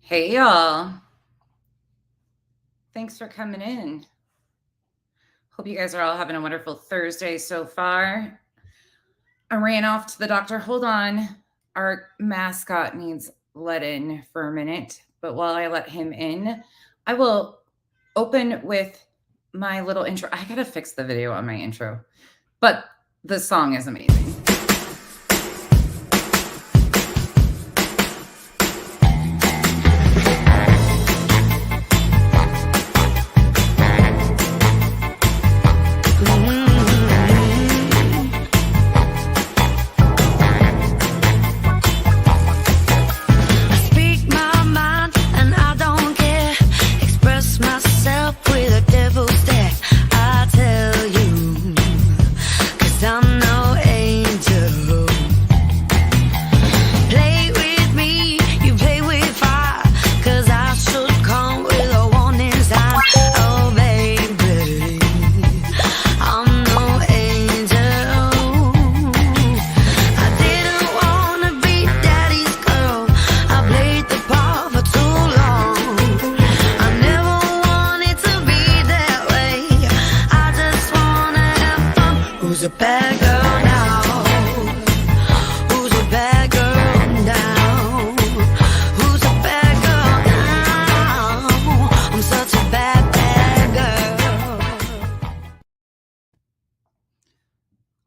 Hey, y'all. Thanks for coming in. Hope you guys are all having a wonderful Thursday so far. I ran off to the doctor. Hold on. Our mascot needs let in for a minute. But while I let him in, I will open with my little intro. I got to fix the video on my intro, but the song is amazing.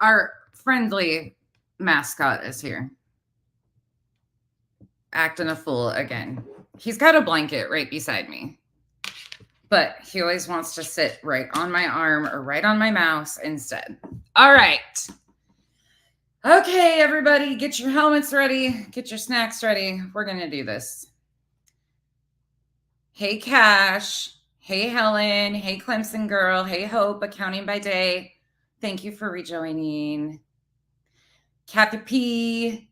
Our friendly mascot is here. Acting a fool again. He's got a blanket right beside me, but he always wants to sit right on my arm or right on my mouse instead. All right. Okay, everybody, get your helmets ready. Get your snacks ready. We're going to do this. Hey, Cash. Hey, Helen. Hey, Clemson girl. Hey, Hope, accounting by day. Thank you for rejoining. Kathy P,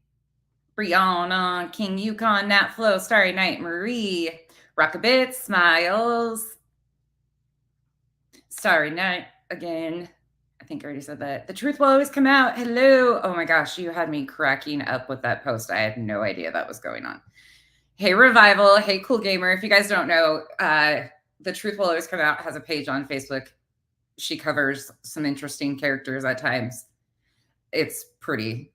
Brianna, King Yukon, Nat Flo, Starry Night, Marie, Rockabit, Smiles, Starry Night again. I think I already said that. The truth will always come out. Hello. Oh my gosh, you had me cracking up with that post. I had no idea that was going on. Hey, Revival. Hey, Cool Gamer. If you guys don't know, The Truth Will Always Come Out has a page on Facebook. She covers some interesting characters at times. It's pretty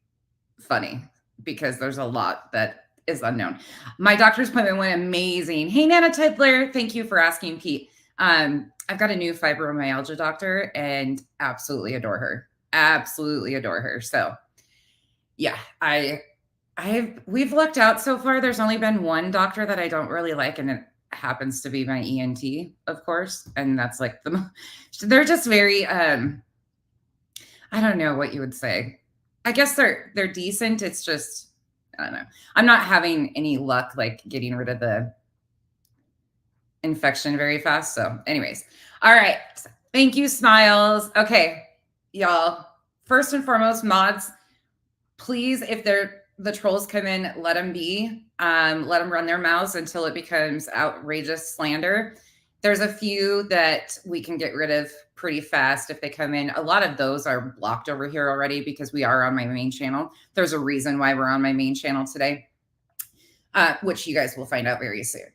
funny because there's a lot that is unknown. My doctor's appointment went amazing. Hey, Nana Tidler. Thank you for asking, Pete. I've got a new fibromyalgia doctor and absolutely adore her. Absolutely adore her. So yeah, we've lucked out so far. There's only been one doctor that I don't really like, and it happens to be my ENT, of course. And that's like they're just very, I don't know what you would say. I guess they're decent. It's just, I don't know. I'm not having any luck like getting rid of the infection very fast. So anyways, all right. Thank you, Smiles. Okay, y'all. First and foremost, mods, please, if the trolls come in, let them be. Let them run their mouths until it becomes outrageous slander. There's a few that we can get rid of pretty fast if they come in. A lot of those are blocked over here already because we are on my main channel. There's a reason why we're on my main channel today, which you guys will find out very soon.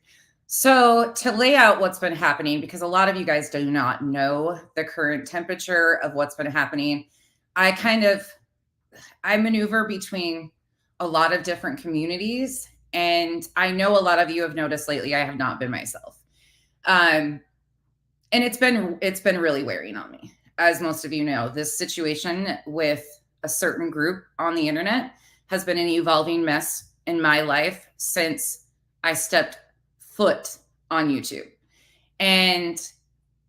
So to lay out what's been happening, because a lot of you guys do not know the current temperature of what's been happening, I maneuver between a lot of different communities. And I know a lot of you have noticed lately, I have not been myself. And it's been really wearing on me. As most of you know, this situation with a certain group on the internet has been an evolving mess in my life since I stepped foot on YouTube. And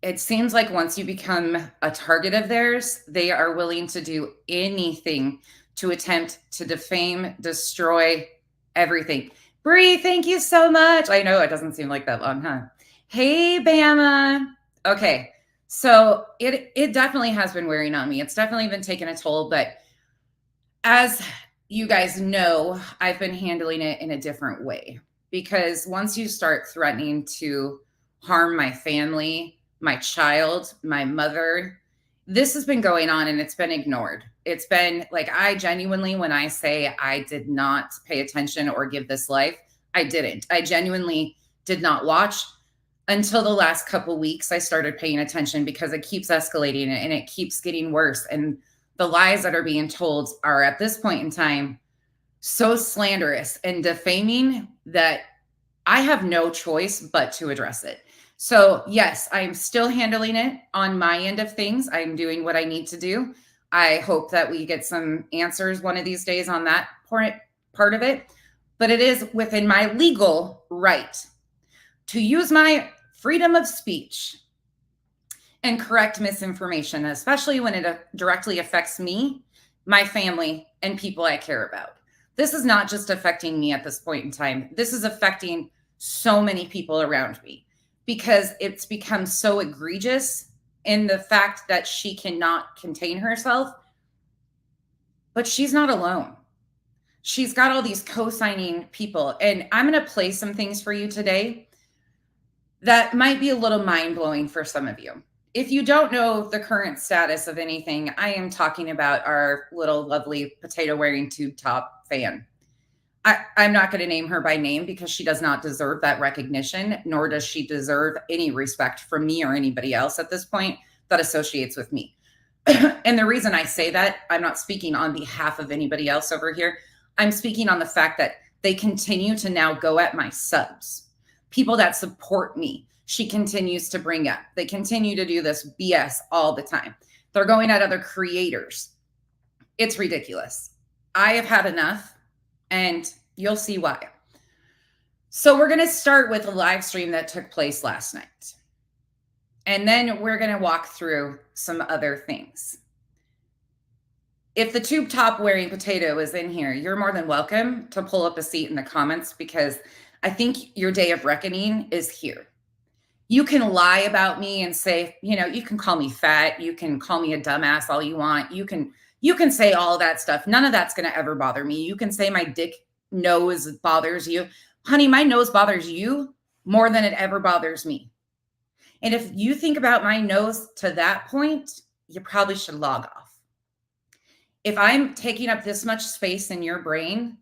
it seems like once you become a target of theirs, they are willing to do anything to attempt to defame, destroy everything. Bree, thank you so much. I know it doesn't seem like that long, huh? Hey, Bama. Okay, so it definitely has been wearing on me. It's definitely been taking a toll, but as you guys know, I've been handling it in a different way, because once you start threatening to harm my family, my child, my mother, this has been going on and it's been ignored. It's been like, I genuinely, when I say I did not pay attention or give this life, I didn't. I genuinely did not watch. Until the last couple weeks, I started paying attention because it keeps escalating and it keeps getting worse. And the lies that are being told are at this point in time so slanderous and defaming that I have no choice but to address it. So, yes, I'm still handling it on my end of things. I'm doing what I need to do. I hope that we get some answers one of these days on that part of it. But it is within my legal right to use my freedom of speech and correct misinformation, especially when it directly affects me, my family, and people I care about. This is not just affecting me at this point in time. This is affecting so many people around me because it's become so egregious in the fact that she cannot contain herself. But she's not alone. She's got all these co-signing people. And I'm going to play some things for you today that might be a little mind-blowing for some of you. If you don't know the current status of anything, I am talking about our little lovely potato-wearing tube top fan. I'm not going to name her by name because she does not deserve that recognition, nor does she deserve any respect from me or anybody else at this point that associates with me. And the reason I say that, I'm not speaking on behalf of anybody else over here. I'm speaking on the fact that they continue to now go at my subs, people that support me. She continues to bring up. They continue to do this BS all the time. They're going at other creators. It's ridiculous. I have had enough, and you'll see why. So we're going to start with a live stream that took place last night. And then we're going to walk through some other things. If the tube top wearing potato is in here, you're more than welcome to pull up a seat in the comments because I think your day of reckoning is here. You can lie about me and say, you can call me fat. You can call me a dumbass all you want. You can say all that stuff. None of that's going to ever bother me. You can say my dick nose bothers you. Honey, my nose bothers you more than it ever bothers me. And if you think about my nose to that point, you probably should log off. If I'm taking up this much space in your brain,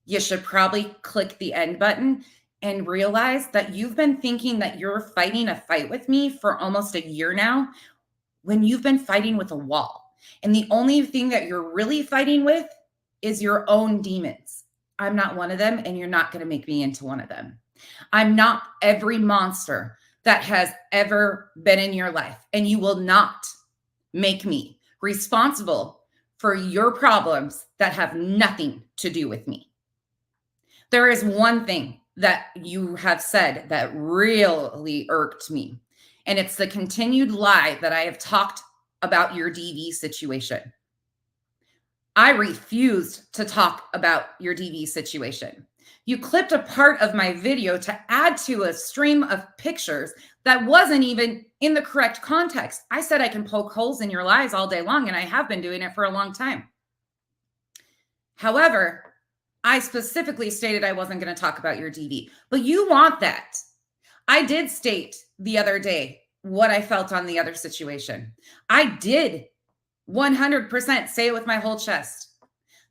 you should probably click the end button and realize that you've been thinking that you're fighting a fight with me for almost a year now when you've been fighting with a wall. And the only thing that you're really fighting with is your own demons. I'm not one of them, and you're not going to make me into one of them. I'm not every monster that has ever been in your life, and you will not make me responsible for your problems that have nothing to do with me. There is one thing that you have said that really irked me, and it's the continued lie that I have talked about your DV situation. I refused to talk about your DV situation. You clipped a part of my video to add to a stream of pictures that wasn't even in the correct context. I said I can poke holes in your lies all day long, and I have been doing it for a long time. However, I specifically stated I wasn't going to talk about your DV, but you want that. I did state the other day what I felt on the other situation. I did 100% say it with my whole chest.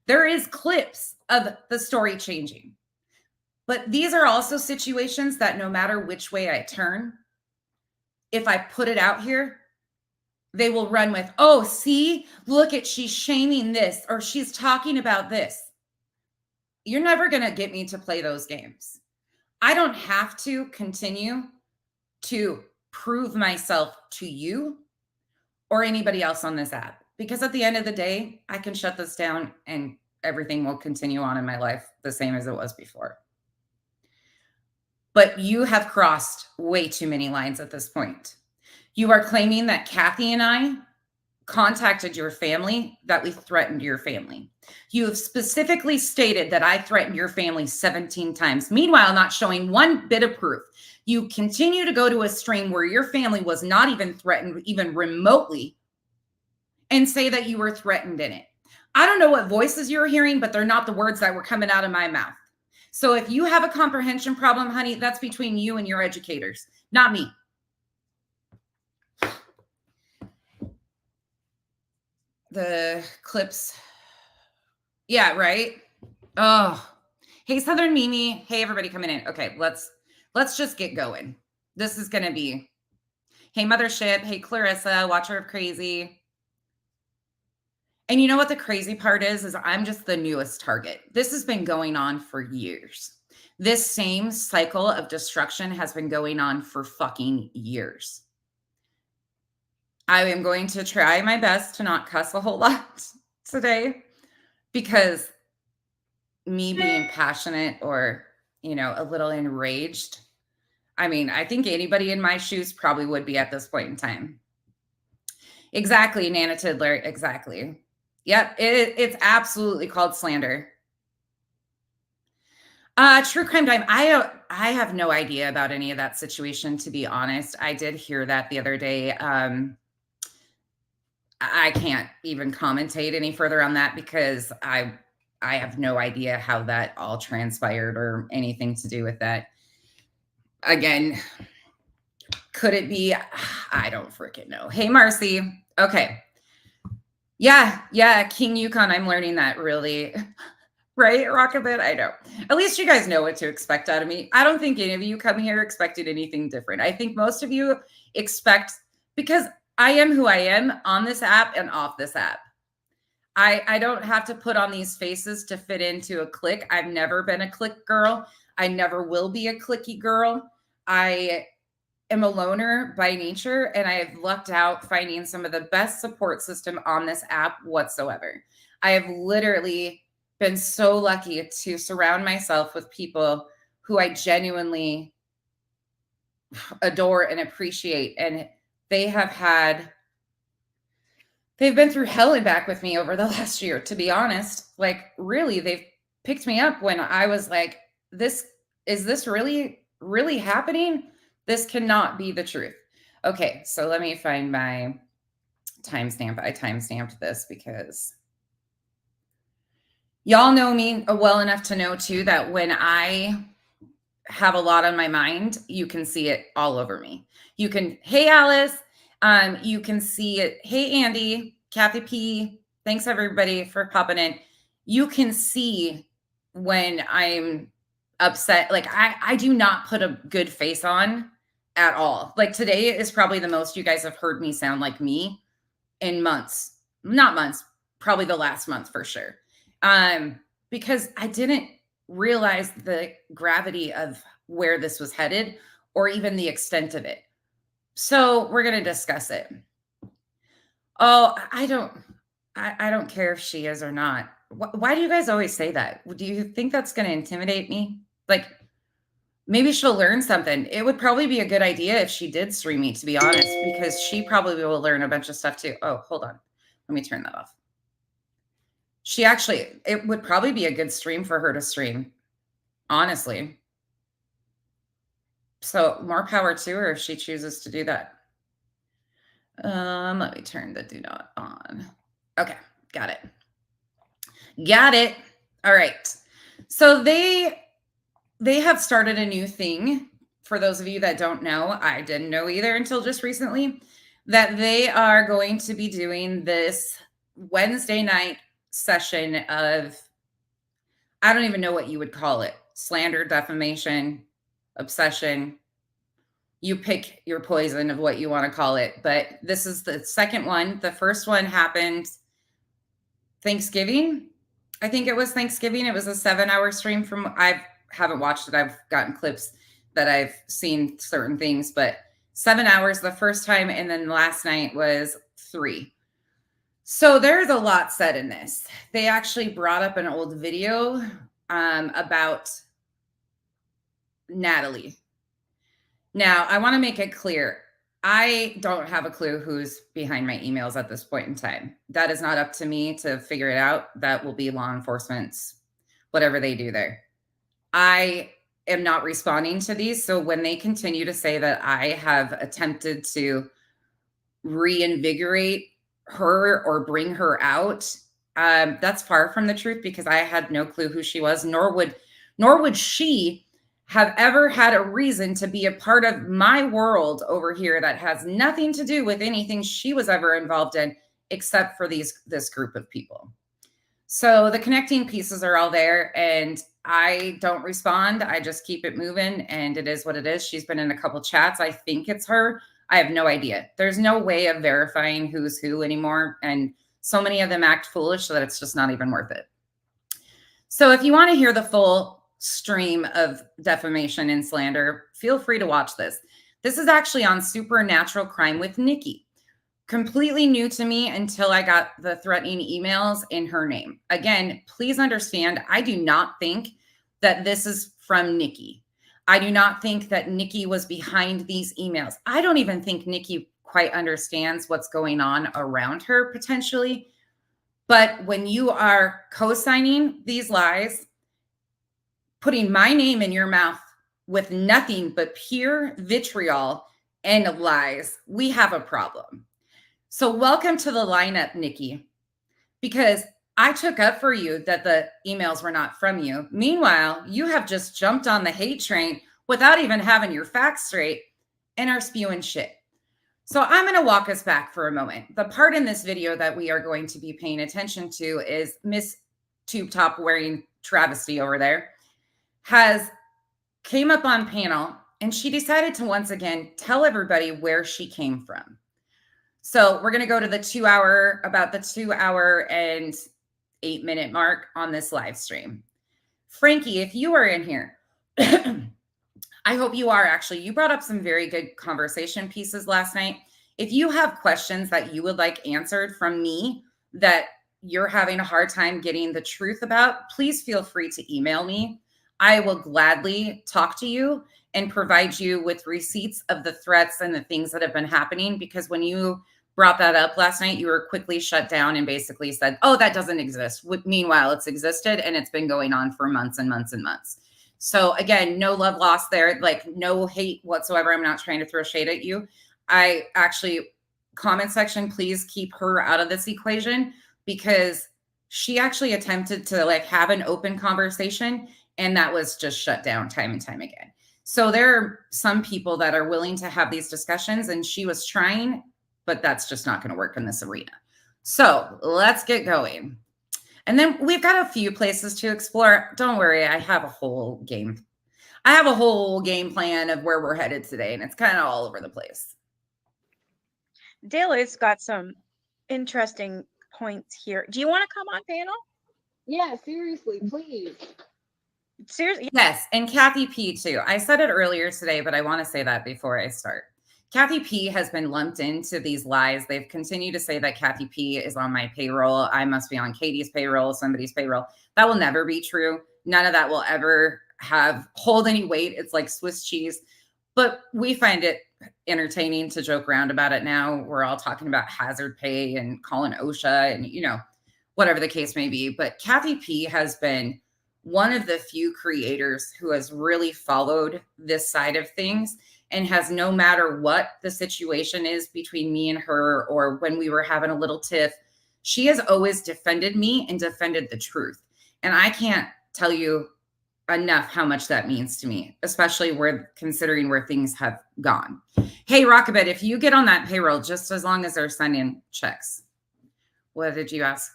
There is clips of the story changing. But these are also situations that no matter which way I turn, if I put it out here, they will run with, oh, see, look at, she's shaming this, or she's talking about this. You're never going to get me to play those games. I don't have to continue to prove myself to you or anybody else on this app, because at the end of the day, I can shut this down and everything will continue on in my life the same as it was before. But you have crossed way too many lines at this point. You are claiming that Kathy and I contacted your family, that we threatened your family. You have specifically stated that I threatened your family 17 times. Meanwhile, not showing one bit of proof. You continue to go to a stream where your family was not even threatened, even remotely, and say that you were threatened in it. I don't know what voices you're hearing, but they're not the words that were coming out of my mouth. So if you have a comprehension problem, honey, that's between you and your educators, not me. The clips. Yeah, right. Oh, hey, Southern Mimi. Hey, everybody coming in. Okay, let's let's just get going. This is going to be, hey, Mothership. Hey, Clarissa, watcher of crazy. And you know what the crazy part is I'm just the newest target. This has been going on for years. This same cycle of destruction has been going on for fucking years. I am going to try my best to not cuss a whole lot today, because me being passionate or, a little enraged, I mean, I think anybody in my shoes probably would be at this point in time. Exactly, Nana Tiddler. Exactly. Yep, it's absolutely called slander. True crime time. I have no idea about any of that situation, to be honest. I did hear that the other day. I can't even commentate any further on that because I have no idea how that all transpired or anything to do with that. Again, could it be? I don't freaking know. Hey, Marcy. Okay. Yeah, King Yukon. I'm learning that really. Right, Rockabit? I know. At least you guys know what to expect out of me. I don't think any of you come here expecting anything different. I think most of you expect, because I am who I am on this app and off this app. I don't have to put on these faces to fit into a clique. I've never been a clique girl. I never will be a cliquey girl. I am a loner by nature, and I have lucked out finding some of the best support system on this app whatsoever. I have literally been so lucky to surround myself with people who I genuinely adore and appreciate. And they've been through hell and back with me over the last year, to be honest. Like, really, they've picked me up when I was like, is this really, really happening? This cannot be the truth. Okay, so let me find my timestamp. I timestamped this because y'all know me well enough to know too that when I have a lot on my mind, you can see it all over me. You can, hey Alice, you can see it. Hey Andy, Kathy P, thanks everybody for popping in. You can see when I'm upset. Like I do not put a good face on at all. Like today is probably the most you guys have heard me sound like me in months. Not months, probably the last month for sure. Because I didn't realize the gravity of where this was headed or even the extent of it. So we're going to discuss it. Oh, I don't care if she is or not. Why do you guys always say that? Do you think that's going to intimidate me? Like, maybe she'll learn something. It would probably be a good idea if she did stream me, to be honest, because she probably will learn a bunch of stuff too. Oh, hold on. Let me turn that off. It would probably be a good stream for her to stream, honestly. So more power to her if she chooses to do that. Let me turn the do not on. Okay, got it. Got it. All right. So they have started a new thing. For those of you that don't know, I didn't know either until just recently, that they are going to be doing this Wednesday night session of, I don't even know what you would call it, slander, defamation, obsession. You pick your poison of what you want to call it. But this is the second one. The first one happened Thanksgiving. I think it was Thanksgiving. It was a 7-hour stream from, I haven't watched it. I've gotten clips that I've seen certain things, but 7 hours the first time. And then last night was 3. So there's a lot said in this. They actually brought up an old video about Natalie. Now, I want to make it clear. I don't have a clue who's behind my emails at this point in time. That is not up to me to figure it out. That will be law enforcement's, whatever they do there. I am not responding to these. So when they continue to say that I have attempted to reinvigorate her or bring her out, that's far from the truth, because I had no clue who she was, nor would she have ever had a reason to be a part of my world over here that has nothing to do with anything she was ever involved in, except for this group of people. So the connecting pieces are all there. And I don't respond. I just keep it moving, and it is what it is. She's been in a couple chats. I think it's her. I have no idea. There's no way of verifying who's who anymore. And so many of them act foolish that it's just not even worth it. So if you want to hear the full stream of defamation and slander, feel free to watch this. This is actually on Supernatural Crime with Nikki. Completely new to me until I got the threatening emails in her name. Again, please understand, I do not think that this is from Nikki. I do not think that Nikki was behind these emails. I don't even think Nikki quite understands what's going on around her potentially. But when you are co-signing these lies, putting my name in your mouth with nothing but pure vitriol and lies, we have a problem. So welcome to the lineup, Nikki, because I took up for you that the emails were not from you. Meanwhile, you have just jumped on the hate train without even having your facts straight and are spewing shit. So I'm going to walk us back for a moment. The part in this video that we are going to be paying attention to is Miss Tube Top wearing travesty over there came up on panel, and she decided to once again tell everybody where she came from. So we're going to go to about the 2 hour and 8 minute mark on this live stream. Frankie, if you are in here, I hope you are actually. You brought up some very good conversation pieces last night. If you have questions that you would like answered from me that you're having a hard time getting the truth about, please feel free to email me. I will gladly talk to you and provide you with receipts of the threats and the things that have been happening, because when you brought that up last night, you were quickly shut down and basically said, oh, that doesn't exist. Meanwhile, it's existed and it's been going on for months and months and months. So again, no love lost there, like no hate whatsoever. I'm not trying to throw shade at you. I actually, comment section, please keep her out of this equation, because she actually attempted to like have an open conversation and that was just shut down time and time again. So there are some people that are willing to have these discussions, and she was trying, but that's just not going to work in this arena. So let's get going. And then we've got a few places to explore. Don't worry, I have a whole game plan of where we're headed today, and it's kind of all over the place. Daylight's got some interesting points here. Do you want to come on panel? Yeah, seriously, please. Seriously? Yes, and Kathy P too. I said it earlier today, but I want to say that before I start. Kathy P has been lumped into these lies. They've continued to say that Kathy P is on my payroll. I must be on Katie's payroll, somebody's payroll. That will never be true. None of that will ever hold any weight. It's like Swiss cheese. But we find it entertaining to joke around about it now. We're all talking about hazard pay and calling OSHA and, you know, whatever the case may be. But Kathy P has been one of the few creators who has really followed this side of things and has, no matter what the situation is between me and her, or when we were having a little tiff, she has always defended me and defended the truth. And I can't tell you enough how much that means to me, especially considering where things have gone. Hey, Rockabit, if you get on that payroll, just as long as they're sending checks. What did you ask?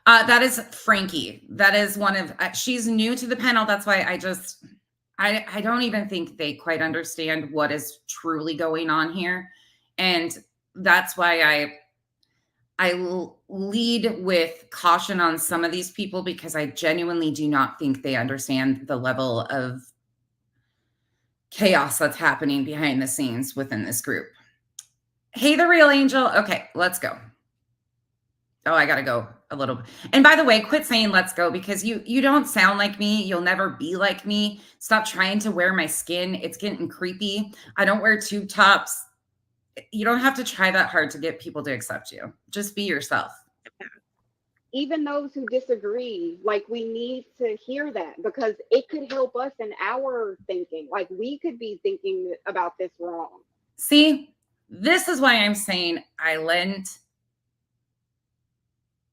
That is Frankie. That is one of, she's new to the panel. That's why I don't even think they quite understand what is truly going on here. And that's why I lead with caution on some of these people, because I genuinely do not think they understand the level of chaos that's happening behind the scenes within this group. Hey, the real angel. Okay, let's go. Oh, I got to go a little bit. And by the way, quit saying let's go, because you don't sound like me. You'll never be like me. Stop trying to wear my skin. It's getting creepy. I don't wear tube tops. You don't have to try that hard to get people to accept you. Just be yourself. Even those who disagree, like, we need to hear that, because it could help us in our thinking. Like, we could be thinking about this wrong. See, this is why I'm saying I lend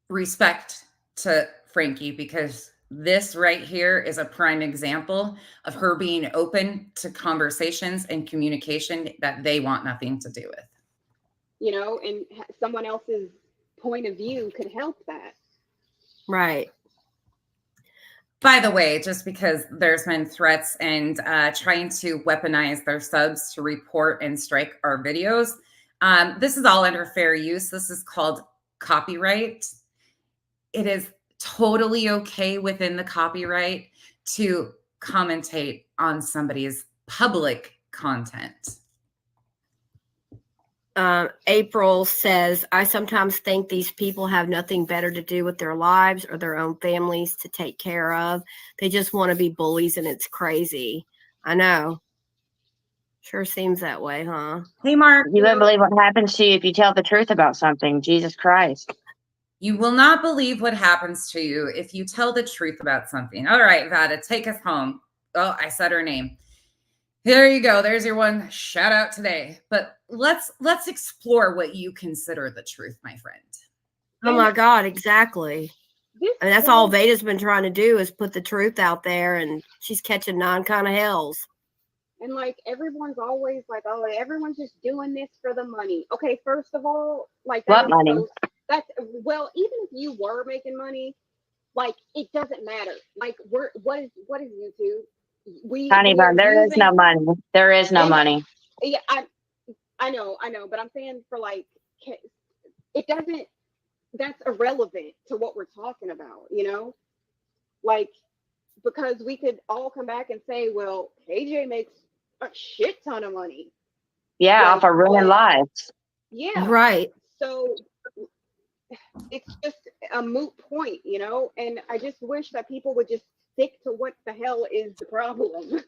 respect to Frankie, because this right here is a prime example of her being open to conversations and communication that they want nothing to do with. You know, and someone else's point of view could help that. Right. By the way, just because there's been threats and trying to weaponize their subs to report and strike our videos, this is all under fair use. This is called copyright. It is totally okay within the copyright to commentate on somebody's public content. April says, I sometimes think these people have nothing better to do with their lives or their own families to take care of. They just want to be bullies, and it's crazy. I know. Sure seems that way, huh? Hey, Mark. You wouldn't believe what happens to you if you tell the truth about something. Jesus Christ. You will not believe what happens to you if you tell the truth about something. All right, Vada, take us home. Oh, I said her name. There you go. There's your one shout out today. But let's explore what you consider the truth, my friend. Oh my God, exactly. I mean, that's all Veda's been trying to do is put the truth out there, and she's catching 9 kind of hells. And like everyone's always like, oh, everyone's just doing this for the money. Okay, first of all, like What money? That's well, even if you were making money, like it doesn't matter. Like what is YouTube? Honey bun, there is no money. There is no money. Yeah, I know, but I'm saying for like it doesn't. That's irrelevant to what we're talking about, you know? Like, because we could all come back and say, well, KJ makes a shit ton of money. Yeah, like, off of ruined lives. Yeah. Right. So it's just a moot point, you know? And I just wish that people would just stick to what the hell is the problem.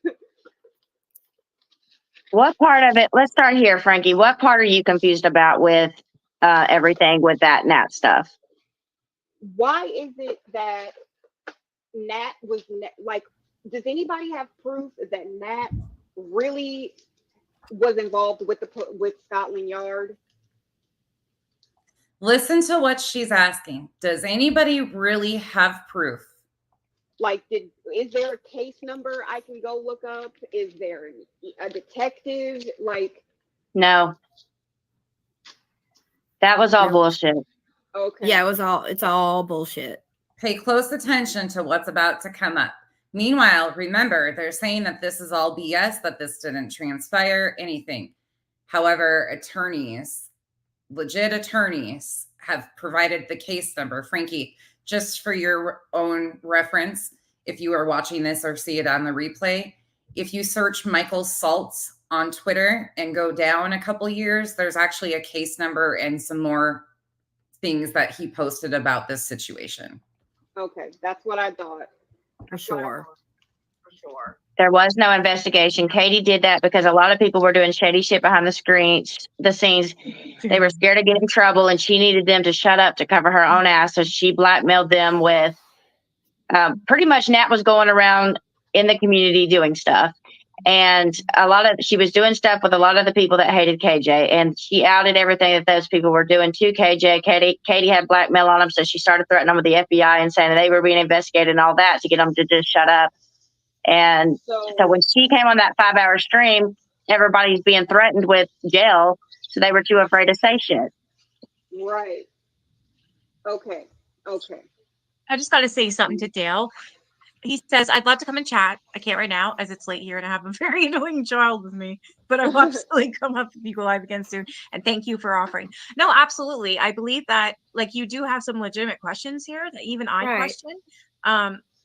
What part of it? Let's start here, Frankie. What part are you confused about with everything with that Nat stuff? Why is it that Nat was like, does anybody have proof that Nat really was involved with Scotland Yard? Listen to what she's asking. Does anybody really have proof? Like, is there a case number I can go look up? Is there a detective? Like, No. That was all bullshit. Okay. Yeah, it's all bullshit. Pay close attention to what's about to come up. Meanwhile, remember, they're saying that this is all BS, that this didn't transpire, anything. However, attorneys, legit attorneys, have provided the case number. Frankie, just for your own reference, if you are watching this or see it on the replay, if you search Michael Saltz on Twitter and go down a couple years, there's actually a case number and some more things that he posted about this situation. Okay, that's what I thought. For sure. There was no investigation. Katie did that because a lot of people were doing shady shit behind the scenes. They were scared of getting in trouble, and she needed them to shut up to cover her own ass. So she blackmailed them with pretty much Nat was going around in the community doing stuff. And she was doing stuff with a lot of the people that hated KJ, and she outed everything that those people were doing to KJ. Katie had blackmail on them, so she started threatening them with the FBI and saying that they were being investigated and all that to get them to just shut up. And so when she came on that 5-hour stream, everybody's being threatened with jail, so they were too afraid to say shit. Right. Okay. I just got to say something to Dale. He says, I'd love to come and chat. I can't right now as it's late here and I have a very annoying child with me, but I'll absolutely come up and go live again soon. And thank you for offering. No, absolutely. I believe that like you do have some legitimate questions here that even I question.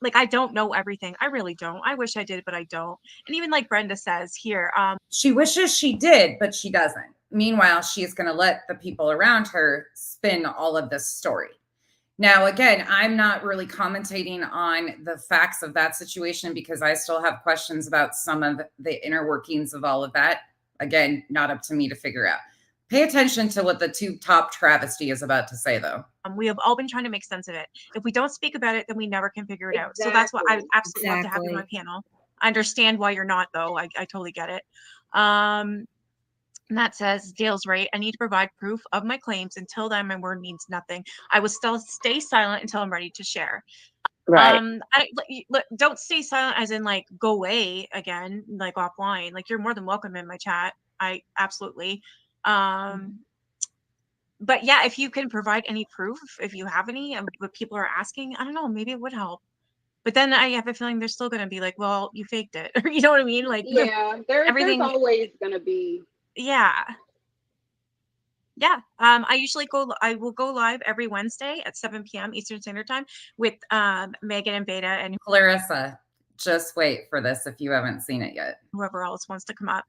Like I don't know everything. I really don't. I wish I did, but I don't. And even like Brenda says here, she wishes she did, but she doesn't. Meanwhile, she's going to let the people around her spin all of this story. Now, again, I'm not really commentating on the facts of that situation because I still have questions about some of the inner workings of all of that. Again, not up to me to figure out. Pay attention to what the Tube Top travesty is about to say, though. We have all been trying to make sense of it. If we don't speak about it, then we never can figure it out. So that's what I absolutely love to have in my panel. I understand why you're not, though. I totally get it. And that says, Dale's right. I need to provide proof of my claims. Until then, my word means nothing. I will still stay silent until I'm ready to share. Right. Don't stay silent as in like go away again, like offline. Like you're more than welcome in my chat. I absolutely. But yeah, if you can provide any proof, if you have any, what people are asking, I don't know, maybe it would help. But then I have a feeling they're still going to be like, well, you faked it. You know what I mean? Like, Yeah, there's everything. always gonna be. Yeah. Yeah. I will go live every Wednesday at 7 p.m. Eastern Standard Time with Megan and Beta and Clarissa, just wait for this if you haven't seen it yet. whoever else wants to come up.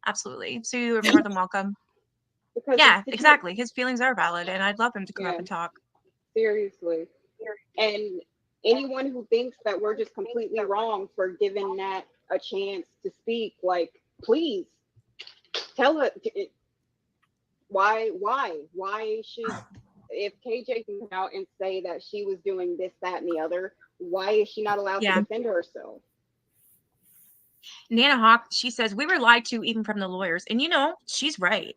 Absolutely. So you're more than welcome. Because Yeah, exactly. His feelings are valid, and I'd love him to come up Yeah. and talk. Seriously. And anyone who thinks that we're just completely wrong for giving Nat a chance to speak, like, please tell it. Why should, if KJ can come out and say that she was doing this, that, and the other, why is she not allowed Yeah. to defend herself? Nana Hawk, she says, we were lied to even from the lawyers. And she's right.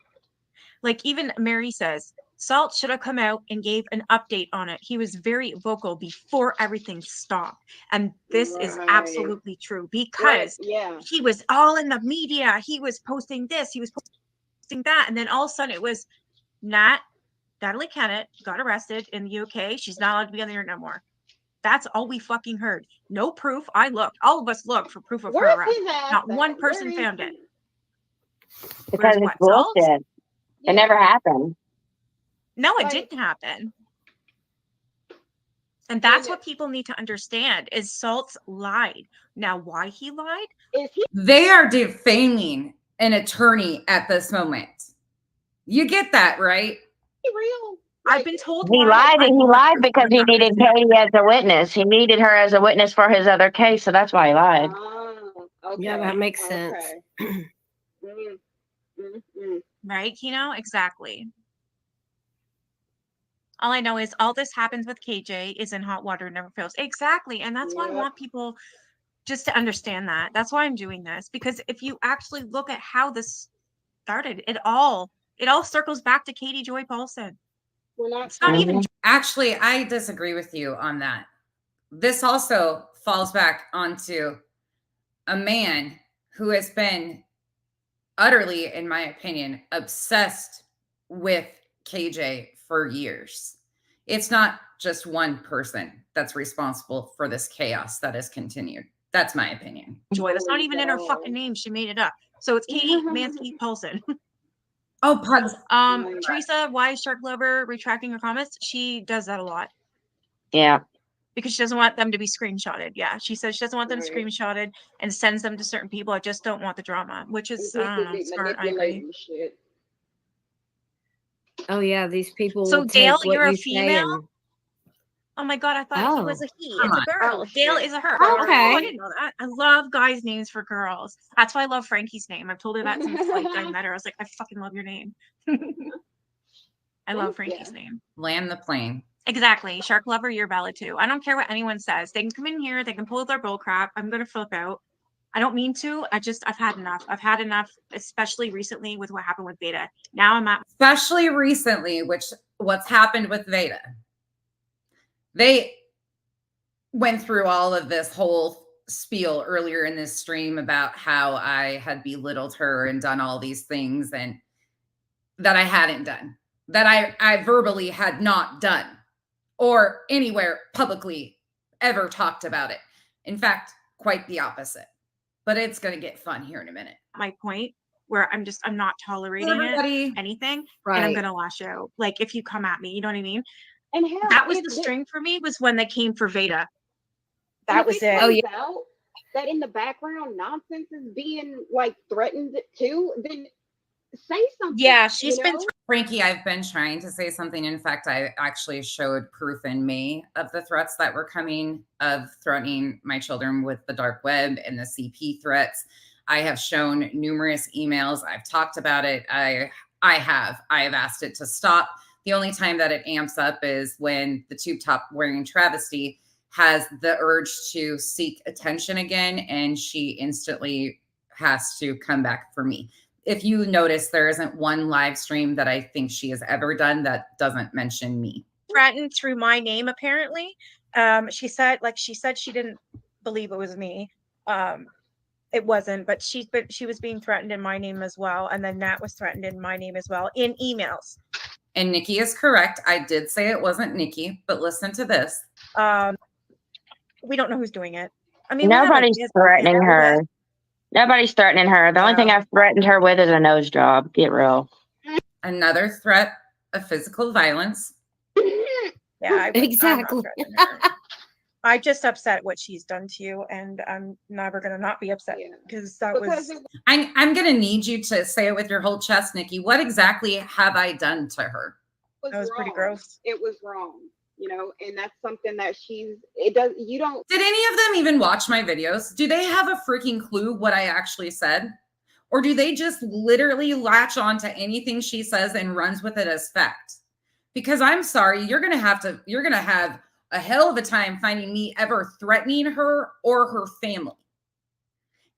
Like, even Mary says, Salt should have come out and gave an update on it. He was very vocal before everything stopped. And this is Right. absolutely true because Yeah. he was all in the media. He was posting this, he was posting that. And then all of a sudden it was Natalie Kennett got arrested in the UK. She's not allowed to be on the internet no more. That's all we fucking heard. No proof. I looked. All of us looked for proof of her Where's arrest. his ass Not at? one person Where is found he? it. Because Where's it's what, Salt? bullshit. Yeah. It never happened. No, it Like- didn't happen. And that's And- what people need to understand is Salt's lied. Now, why he lied? Is he They are defaming an attorney at this moment. You get that, right? real? I've Like, been told He why. lied, I and he want lied proof, because I'm he not gonna needed say it. Katie as a witness. He needed her as a witness for his other case, so that's why he lied. okay. Yeah, that makes sense. Okay. Mm. Right, Kino? Exactly. All I know is all this happens with KJ is in hot water, never fails. Exactly. And that's why I Yep. want people just to understand that. That's why I'm doing this. Because if you actually look at how this started, it all circles back to Katie Joy Paulson. We're not It's not even Actually, I disagree with you on that. This also falls back onto a man who has been utterly, in my opinion, obsessed with KJ for years. It's not just one person that's responsible for this chaos that has continued. That's my opinion. Joy. That's not even in her fucking name. She made it up. So it's Katie Mansky Paulson. Oh, pugs. my Teresa, why Shark Lover retracting her comments? She does that a lot Yeah. because she doesn't want them to be screenshotted. Yeah, she says she doesn't want them Right. screenshotted and sends them to certain people. I just don't want the drama, which is, I don't know, Be smart. I agree. manipulating shit. Oh yeah, these people So will Dale, take what you're a you say female? and Oh my god, I thought he was Oh. a he. Come It's a on. girl. Oh, Dale shit. is a her. Oh, Oh, okay. I didn't know that. I love guys' names for girls. That's why I love Frankie's name. I've told her that since like I met her. I was like, I fucking love your name. I love Thank ya. Frankie's name. Land the plane. Exactly. Shark Lover, you're valid too. I don't care what anyone says. They can come in here, they can pull their bull crap. I'm gonna flip out. I don't mean to. I've had enough. I've had enough, especially recently with what happened with Beta. Now I'm at Especially recently, what's happened with Veda. They went through all of this whole spiel earlier in this stream about how I had belittled her and done all these things and that I hadn't done, that I verbally had not done or anywhere publicly ever talked about it. In fact, quite the opposite. But it's going to get fun here in a minute. my point where I'm not tolerating Everybody, anything and I'm right. gonna lash out. Like if you come at me, you know what I mean? And hell, That was if the thi- string for me was when they came for Veda. and That if was it it. Oh, turns out that in the background nonsense is being like threatened too, then say something. Yeah, she's you been know? Frankie, I've been trying to say something. In fact, I actually showed proof in May of the threats that were coming, of threatening my children with the dark web and the CP threats. I have shown numerous emails. I've talked about it. I have asked it to stop. The only time that it amps up is when the tube top wearing travesty has the urge to seek attention again, and she instantly has to come back for me. If you notice, there isn't one live stream that I think she has ever done that doesn't mention me. threatened through my name apparently. She said she didn't believe it was me. It wasn't, but she was being threatened in my name as well. And then Nat was threatened in my name as well in emails. And Nikki is correct. I did say it wasn't Nikki, but listen to this. we don't know who's doing it. I mean, we have Nobody's ideas, but we can't threatening prove her. it. Nobody's threatening her. The only thing I've threatened her with is a nose job. Get real. Another threat of physical violence. Yeah, Exactly. I'm not threatening her. I just upset what she's done to you, and I'm never gonna not be upset Yeah. because that Because was. it I'm going to need you to say it with your whole chest, Nikki. What exactly have I done to her? was That was wrong. pretty gross. It was wrong, you know, and that's something that it does, you don't. Did any of them even watch my videos? Do they have a freaking clue what I actually said? Or do they just literally latch on to anything she says and runs with it as fact? Because I'm sorry, you're going to have a hell of a time finding me ever threatening her or her family.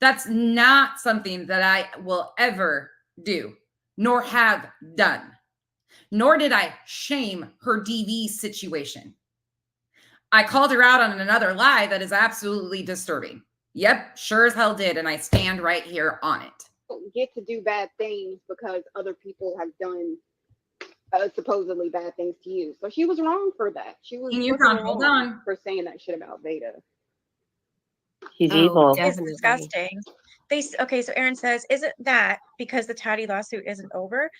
That's not something that I will ever do, nor have done. Nor did I shame her DV situation. I called her out on another lie that is absolutely disturbing. Yep, sure as hell did, and I stand right here on it. Get to do bad things because other people have done supposedly bad things to you. So she was wrong for that. She was Can you fucking hold wrong on? for saying that shit about Veda. She's Oh, evil. It's definitely. disgusting. Okay, so Aaron says, isn't that because the Taddy lawsuit isn't over?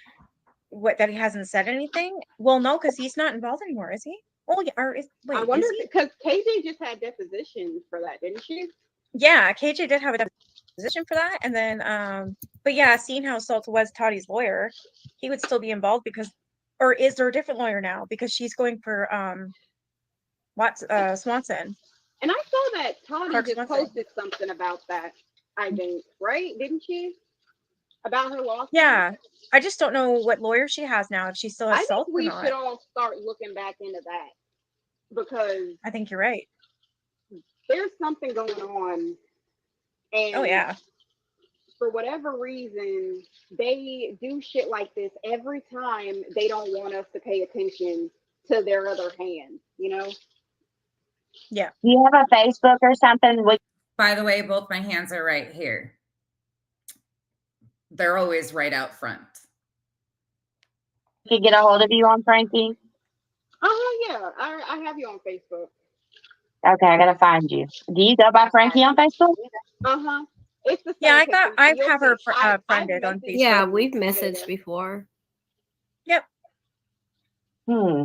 What, that he hasn't said anything? Well, no, because he's not involved anymore, is he? Oh, yeah. Or is wait? I wonder Is he? because KJ just had depositions for that, didn't she? Yeah, KJ did have a deposition for that, and then but yeah, seeing how Salt was Toddy's lawyer, he would still be involved because, or is there a different lawyer now because she's going for Swanson. And I saw that Toddy Clark just Swanson. posted something about that. I think, right? Didn't she? About her lawsuit. Yeah, I just don't know what lawyer she has now. If she still has I Salt think or we not. should all start looking back into that because I think you're right. there's something going on. And Oh yeah. for whatever reason, they do shit like this every time they don't want us to pay attention to their other hand, you know? Yeah. Do you have a Facebook or something? By the way, both my hands are right here. They're always right out front. We could get a hold of you on, Frankie? Yeah. I have you on Facebook. Okay, I gotta find you. Do you go by Frankie on Facebook? It's the same Yeah, picture. I You'll have her see. I've friended on messaged Facebook. Yeah, her we've Veda. messaged before. Yep. Hmm.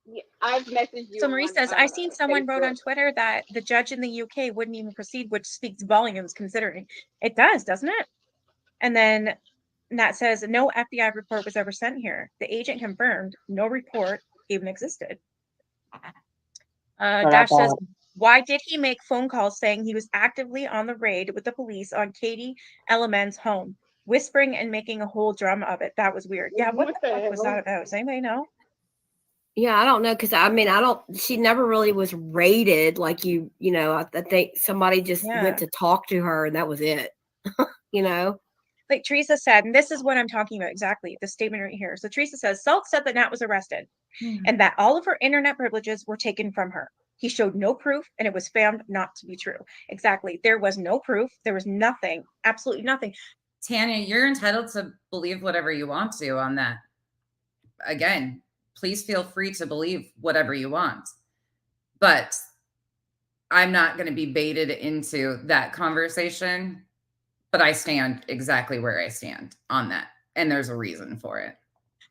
Yeah, I've messaged you. So Marie on, says, I seen someone wrote on Facebook. Twitter that the judge in the UK wouldn't even proceed, which speaks volumes considering it does, doesn't it? And then Nat says, no FBI report was ever sent here. The agent confirmed no report even existed. Dash says, why did he make phone calls saying he was actively on the raid with the police on Katie Element's home, whispering and making a whole drama of it? That was weird. Yeah, what the fuck was that about? Does anybody know? Yeah, I don't know because I mean she never really was raided like you know. I think somebody just went to talk to her and that was it. You know. Like Teresa said, and this is what I'm talking about exactly, the statement right here. So Teresa says, Salt said that Nat was arrested and that all of her internet privileges were taken from her. He showed no proof and it was found not to be true. Exactly. There was no proof. There was nothing, absolutely nothing. Tanya, you're entitled to believe whatever you want to on that. Again, please feel free to believe whatever you want. But I'm not going to be baited into that conversation. But I stand exactly where I stand on that. And there's a reason for it.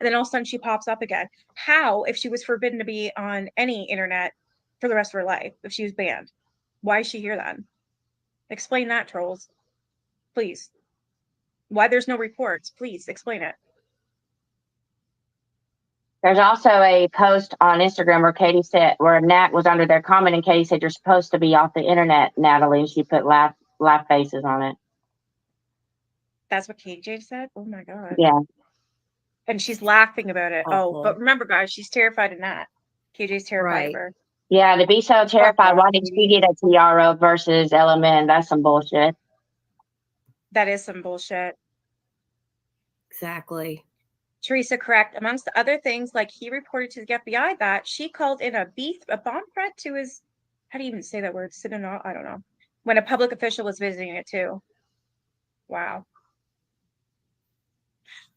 And then all of a sudden she pops up again. How, if she was forbidden to be on any internet for the rest of her life, if she was banned? Why is she here then? Explain that, trolls. Please. Why there's no reports? Please explain it. There's also a post on Instagram where Nat was under their comment and Katie said, you're supposed to be off the internet, Natalie. And she put laugh faces on it. That's what KJ said? Oh my God. Yeah. And she's laughing about it. Awful. Oh, but remember, guys, she's terrified of Nat. KJ's terrified of her. Yeah, to be so terrified, why did she get a TRO versus LMN? That's some bullshit. That is some bullshit. Exactly. Teresa, correct. Amongst the other things, like he reported to the FBI that she called in a bomb threat to his, how do you even say that word? Citadel? I don't know. When a public official was visiting it too. Wow.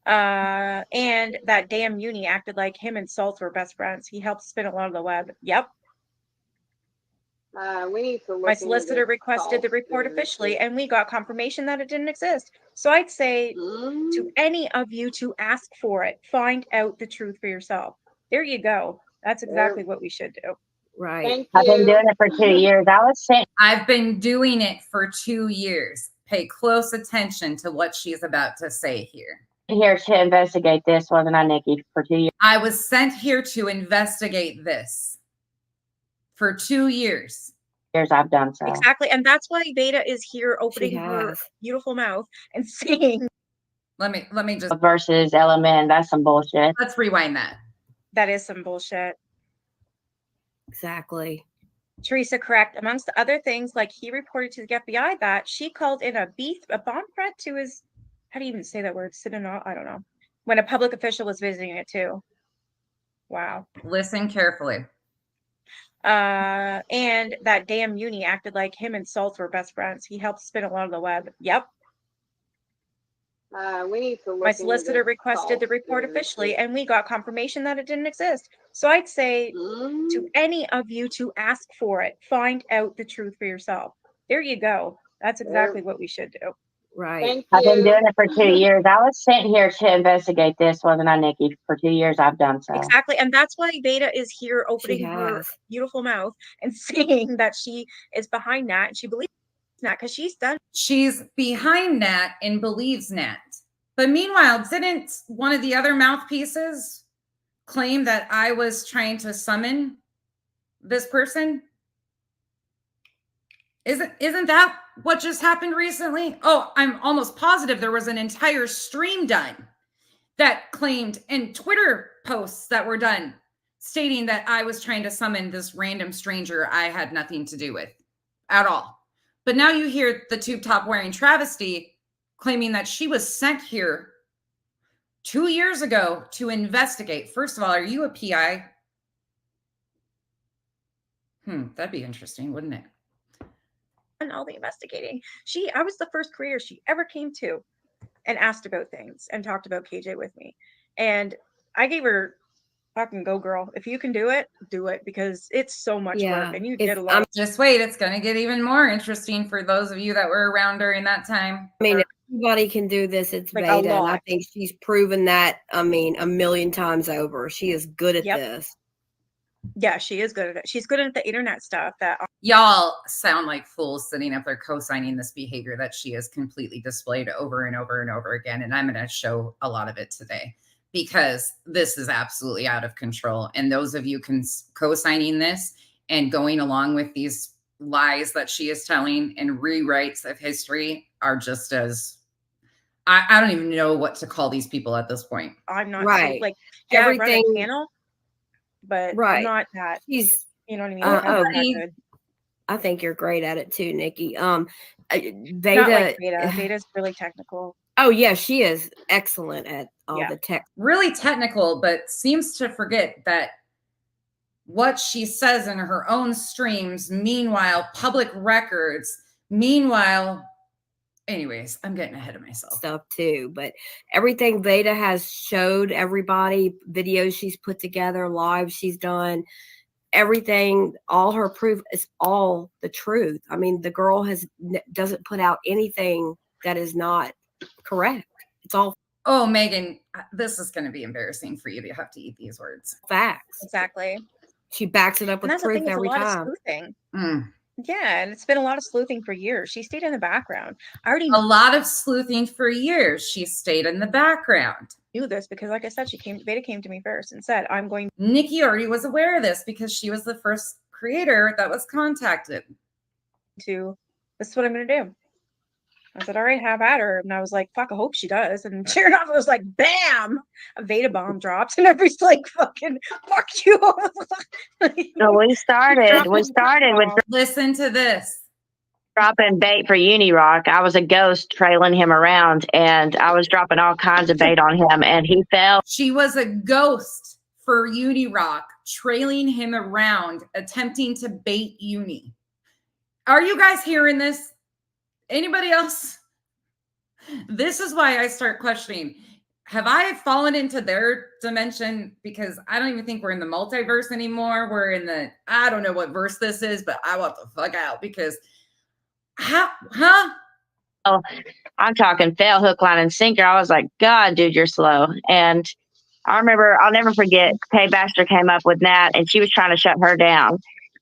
And that damn Uni acted like him and Salt were best friends. He helped spin a lot of the web. Yep. We need to look My into solicitor this requested the report stalking officially, shit. and we got confirmation that it didn't exist. So I'd say Mm, to any of you to ask for it, find out the truth for yourself. There you go. That's exactly what we should do. Right. Thank I've been doing you. it for 2 years. I was sent I've been doing it for 2 years. Pay close attention to what she's about to say here. here to investigate this, wasn't I, Nikki, for 2 I was sent here to investigate this for 2 years. years. I've done so. Exactly. And that's why Beta is here opening her has. beautiful mouth and saying Let me just Versus Element, that's some bullshit. let's rewind that. that is some bullshit. Exactly. Teresa, correct. Amongst the other things, like he reported to the FBI that she called in a bomb threat to his, how do you even say that word? I don't know. When a public official was visiting it too. Wow. Listen carefully. And that damn uni acted like him and Salt were best friends. He helped spin a lot of the web. Yep. We need to look My into solicitor this requested the report stalking officially, shit. and we got confirmation that it didn't exist. So I'd say Mm, to any of you to ask for it, find out the truth for yourself. There you go. That's exactly what we should do. Right. Thank I've been you. doing it for 2 years. I was sent here to investigate this, wasn't I, Nikki? For 2 years, I've done so. Exactly. And that's why Beta is here opening her has. beautiful mouth and saying that she is behind that and she believes that because she's done. She's behind Nat and believes Nat. But meanwhile, didn't one of the other mouthpieces claim that I was trying to summon this person? Isn't that what just happened recently? Oh, I'm almost positive there was an entire stream done that claimed, and Twitter posts that were done stating that I was trying to summon this random stranger I had nothing to do with at all. But now you hear the tube top wearing travesty claiming that she was sent here 2 years ago to investigate. First of all, are you a PI? That'd be interesting, wouldn't it? And all the investigating. I was the first career she ever came to and asked about things and talked about KJ with me. And I gave her fucking go, girl. If you can do it because it's so much work and you did a lot. Just wait, it's going to get even more interesting for those of you that were around during that time. I mean, if anybody can do this, it's Like a Beta. And I lot. think she's proven that, I mean, a million times over. She is good at Yep. this. Yeah, she is good at it. She's good at the internet stuff that Y'all sound like fools sitting up there co-signing this behavior that she has completely displayed over and over and over again. And I'm going to show a lot of it today because this is absolutely out of control. And those of you co-signing this and going along with these lies that she is telling and rewrites of history are just as, I don't even know what to call these people at this point. I'm not Right. like, yeah, Everything- run a channel, but Right. not that. She's, You know what I mean? Oh, I'm not Buddy. good. I think you're great at it too, Nikki. Not Beta. like Beta. Beta's really technical. Oh yeah, she is excellent at all Yeah. the tech. Really technical, but seems to forget that what she says in her own streams, meanwhile, public records, meanwhile, anyways, I'm getting ahead of myself. Stuff too, but everything Beta has showed everybody, videos she's put together, lives she's done, everything, all her proof is all the truth. I mean, the girl doesn't put out anything that is not correct. It's all Oh, Megan, this is going to be embarrassing for you to have to eat these words. facts. Exactly. She backs it up And with that's the proof thing, it's a every lot of time. sleuthing. Mm. Yeah, and it's been a lot of sleuthing for years. She stayed in the background. I already A lot of sleuthing for years. She stayed in the background. knew this because, like I said, Beta came to me first and said, I'm going Nikki already was aware of this because she was the first creator that was contacted. to, this is what I'm going to do. I said, all right, have at her. And I was like, fuck, I hope she does. And sure enough, it was like, bam, a Beta bomb drops. And everybody's like, fucking, fuck you. So we started with Listen to this. dropping bait for Unirock. I was a ghost trailing him around, and I was dropping all kinds of bait on him, and he fell. She was a ghost for Unirock, trailing him around, attempting to bait Uni. Are you guys hearing this? Anybody else? This is why I start questioning. have I fallen into their dimension? Because I don't even think we're in the multiverse anymore. We're in the, I don't know what verse this is, but I want the fuck out because huh? Oh, I'm talking fell hook, line, and sinker. I was like, God, dude, you're slow. And I remember, I'll never forget, Kay Baxter came up with Nat, and she was trying to shut her down.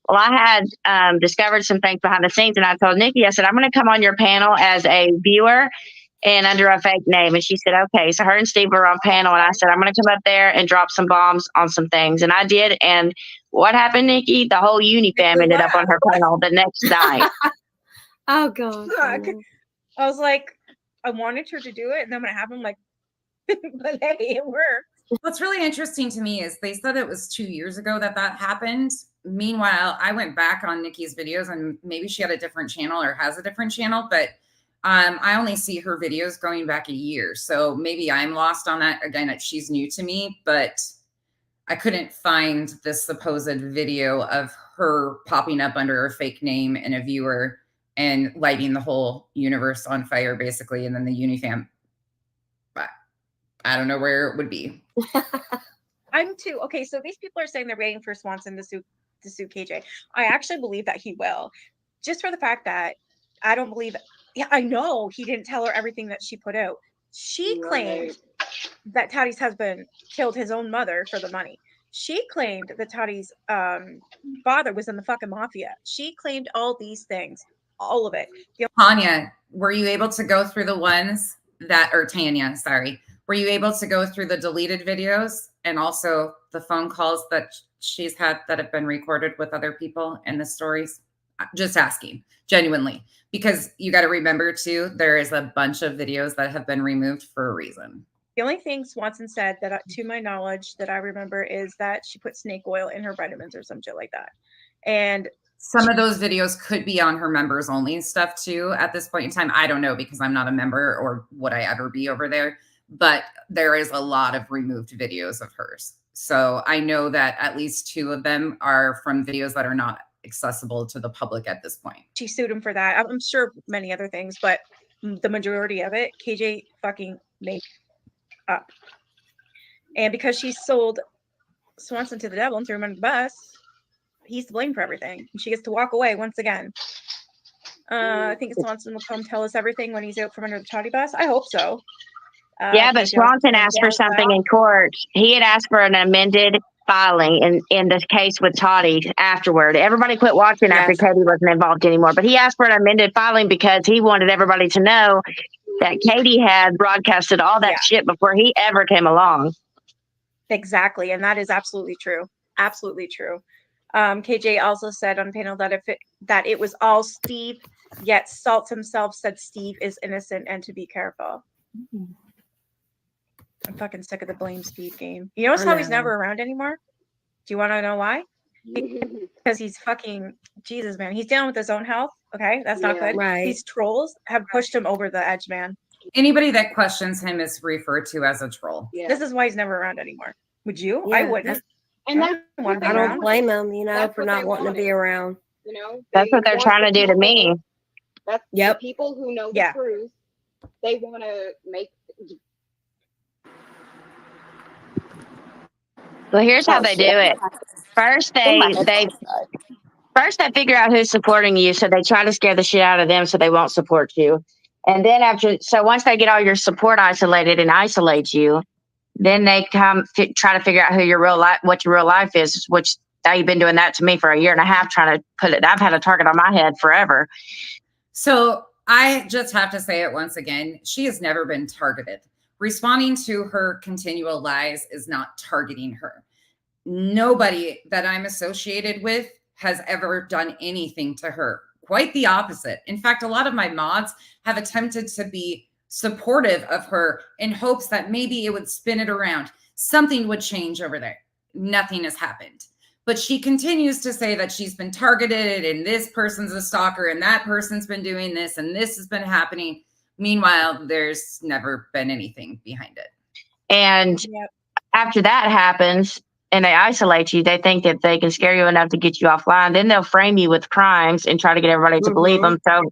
Well, I had discovered some things behind the scenes, and I told Nikki, I said, I'm going to come on your panel as a viewer and under a fake name. And she said, okay. So her and Steve were on panel, and I said, I'm going to come up there and drop some bombs on some things. And I did. And what happened, Nikki? The whole uni fam ended up on her panel the next night. Oh God. Fuck. I was like, I wanted her to do it, and then when it happened, I'm like, but hey, it worked. What's really interesting to me is they said it was 2 years ago that happened. Meanwhile, I went back on Nikki's videos, and maybe she had a different channel or has a different channel, but I only see her videos going back a year. So maybe I'm lost on that. Again, she's new to me, but I couldn't find this supposed video of her popping up under a fake name and a viewer and lighting the whole universe on fire, basically. And then the Unifam, I don't know where it would be. I'm too. Okay, so these people are saying they're waiting for Swanson to sue KJ. I actually believe that he will, just for the fact that I don't believe. Yeah, I know he didn't tell her everything that she put out. She claimed that Toddy's husband killed his own mother for the money. She claimed that Toddy's father was in the fucking mafia. She claimed all these things, all of it. Tanya, were you able to go through the ones that, or Tanya, sorry, were you able to go through the deleted videos and also the phone calls that she's had that have been recorded with other people and the stories? Just asking, genuinely, because you got to remember too, there is a bunch of videos that have been removed for a reason. The only thing Swanson said that, to my knowledge, that I remember is that she put snake oil in her vitamins or some shit like that. And some of those videos could be on her members only stuff too at this point in time. I don't know because I'm not a member, or would I ever be over there, but there is a lot of removed videos of hers. So I know that at least 2 of them are from videos that are not accessible to the public at this point. She sued him for that. I'm sure many other things, but the majority of it, KJ fucking made up. And because she sold Swanson to the devil and threw him under the bus, he's to blame for everything. And she gets to walk away once again. I think Swanson will come tell us everything when he's out from under the toddy bus. I hope so. Yeah, but Swanson asked for something in court. He had asked for an amended filing in this case with Toddy afterward. Everybody quit watching after Katie wasn't involved anymore. But he asked for an amended filing because he wanted everybody to know that Katie had broadcasted all that shit before he ever came along. Exactly. And that is absolutely true. Absolutely true. KJ also said on panel that it was all Steve, yet Saltz himself said Steve is innocent and to be careful. I'm fucking sick of the blame Steve game. You notice how he's never around anymore? Do you want to know why? Because he's fucking Jesus, man. He's dealing with his own health. Okay, that's not good. Right. These trolls have pushed him over the edge, man. Anybody that questions him is referred to as a troll. Yeah. This is why he's never around anymore. Would you? Yeah, I wouldn't. And that's I don't blame him, That's for what not they wanting to be wanted. around. You know, That's what they're want trying to the do to people- me. That's Yep. the people who know the truth. They want to make. Well, here's how they do it. First, they figure out who's supporting you, so they try to scare the shit out of them, so they won't support you. And then once they get all your support isolated and isolate you, then they try to figure out who what your real life is. Which they've been doing that to me for a year and a half, trying to put it. I've had a target on my head forever. So I just have to say it once again. She has never been targeted. Responding to her continual lies is not targeting her. Nobody that I'm associated with has ever done anything to her. Quite the opposite. In fact, a lot of my mods have attempted to be supportive of her in hopes that maybe it would spin it around. Something would change over there. Nothing has happened. But she continues to say that she's been targeted and this person's a stalker and that person's been doing this and this has been happening. Meanwhile, there's never been anything behind it. And after that happens and they isolate you, they think that they can scare you enough to get you offline. Then they'll frame you with crimes and try to get everybody to believe them. So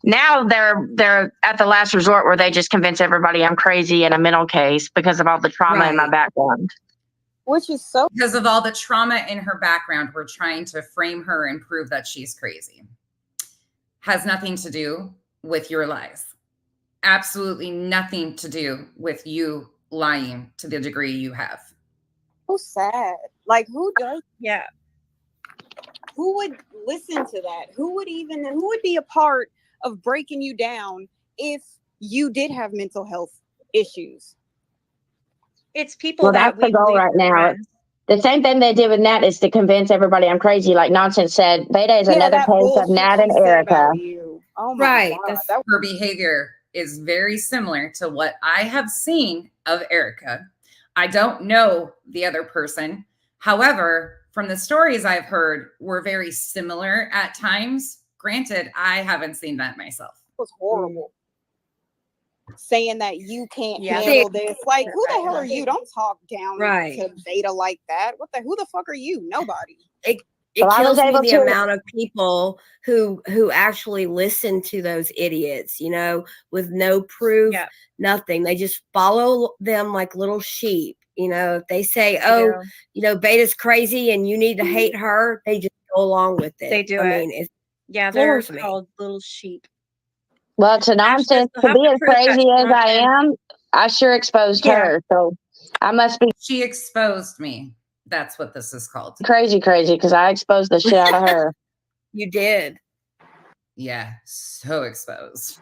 Now they're at the last resort where they just convince everybody I'm crazy and a mental case because of all the trauma in my Right. background. Which is so Because of all the trauma in her background, we're trying to frame her and prove that she's crazy. Has nothing to do with your lies. Absolutely nothing to do with you lying to the degree you have. sad. Like, who does? Yeah. Who would listen to that? Who would be a part of breaking you down if you did have mental health issues? It's people Well, that that's the we goal believe right are now. friends. The same thing they did with Nat is to convince everybody I'm crazy. Like Nonsense said, Beta is another that case of bullshit Nat she and said Erica. about you. Oh my Right. God. That's That Her behavior is very similar to what I have seen of Erica. I don't know the other person. However, from the stories I've heard, were very similar at times. Granted, I haven't seen that myself. was horrible. Saying that you can't Yeah. handle this. Like, who the hell are you? Don't talk down Right. to Beta like that. Who the fuck are you? Nobody. It Well, I was kills me able the to- amount of people who actually listen to those idiots, you know, with no proof, Yeah. nothing. They just follow them like little sheep. You know, if they say, They "Oh, do. you know, Beta's crazy and you need to hate her," they just go along with it. They do I it. mean, it's Yeah, they're floors me. called little sheep. Well, to Ash says Nonsense, they'll to have be to as prove that crazy she's as not I in. am, I sure exposed Yeah. her. So I must be She exposed me. That's what this is called. crazy because I exposed the shit out of her. You did. Yeah, so exposed.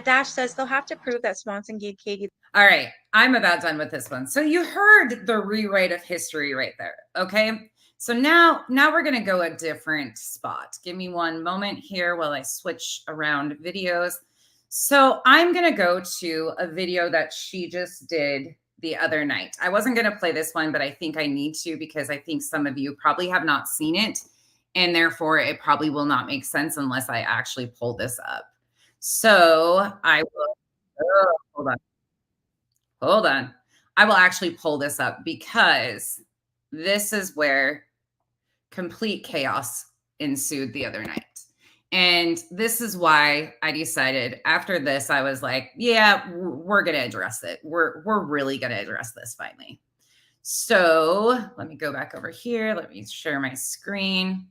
Dash says they'll have to prove that Swanson gave Katie. All right, I'm about done with this one. So you heard the rewrite of history right there, okay? So now we're going to go a different spot. Give me one moment here while I switch around videos. So I'm going to go to a video that she just did the other night. I wasn't going to play this one, but I think I need to because I think some of you probably have not seen it, and therefore it probably will not make sense unless I actually pull this up. So I will, hold on. I will actually pull this up because this is where complete chaos ensued the other night. And this is why I decided after this, I was like, yeah, we're going to address it. We're really going to address this finally. So let me go back over here. Let me share my screen.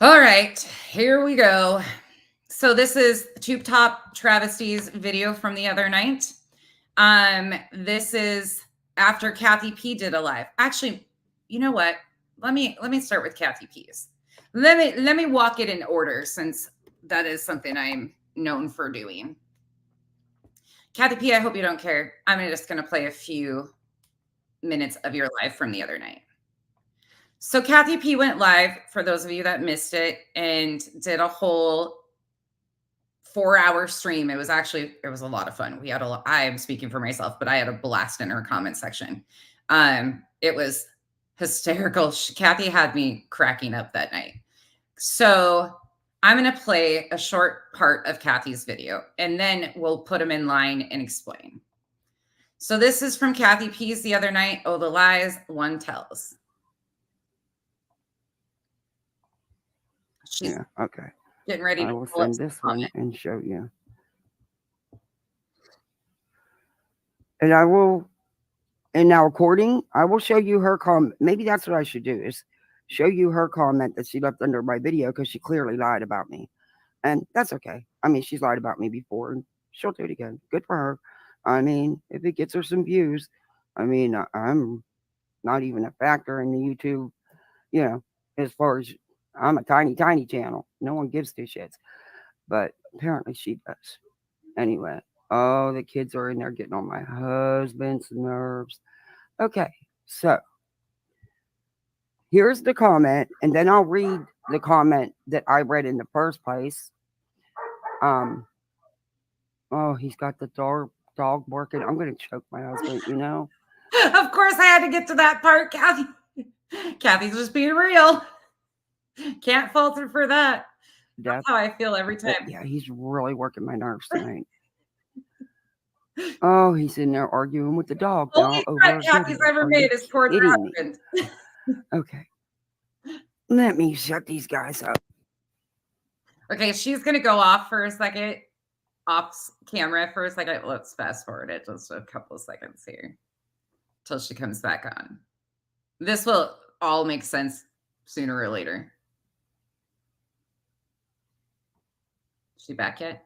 All right, here we go. So this is Tube Top Travesties video from the other night. This is after Kathy P did a live. Actually, you know what? Let me start with Kathy P's. Let me walk it in order since that is something I'm known for doing. Kathy P, I hope you don't care. I'm just going to play a few minutes of your live from the other night. So Kathy P went live, for those of you that missed it, and did a whole 4-hour stream. It was a lot of fun. We had I'm speaking for myself, but I had a blast in her comment section. It was hysterical. Kathy had me cracking up that night. So I'm going to play a short part of Kathy's video, and then we'll put them in line and explain. So this is from Kathy P's the other night. Oh, the lies one tells. She's okay. getting ready to I will pull up send this some one comments. and show you. And I will, in our recording, I will show you her comment. Maybe that's what I should do, is show you her comment that she left under my video because she clearly lied about me. And that's okay. I mean, she's lied about me before and she'll do it again. Good for her. I mean, if it gets her some views, I mean, I'm not even a factor in the YouTube, you know, as far as I'm a tiny channel. No one gives two shits. But apparently she does. Anyway, oh, the kids are in there getting on my husband's nerves. Okay, so here's the comment, and then I'll read the comment that I read in the first place. Oh, he's got the dog barking. I'm going to choke my husband, you know. Of course, I had to get to that part, Kathy. Kathy's just being real. Can't falter for that. That's how I feel every time. Yeah, he's really working my nerves tonight. Oh, he's in there arguing with the dog now. Only threat Kathy's ever made is towards her husband. Okay. Let me shut these guys up. Okay, she's gonna go off for a second, off camera for a second. Let's fast forward it just a couple of seconds here till she comes back on. This will all make sense sooner or later. She back yet?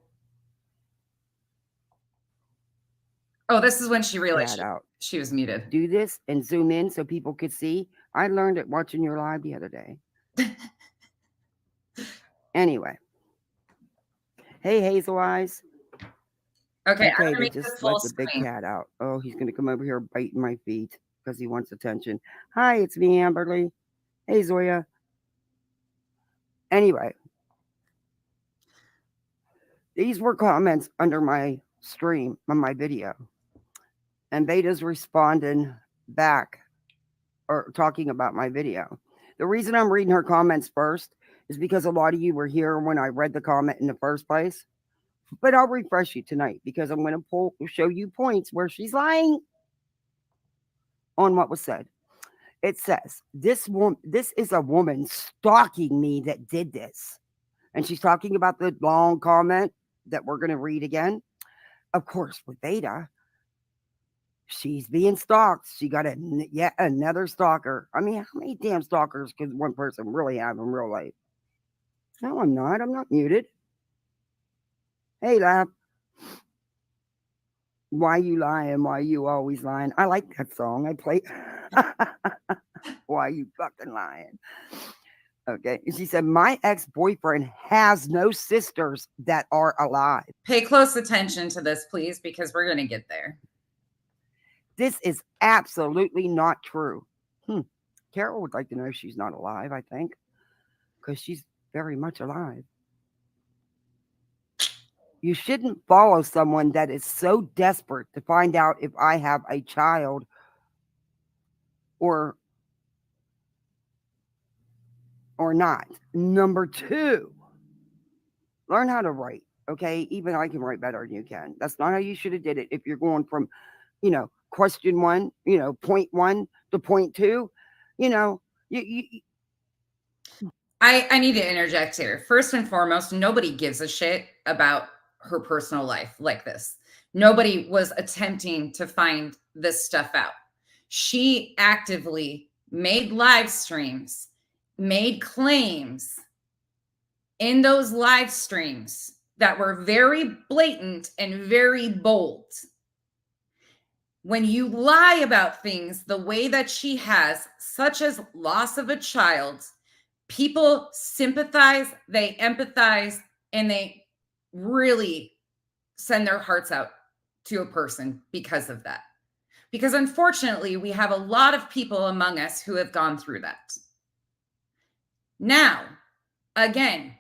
Oh, this is when she realized she was muted. Do this and zoom in so people could see. I learned it watching your live the other day. Anyway. Hey, Hazel Eyes. Okay, Okay, I'm they gonna make just this full let the big screen. cat out. Oh, he's gonna come over here biting my feet because he wants attention. Hi, it's me, Amberly. Hey, Zoya. Anyway, these were comments under my stream on my video, and Beta's responding back or talking about my video. The reason I'm reading her comments first is because a lot of you were here when I read the comment in the first place. But I'll refresh you tonight because I'm going to show you points where she's lying on what was said. It says, this is a woman stalking me that did this. And she's talking about the long comment that we're going to read again. Of course, with Beta, she's being stalked. She got yet another stalker. I mean, how many damn stalkers could one person really have in real life? No, I'm not. I'm not muted. Hey, Lab. Why you lying? Why you always lying? I like that song. I play. Why you fucking lying? Okay. She said, my ex-boyfriend has no sisters that are alive. Pay close attention to this, please, because we're going to get there. This is absolutely not true. Carol would like to know if she's not alive, I think, because she's very much alive. You shouldn't follow someone that is so desperate to find out if I have a child or not. Number 2, learn how to write. Okay, even I can write better than you can. That's not how you should have did it. If you're going from, question 1, point 1 to point 2, I need to interject here. First and foremost, nobody gives a shit about her personal life like this. Nobody was attempting to find this stuff out. She actively made live streams, made claims in those live streams that were very blatant and very bold. When you lie about things the way that she has, such as loss of a child, people sympathize, they empathize, and they really send their hearts out to a person because of that. Because unfortunately, we have a lot of people among us who have gone through that. Now, again,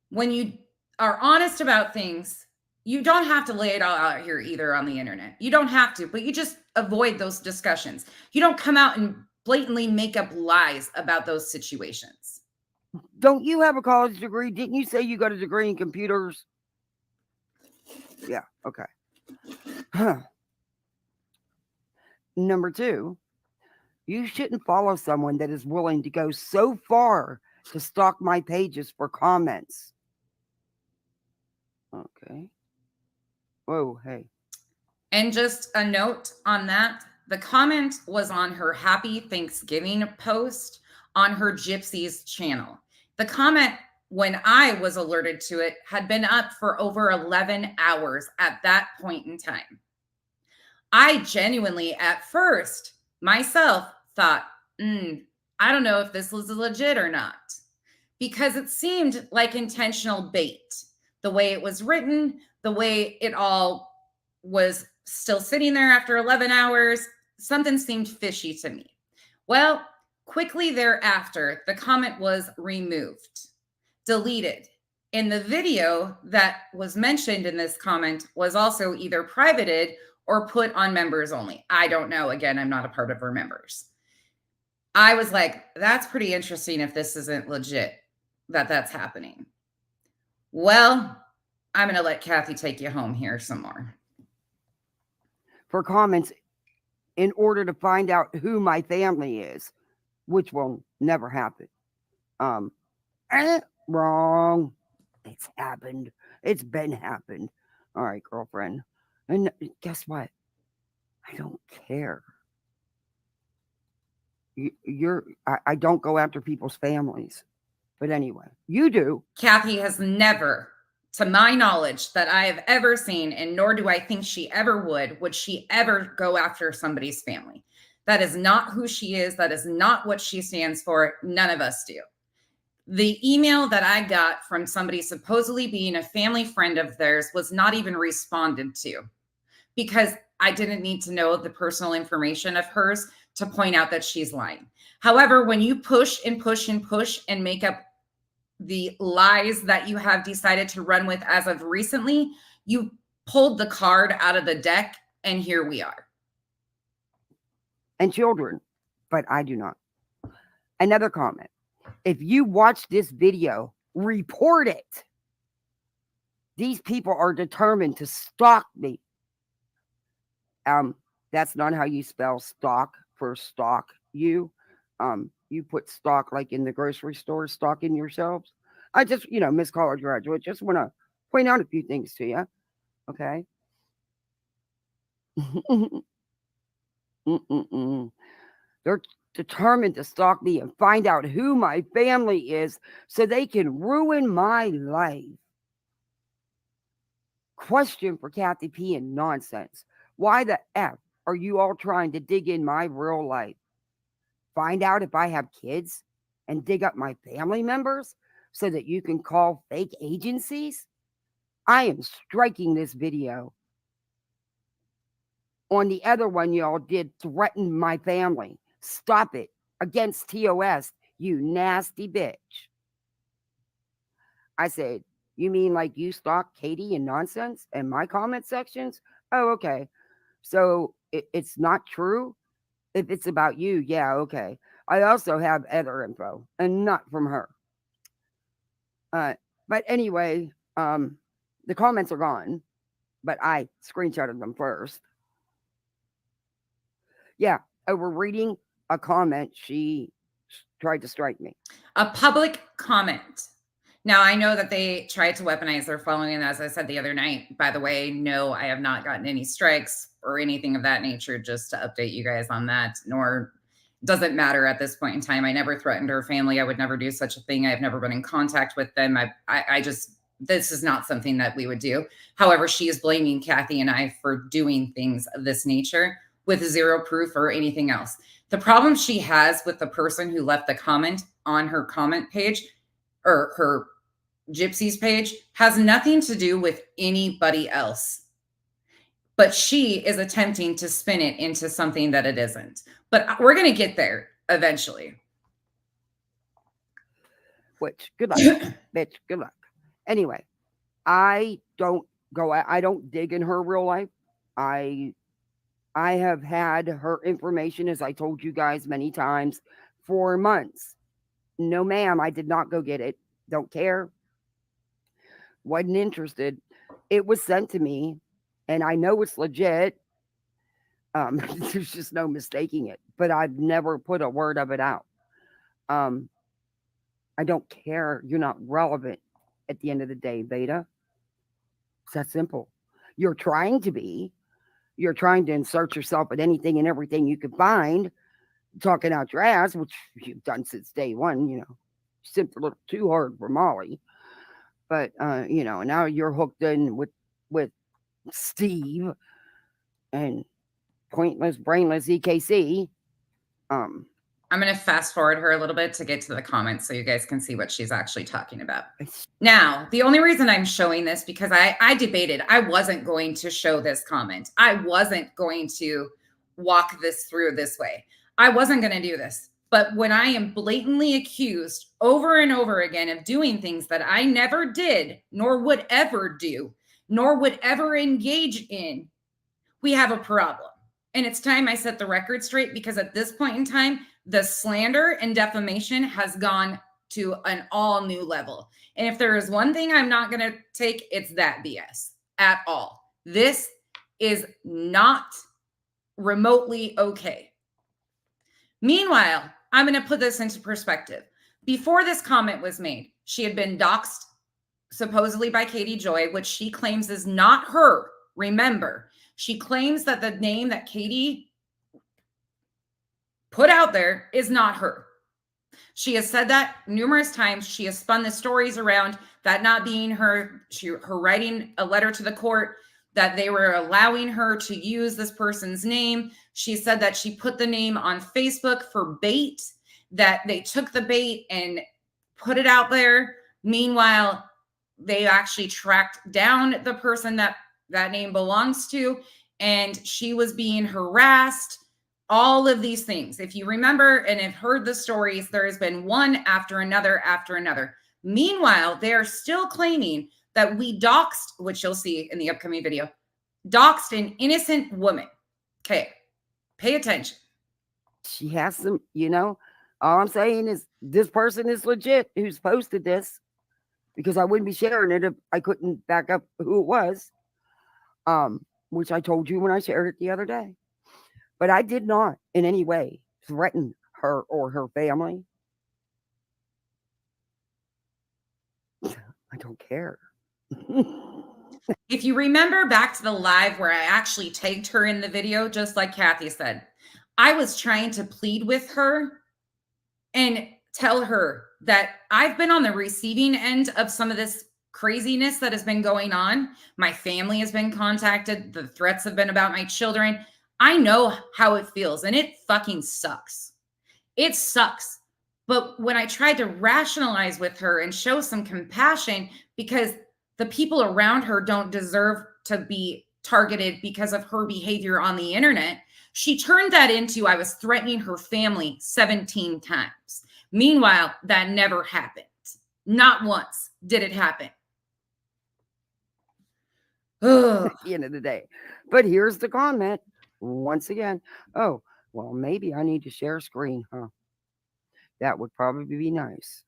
when you are honest about things, you don't have to lay it all out here either on the internet. You don't have to, but you just avoid those discussions. You don't come out and blatantly make up lies about those situations. Don't you have a college degree? Didn't you say you got a degree in computers? Yeah, okay. Number 2, you shouldn't follow someone that is willing to go so far to stalk my pages for comments. Okay. Whoa, hey. And just a note on that, the comment was on her Happy Thanksgiving post on her Gypsies channel. The comment, when I was alerted to it, had been up for over 11 hours at that point in time. I genuinely, at first, myself thought, I don't know if this was legit or not, because it seemed like intentional bait. The way it was written, the way it all was still sitting there after 11 hours, something seemed fishy to me. Well, quickly thereafter, the comment was removed, deleted. And the video that was mentioned in this comment was also either privated or put on members only. I don't know. Again, I'm not a part of her members. I was like, that's pretty interesting if this isn't legit, that's happening. Well, I'm going to let Kathy take you home here some more. For comments in order to find out who my family is, which will never happen. Wrong. It's happened. It's been happened. All right, girlfriend. And guess what? I don't care. I don't go after people's families. But anyway, you do. Kathy has never, to my knowledge, that I have ever seen, and nor do I think she ever would she ever go after somebody's family. That is not who she is. That is not what she stands for. None of us do. The email that I got from somebody supposedly being a family friend of theirs was not even responded to, because I didn't need to know the personal information of hers to point out that she's lying. However, when you push and push and push and make up the lies that you have decided to run with as of recently, you pulled the card out of the deck, and here we are. And children, but I do not. Another comment. If you watch this video, report it. These people are determined to stalk me. That's not how you spell stalk for stalk you. You put stock like in the grocery store, stocking yourselves. I just, Miss College graduate, just want to point out a few things to you. Okay. They're determined to stalk me and find out who my family is so they can ruin my life. Question for Kathy P and nonsense. Why the F are you all trying to dig in my real life? Find out if I have kids and dig up my family members so that you can call fake agencies? I am striking this video. On the other one, y'all did threaten my family. Stop it. Against TOS, you nasty bitch. I said, you mean like you stalk Katie and nonsense in my comment sections? Oh, okay. So it's not true? If it's about you, yeah, okay. I also have other info, and not from her. But anyway, the comments are gone, but I screenshotted them first. Yeah, over reading a comment, she tried to strike me. A public comment. Now, I know that they tried to weaponize their following, and as I said the other night, by the way, no, I have not gotten any strikes or anything of that nature, just to update you guys on that, nor doesn't matter at this point in time. I never threatened her family. I would never do such a thing. I've never been in contact with them. I just, this is not something that we would do. However, she is blaming Kathy and I for doing things of this nature with zero proof or anything else. The problem she has with the person who left the comment on her comment page or her Gypsy's page has nothing to do with anybody else. But she is attempting to spin it into something that it isn't. But we're going to get there eventually. Which, good luck, bitch, good luck. Anyway, I don't dig in her real life. I have had her information, as I told you guys many times, for months. No, ma'am, I did not go get it. Don't care. Wasn't interested. It was sent to me, and I know it's legit. There's just no mistaking it. But I've never put a word of it out. I don't care. You're not relevant at the end of the day, Beta. It's that simple. You're trying to be. You're trying to insert yourself at anything and everything you can find, talking out your ass, which you've done since day one, simped a little too hard for Molly. But, now you're hooked in with Steve and pointless, brainless EKC. I'm going to fast forward her a little bit to get to the comments so you guys can see what she's actually talking about. Now, the only reason I'm showing this, because I debated, I wasn't going to show this comment. I wasn't going to walk this through this way. I wasn't going to do this. But when I am blatantly accused over and over again of doing things that I never did, nor would ever do, nor would ever engage in, we have a problem. And it's time I set the record straight, because at this point in time, the slander and defamation has gone to an all new level. And if there is one thing I'm not going to take, it's that BS at all. This is not remotely okay. Meanwhile, I'm going to put this into perspective. Before this comment was made, she had been doxxed supposedly by Katie Joy, which she claims is not her. Remember, she claims that the name that Katie put out there is not her. She has said that numerous times. She has spun the stories around that not being her. Her writing a letter to the court that they were allowing her to use this person's name. She said that she put the name on Facebook for bait, that they took the bait and put it out there. Meanwhile, they actually tracked down the person that name belongs to, and she was being harassed. All of these things. If you remember and have heard the stories, there has been one after another after another. Meanwhile, they are still claiming that we doxed, which you'll see in the upcoming video, doxed an innocent woman. Okay, pay attention. She has some, all I'm saying is this person is legit who's posted this, because I wouldn't be sharing it if I couldn't back up who it was, which I told you when I shared it the other day. But I did not in any way threaten her or her family. I don't care. If you remember back to the live where I actually tagged her in the video, just like Kathy said, I was trying to plead with her and tell her that I've been on the receiving end of some of this craziness that has been going on. My family has been contacted. The threats have been about my children. I know how it feels, and it fucking sucks. It sucks. But when I tried to rationalize with her and show some compassion, because the people around her don't deserve to be targeted because of her behavior on the internet, she turned that into I was threatening her family 17 times. Meanwhile, that never happened. Not once did it happen. At the end of the day. But here's the comment. Once again, oh, well, maybe I need to share screen, huh? That would probably be nice.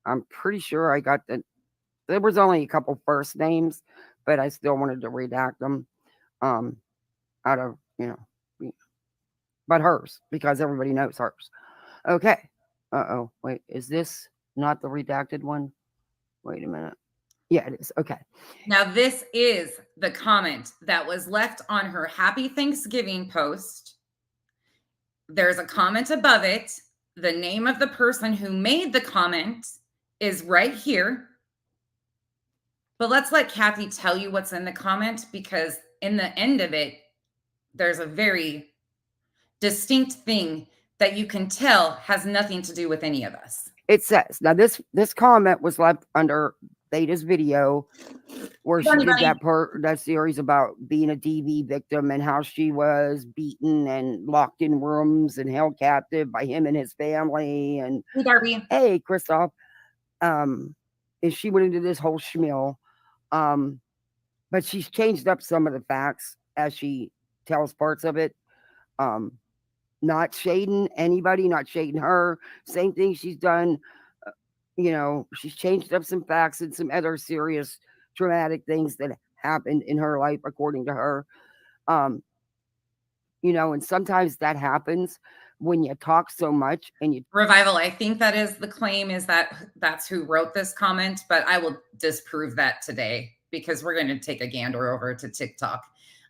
I'm pretty sure I got there was only a couple first names, but I still wanted to redact them out of, but hers, because everybody knows hers. Okay. Uh-oh. Wait, is this not the redacted one? Wait a minute. Yeah, it is. Okay. Now, this is the comment that was left on her Happy Thanksgiving post. There's a comment above it. The name of the person who made the comment is right here. But let's let Kathy tell you what's in the comment, because in the end of it, there's a very distinct thing that you can tell has nothing to do with any of us. It says, now this comment was left under Theta's video where she did that series about being a DV victim and how she was beaten and locked in rooms and held captive by him and his family. And hey, Darby. Hey, Christoph. And she went into this whole schmeal. But she's changed up some of the facts as she tells parts of it. Not shading anybody, not shading her. Same thing she's done. She's changed up some facts and some other serious traumatic things that happened in her life, according to her. And sometimes that happens when you talk so much and you Revival. I think that is the claim, is that that's who wrote this comment, but I will disprove that today because we're going to take a gander over to TikTok.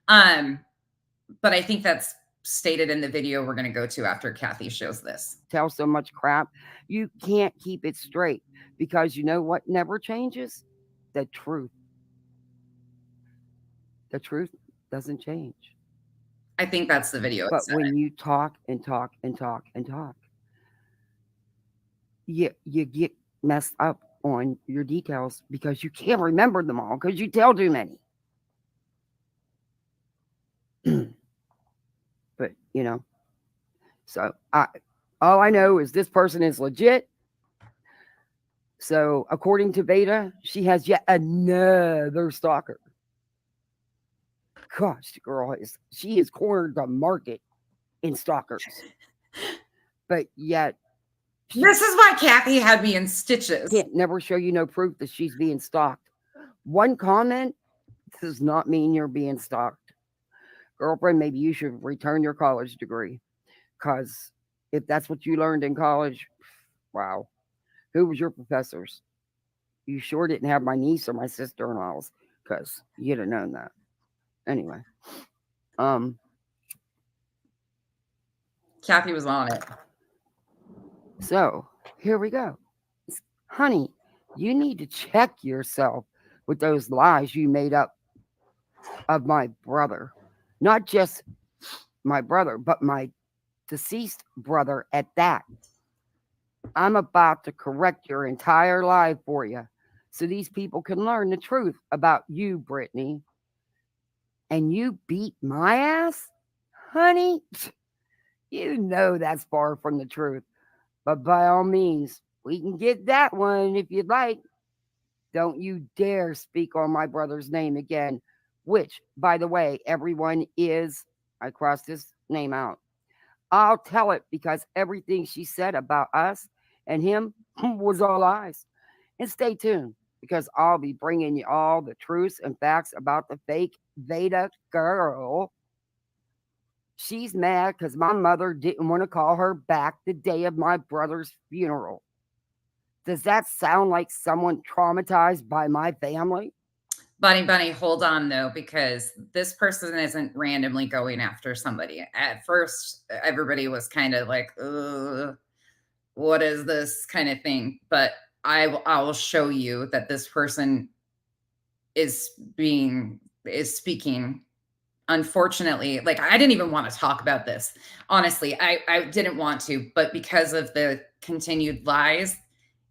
But I think that's stated in the video we're going to go to after Kathy shows this. Tell so much crap, you can't keep it straight, because you know what never changes? The truth. The truth doesn't change. I think that's the video. But when you talk and talk and talk and talk, you get messed up on your details because you can't remember them all because you tell too many. But so all I know is this person is legit. So according to Beta, she has yet another stalker. Gosh, the girl she has cornered the market in stalkers. But yet this is why Kathy had me in stitches. Can't never show you no proof that she's being stalked. One comment does not mean you're being stalked. Girlfriend, maybe you should return your college degree, because if that's what you learned in college, wow. Who was your professors? You sure didn't have my niece or my sister-in-laws, because you'd have known that. Anyway, Kathy was on it. so here we go. Honey, you need to check yourself with those lies you made up of my brother. Not just my brother, but my deceased brother at that. I'm about to correct your entire life for you so these people can learn the truth about you, Brittany. And you beat my ass? Honey, you know that's far from the truth. But by all means, we can get that one if you'd like. Don't you dare speak on my brother's name again, which, by the way, everyone is. I crossed his name out. I'll tell it because everything she said about us and him was all lies. And stay tuned because I'll be bringing you all the truths and facts about the fake Veda girl. She's mad because my mother didn't want to call her back the day of my brother's funeral. Does that sound like someone traumatized by my family? Bunny, hold on though, because this person isn't randomly going after somebody. At first, everybody was kind of like, what is this kind of thing? But I will show you that this person is speaking. Unfortunately, like I didn't even want to talk about this. Honestly, I didn't want to, but because of the continued lies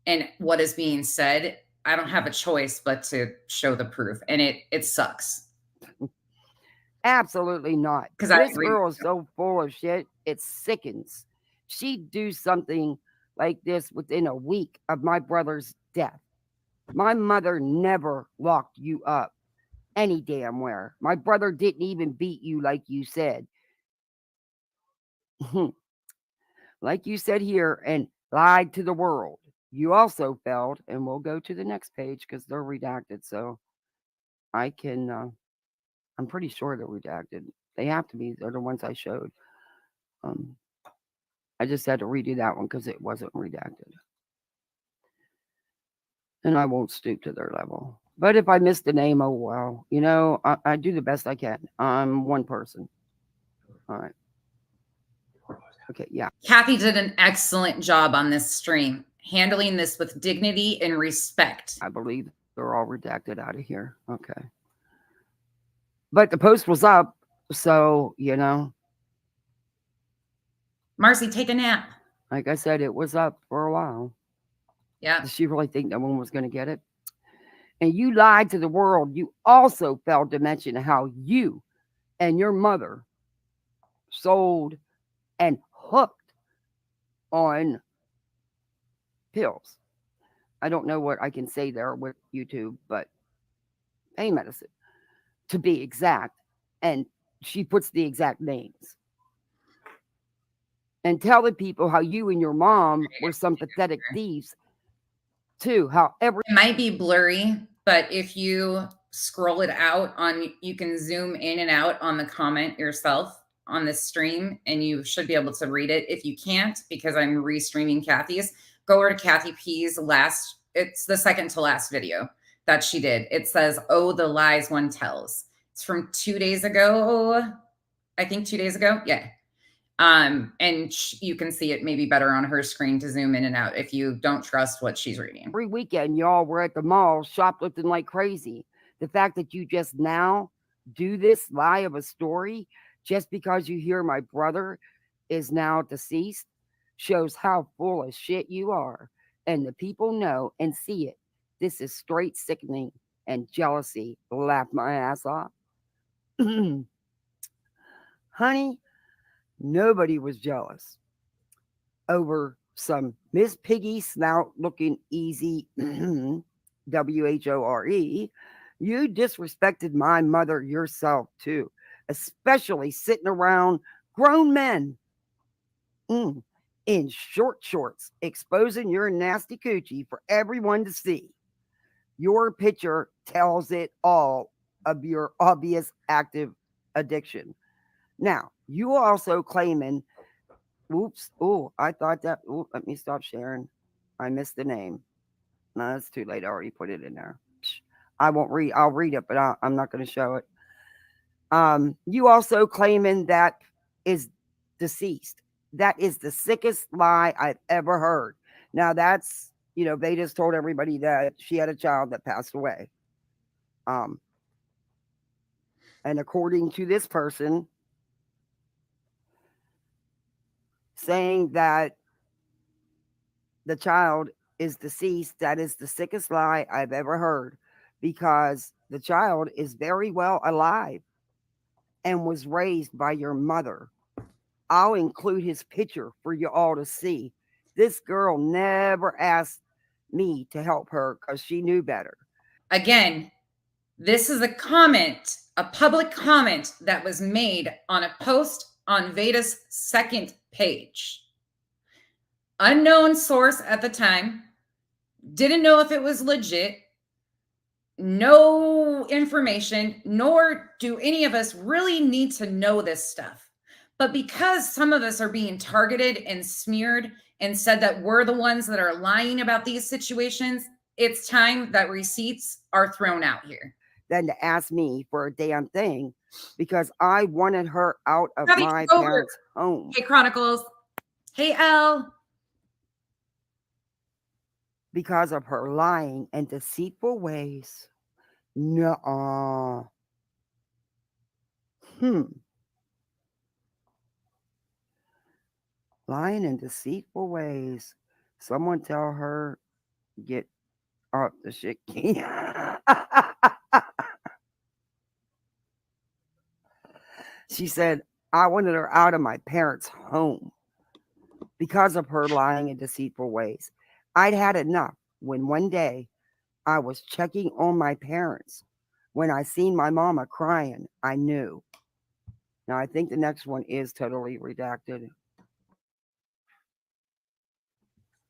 and what is being said, I don't have a choice but to show the proof. And it sucks. Absolutely not. Because this girl is so full of shit, it sickens. She'd do something like this within a week of my brother's death. My mother never locked you up any damn where. My brother didn't even beat you like you said. Like you said here and lied to the world. You also failed, and we'll go to the next page because they're redacted. So I can, I'm pretty sure they're redacted. They have to be. They're the ones I showed. I just had to redo that one because it wasn't redacted. And I won't stoop to their level. But if I miss the name, oh well. You know, I do the best I can. I'm one person. All right. Okay, yeah. Kathy did an excellent job on this stream, handling this with dignity and respect. I believe they're all redacted out of here. Okay. But the post was up, so, you know. Marcy, take a nap. Like I said, it was up for a while. Yeah. Does she really think no one was going to get it? And you lied to the world. You also failed to mention how you and your mother sold and hooked on pills. I don't know what I can say there with YouTube, but pain medicine to be exact. And she puts the exact names. And tell the people how you and your mom were some pathetic thieves too. How it might be blurry, but if you scroll it out on, you can zoom in and out on the comment yourself on this stream, and you should be able to read it. If you can't, because I'm restreaming Kathy's, go over to Kathy P's last, it's the second to last video that she did. It says, "Oh, the lies one tells." It's from 2 days ago. I think 2 days ago. Yeah. And you can see it maybe better on her screen to zoom in and out if you don't trust what she's reading. Every weekend, y'all were at the mall shoplifting like crazy. The fact that you just now do this lie of a story just because you hear my brother is now deceased shows how full of shit you are. And the people know and see it. This is straight sickening and jealousy. Laugh my ass off. Honey, nobody was jealous over some Miss Piggy snout looking easy, WHORE. You disrespected my mother yourself too, especially sitting around grown men in short shorts, exposing your nasty coochie for everyone to see. Your picture tells it all of your obvious active addiction. Now, you also claiming, oops, oh, I thought that, let me stop sharing. I missed the name. No, it's too late. I already put it in there. I won't read. I'll read it, but I'm not going to show it. You also claiming that is deceased. That is the sickest lie I've ever heard. Now that's, they just told everybody that she had a child that passed away. And according to this person, saying that the child is deceased, that is the sickest lie I've ever heard, because the child is very well alive and was raised by your mother. I'll include his picture for you all to see. This girl never asked me to help her because she knew better. Again, this is a comment, a public comment that was made on a post on Veda's second page. Unknown source at the time, didn't know if it was legit, no information, nor do any of us really need to know this stuff. But because some of us are being targeted and smeared and said that we're the ones that are lying about these situations, it's time that receipts are thrown out here. Than to ask me for a damn thing, because I wanted her out of Abby, my over. parents' home. Hey, Chronicles. Hey, Elle. Because of her lying and deceitful ways. Nuh-uh. Lying and deceitful ways. Someone tell her, get off the shit. She said, I wanted her out of my parents' home because of her lying and deceitful ways. I'd had enough when one day I was checking on my parents. When I seen my mama crying, I knew. Now, I think the next one is totally redacted.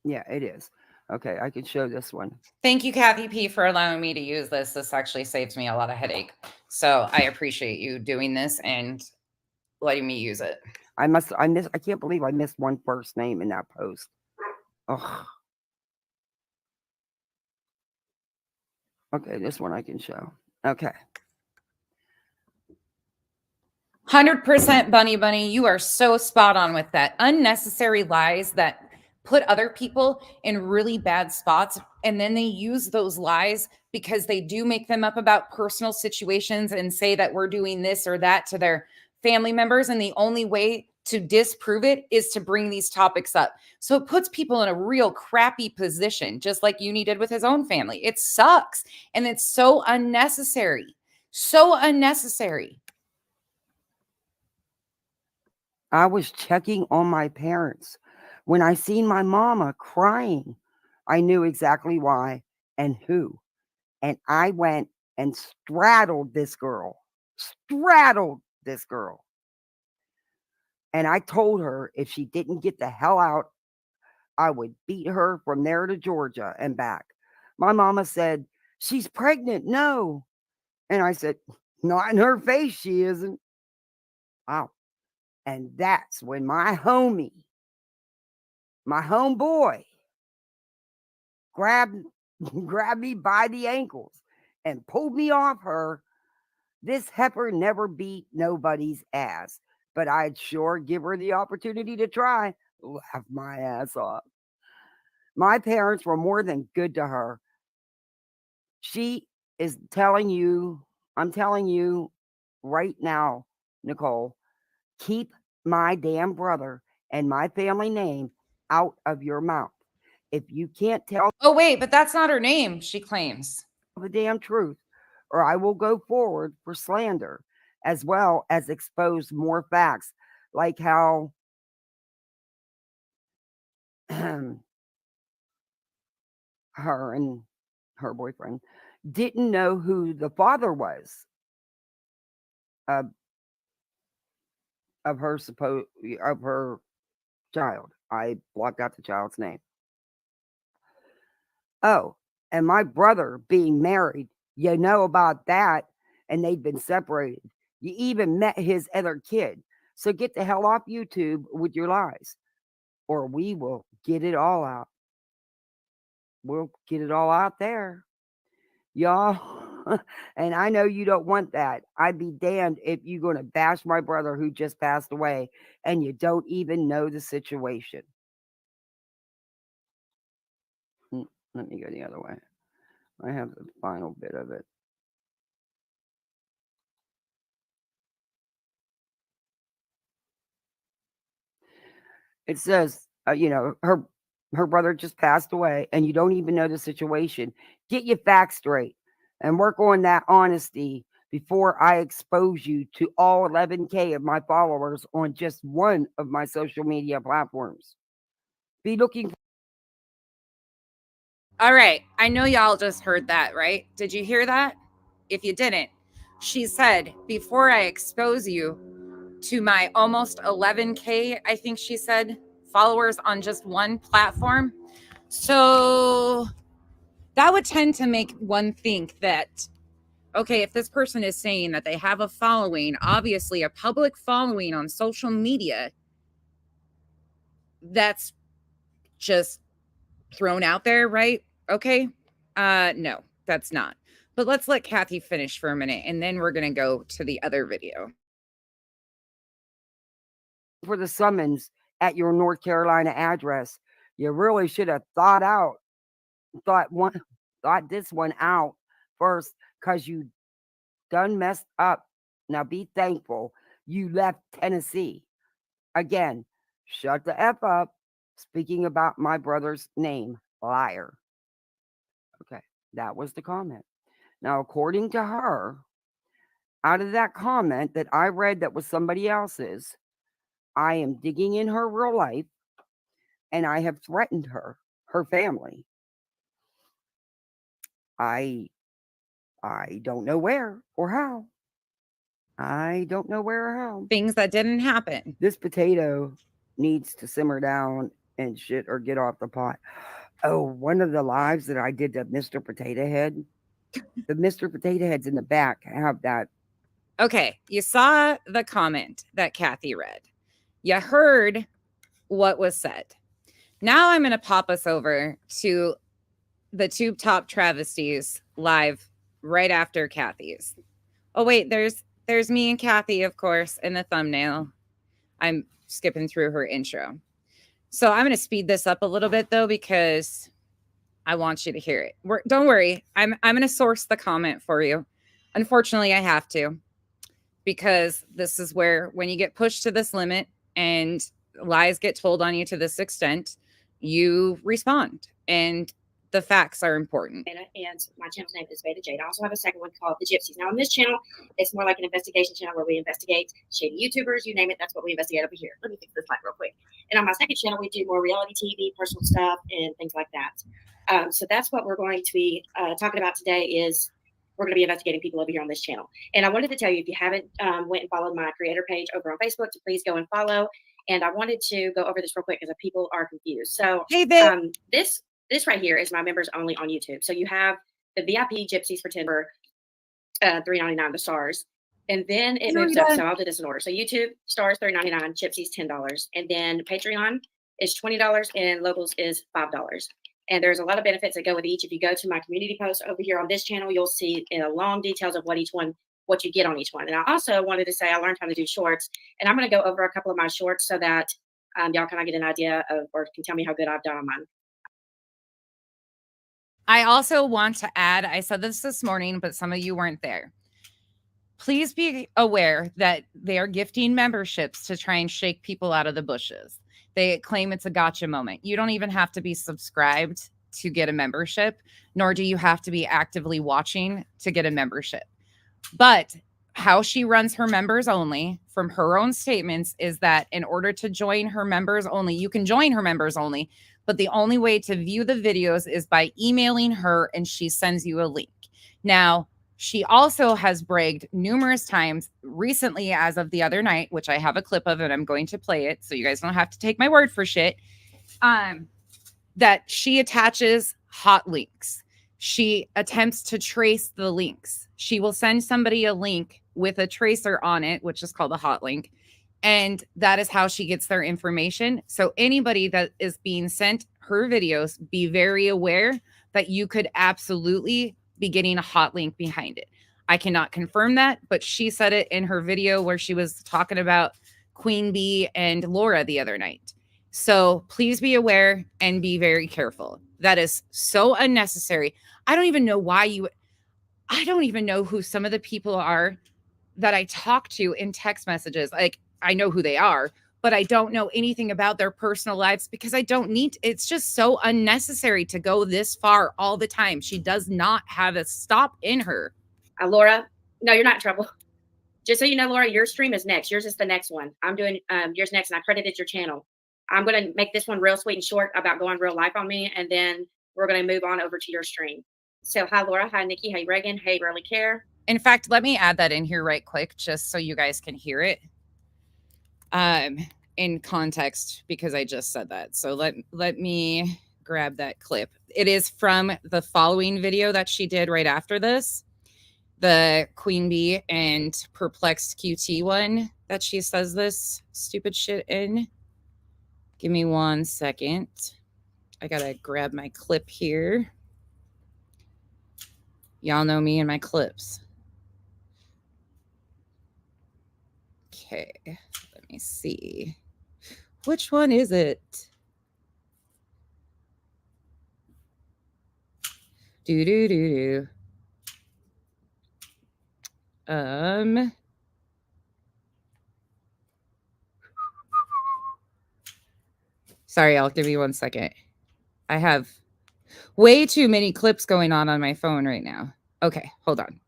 Yeah, it is. Okay, I can show this one. Thank you, Kathy P, for allowing me to use this. This actually saves me a lot of headache. So I appreciate you doing this and letting me use it. I can't believe I missed one first name in that post. Ugh. Okay, this one I can show. Okay. 100% Bunny, you are so spot on with that. Unnecessary lies that put other people in really bad spots, and then they use those lies because they do make them up about personal situations and say that we're doing this or that to their family members, and the only way to disprove it is to bring these topics up. So it puts people in a real crappy position, just like Uni did with his own family. It sucks, and it's so unnecessary. So unnecessary. I was checking on my parents. When I seen my mama crying, I knew exactly why and who. And I went and straddled this girl. And I told her if she didn't get the hell out, I would beat her from there to Georgia and back. My mama said, she's pregnant. No. And I said, not in her face, she isn't. Wow. And that's when my homeboy, grabbed me by the ankles and pulled me off her. This heifer never beat nobody's ass, but I'd sure give her the opportunity to try. Laugh my ass off. My parents were more than good to her. She is telling you, I'm telling you right now, Nicole, keep my damn brother and my family name out of your mouth. If you can't tell Oh, wait, but that's not her name, she claims. the damn truth, or I will go forward for slander, as well as expose more facts, like how her and her boyfriend didn't know who the father was of her child. I blocked out the child's name. Oh, and my brother being married, you know about that, and they'd been separated. You even met his other kid. So get the hell off YouTube with your lies, or we will get it all out. we'll get it all out there, y'all. And I know you don't want that. I'd be damned if you're going to bash my brother who just passed away and you don't even know the situation. Let me go the other way. I have the final bit of it. It says, her brother just passed away and you don't even know the situation. Get your facts straight and work on that honesty before I expose you to all 11K of my followers on just one of my social media platforms. Be looking. All right. I know y'all just heard that, right? Did you hear that? If you didn't, she said, before I expose you to my almost 11K, I think she said, followers on just one platform. So that would tend to make one think that, okay, if this person is saying that they have a following, obviously a public following on social media, that's just thrown out there, right? Okay. No, that's not. But let's let Kathy finish for a minute and then we're going to go to the other video. For the summons at your North Carolina address, you really should have thought this one out first, because you done messed up. Now be thankful you left Tennessee. Again, shut the F up speaking about my brother's name. Liar. Okay, that was the comment. Now, according to her, out of that comment that I read that was somebody else's, I am digging in her real life and I have threatened her family. I don't know where or how. I don't know where or how. Things that didn't happen. This potato needs to simmer down and shit or get off the pot. Oh, one of the lives that I did to Mr. Potato Head, the Mr. Potato Heads in the back have that. Okay, you saw the comment that Kathy read. You heard what was said. Now I'm going to pop us over to the Tube Top Travesties live right after Kathy's. Oh wait, there's me and Kathy, of course, in the thumbnail. I'm skipping through her intro. So I'm going to speed this up a little bit though, because I want you to hear it. Don't worry. I'm going to source the comment for you. Unfortunately, I have to, because this is where, when you get pushed to this limit and lies get told on you to this extent, you respond. And the facts are important. And my channel's name is Beta Jade. I also have a second one called The Gypsies. Now on this channel, it's more like an investigation channel where we investigate shady YouTubers, you name it. That's what we investigate over here. Let me fix this light real quick. And on my second channel, we do more reality TV, personal stuff, and things like that. So that's what we're going to be talking about today. Is we're going to be investigating people over here on this channel. And I wanted to tell you, if you haven't went and followed my creator page over on Facebook, to please go and follow. And I wanted to go over this real quick because people are confused. So hey, this right here is my members only on YouTube. So you have the VIP Gypsies for $10, $3.99, the stars. And then it moves up. So I'll do this in order. So YouTube, stars, $3.99, Gypsies, $10. And then Patreon is $20 and locals is $5. And there's a lot of benefits that go with each. If you go to my community post over here on this channel, you'll see in a long details of what you get on each one. And I also wanted to say I learned how to do shorts. And I'm going to go over a couple of my shorts so that y'all kind of get an idea of, or can tell me how good I've done on mine. I also want to add, I said this morning, but some of you weren't there. Please be aware that they are gifting memberships to try and shake people out of the bushes. They claim it's a gotcha moment. You don't even have to be subscribed to get a membership, nor do you have to be actively watching to get a membership. But how she runs her members only, from her own statements, is that in order to join her members only, you can join her members only, but the only way to view the videos is by emailing her and she sends you a link. Now, she also has bragged numerous times recently, as of the other night, which I have a clip of and I'm going to play it so you guys don't have to take my word for shit, that she attaches hot links. She attempts to trace the links. She will send somebody a link with a tracer on it, which is called a hot link. And that is how she gets their information. So anybody that is being sent her videos, be very aware, that you could absolutely be getting a hot link behind it. I cannot confirm that, but she said it in her video where she was talking about Queen Bee and Laura the other night. So please be aware and be very careful. That is so unnecessary. I don't even know who some of the people are that I talk to in text messages. Like, I know who they are, but I don't know anything about their personal lives because I don't need, it's just so unnecessary to go this far all the time. She does not have a stop in her. Laura, no, you're not in trouble. Just so you know, Laura, your stream is next. Yours is the next one. I'm doing yours next, and I credited your channel. I'm going to make this one real sweet and short about going real life on me, and then we're going to move on over to your stream. So hi, Laura. Hi, Nikki. Hey, Reagan. Hey, Really Care. In fact, let me add that in here right quick, just so you guys can hear it in context, because I just said that. So let me grab that clip. It is from the following video that she did right after this, the Queen Bee and Perplexed QT one that she says this stupid shit in. Give me 1 second. I gotta grab my clip here. Y'all know me and my clips. Okay, let me see. Which one is it? Do. Sorry, y'all. Give me 1 second. I have way too many clips going on my phone right now. Okay, hold on.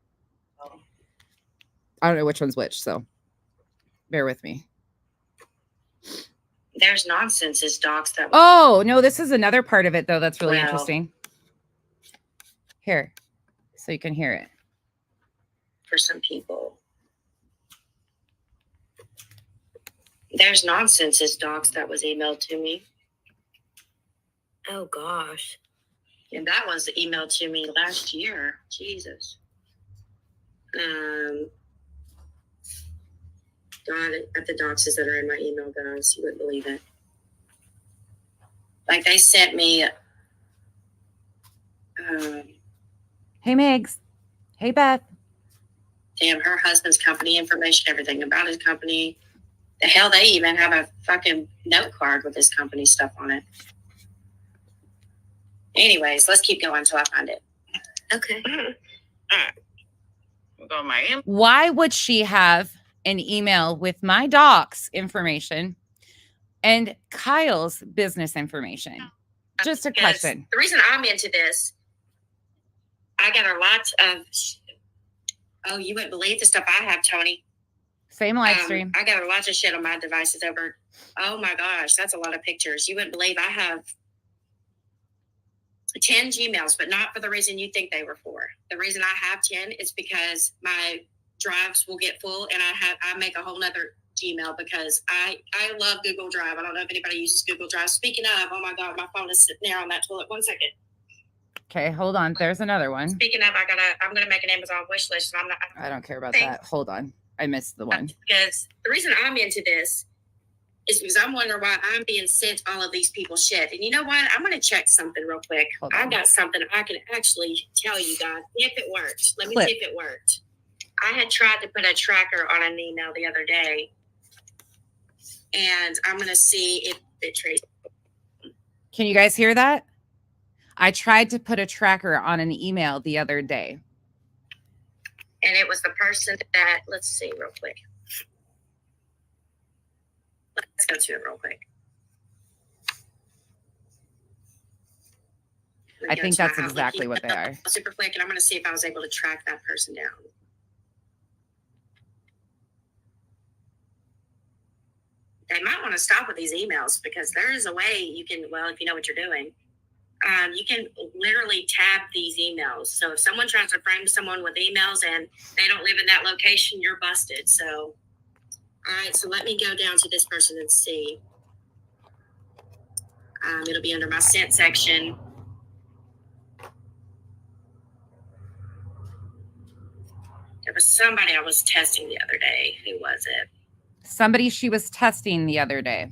I don't know which one's which, so bear with me. There's nonsense is docs that. Oh, no, this is another part of it, though, that's really Wow. interesting. Here, so you can hear it. For some people. There's nonsense is docs that was emailed to me. Oh gosh. And that was emailed to me last year. Jesus. God, at the doxes that are in my email, guys, you wouldn't believe it. Like, they sent me. Hey, Megs. Hey, Beth. Damn, her husband's company information, everything about his company. The hell, they even have a fucking note card with his company stuff on it. Anyways, let's keep going until I find it. Okay. All right. We'll go to my Why would she have an email with my doc's information and Kyle's business information? Just a question. The reason I'm into this, I got a lot of. Oh, you wouldn't believe the stuff I have, Tony. Same live stream. I got a lot of shit on my devices over. Oh my gosh, that's a lot of pictures. You wouldn't believe I have 10 Gmails, but not for the reason you think they were for. The reason I have 10 is because my drives will get full, and I make a whole nother Gmail because I love Google Drive. I don't know if anybody uses Google Drive. Speaking of, oh my God, my phone is sitting there on that toilet. 1 second. Okay, hold on. There's another one. Speaking of, I'm gonna make an Amazon wish list. And I don't care about that. Hold on. I missed the one. Because the reason I'm into this is because I'm wondering why I'm being sent all of these people's shit. And you know what? I'm going to check something real quick. I got something I can actually tell you guys if it worked. Let me see if it worked. I had tried to put a tracker on an email the other day, and I'm going to see if it traces. Can you guys hear that? I tried to put a tracker on an email the other day. And it was the person that, let's see real quick. Let's go to it real quick. I think that's exactly what they are. Super quick, and I'm going to see if I was able to track that person down. They might want to stop with these emails because there is a way you can, well, if you know what you're doing, you can literally tab these emails. So if someone tries to frame someone with emails and they don't live in that location, you're busted. So, all right, so let me go down to this person and see. It'll be under my sent section. There was somebody I was testing the other day. Who was it? Somebody she was testing the other day.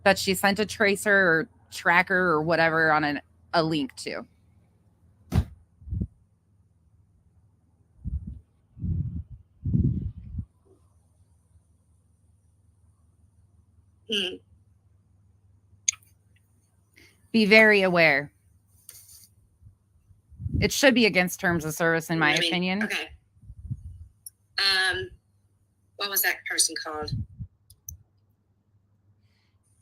That she sent a tracer or tracker or whatever on a link to. Be very aware. It should be against terms of service, in my opinion. Okay. What was that person called?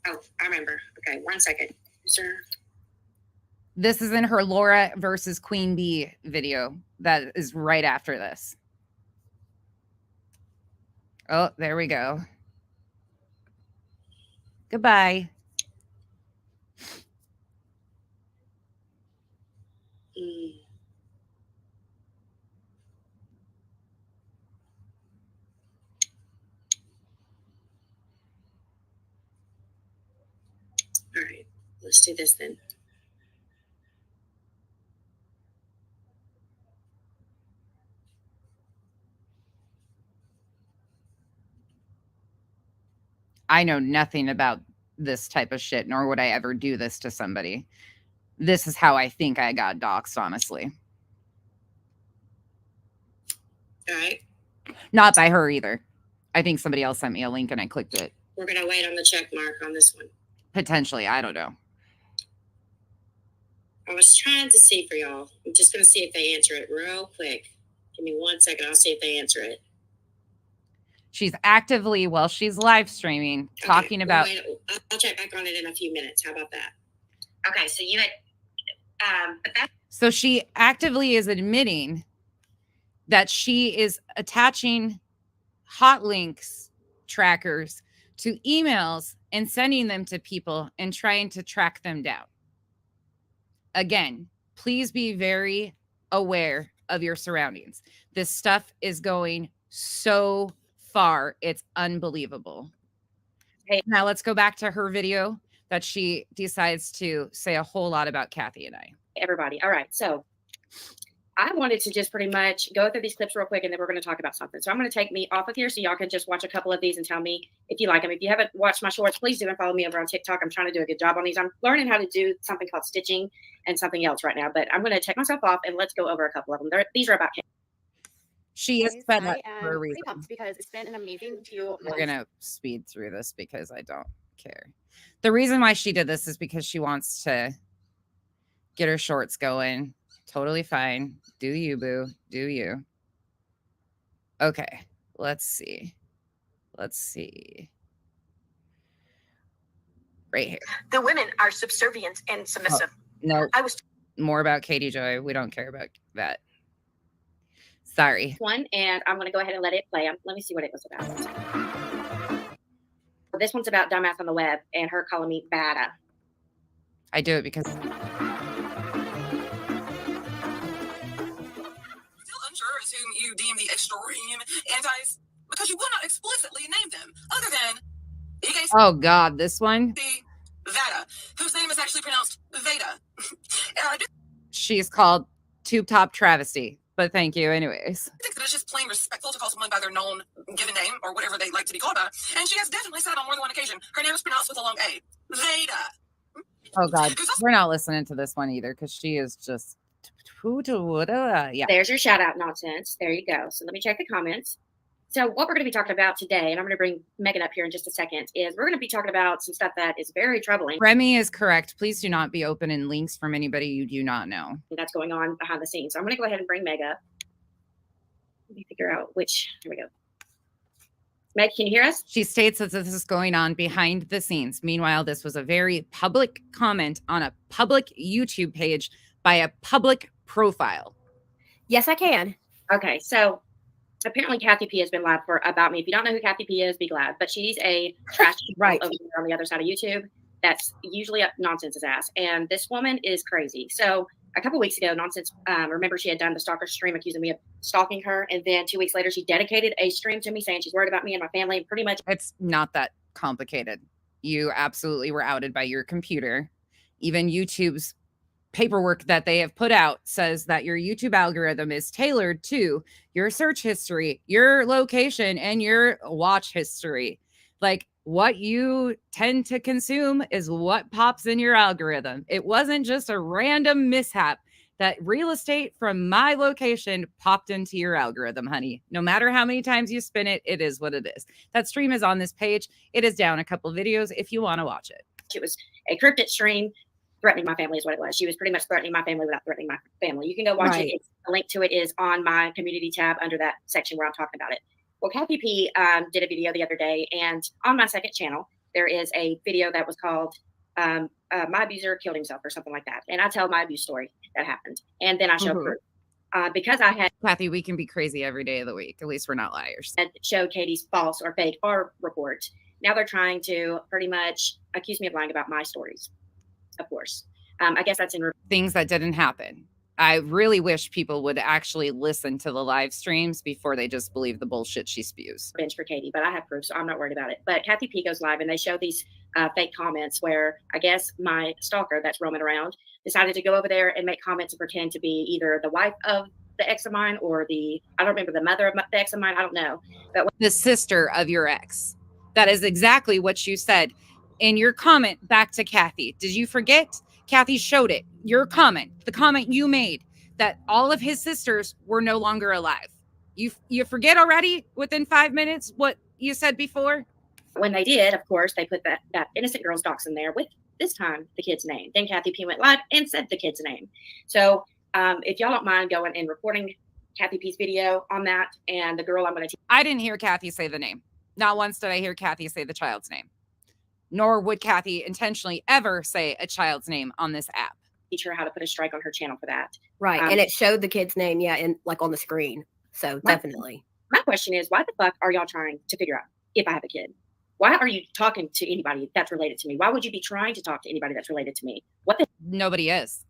Oh, I remember. Okay, 1 second. Sir. This is in her Laura versus Queen Bee video that is right after this. Oh, there we go. Goodbye. All right, let's do this then. I know nothing about this type of shit, nor would I ever do this to somebody. This is how I think I got doxxed, honestly. All right. Not by her either. I think somebody else sent me a link and I clicked it. We're going to wait on the check mark on this one. Potentially. I don't know. I was trying to see for y'all. I'm just going to see if they answer it real quick. Give me 1 second. I'll see if they answer it. She's actively, while she's live streaming, talking about. I'll check back on it in a few minutes. How about that? Okay, so you had, but that. So she actively is admitting that she is attaching hot links trackers to emails and sending them to people and trying to track them down. Again, please be very aware of your surroundings. This stuff is going so far. It's unbelievable. Hey. Now let's go back to her video that she decides to say a whole lot about Kathy and I. Everybody. All right. So I wanted to just pretty much go through these clips real quick, and then we're going to talk about something. So I'm going to take me off of here so y'all can just watch a couple of these and tell me if you like them. If you haven't watched my shorts, please do and follow me over on TikTok. I'm trying to do a good job on these. I'm learning how to do something called stitching and something else right now, but I'm going to take myself off and let's go over a couple of them. These are about She is fed up for a pretty reason. pumped because it's been an amazing 2 We're months. going to speed through this because I don't care. The reason why she did this is because she wants to get her shorts going. Totally fine. Do you, boo. Do you. Okay. Let's see. Let's see. Right here. The women are subservient and submissive. No. I was More about Katie Joy. We don't care about that. Sorry. one, and I'm going to go ahead and let it play. Let me see what it was about. This one's about dumbass on the web and her calling me bada. I do it because Still unsure as whom you deem the extreme antis because you will not explicitly name them, other than oh god, this one. Vada, whose name is actually pronounced Veda. And I do She's called Tube Top Travesty, but thank you anyways. think that it's just plain respectful to call someone by their known given name or whatever they like to be called by. And she has definitely said on more than one occasion her name is pronounced with a long A. Veda. Oh god, we're not listening to this one either because she is just yeah. There's your shout out nonsense. There you go. So let me check the comments. So what we're going to be talking about today, and I'm going to bring Megan up here in just a second, is we're going to be talking about some stuff that is very troubling. Remy is correct. Please do not be opening links from anybody you do not know. That's going on behind the scenes. So I'm going to go ahead and bring Meg up. Let me figure out which. Here we go. Meg, can you hear us? She states that this is going on behind the scenes. Meanwhile, this was a very public comment on a public YouTube page by a public profile. Yes, I can. Okay, so apparently Kathy P has been live for about me. If you don't know who Kathy P is, be glad. But she's a trash Right. over there on the other side of YouTube. That's usually up Nonsense's ass. And this woman is crazy. So a couple weeks ago, Nonsense, remember she had done the stalker stream accusing me of stalking her. And then 2 weeks later, she dedicated a stream to me saying she's worried about me and my family. And pretty much It's not that complicated. You absolutely were outed by your computer. Even YouTube's paperwork that they have put out says that your YouTube algorithm is tailored to your search history, your location, and your watch history. Like, what you tend to consume is what pops in your algorithm. It wasn't just a random mishap that real estate from my location popped into your algorithm, honey. No matter how many times you spin it, it is what it is. That stream is on this page. It is down a couple videos if you want to watch it. It was a cryptid stream threatening my family is what it was. She was pretty much threatening my family without threatening my family. You can go watch it. The link to it is on my community tab under that section where I'm talking about it. Well, Kathy P did a video the other day, and on my second channel, there is a video that was called My Abuser Killed Himself or something like that. And I tell my abuse story that happened. And then I show proof. Because I had Kathy, we can be crazy every day of the week. At least we're not liars. Showed Katie's false or fake R report. Now they're trying to pretty much accuse me of lying about my stories. Of course. I guess that's in things that didn't happen. I really wish people would actually listen to the live streams before they just believe the bullshit she spews. Bench for Katie, but I have proof, so I'm not worried about it. But Kathy P goes live and they show these fake comments where I guess my stalker that's roaming around decided to go over there and make comments and pretend to be either the wife of the ex of mine or I don't remember the mother of the ex of mine. I don't know. But the sister of your ex. That is exactly what you said in your comment back to Kathy. Did you forget? Kathy showed it. Your comment, the comment you made that all of his sisters were no longer alive. You forget already within 5 minutes what you said before? When they did, of course, they put that innocent girl's docs in there with this time the kid's name. Then Kathy P went live and said the kid's name. So if y'all don't mind going and reporting Kathy P's video on that and the girl I'm going to I didn't hear Kathy say the name. Not once did I hear Kathy say the child's name. Nor would Kathy intentionally ever say a child's name on this app. Teach her how to put a strike on her channel for that. Right. And it showed the kid's name, in like on the screen. So definitely. My question is, why the fuck are y'all trying to figure out if I have a kid? Why are you talking to anybody that's related to me? Why would you be trying to talk to anybody that's related to me? Nobody is.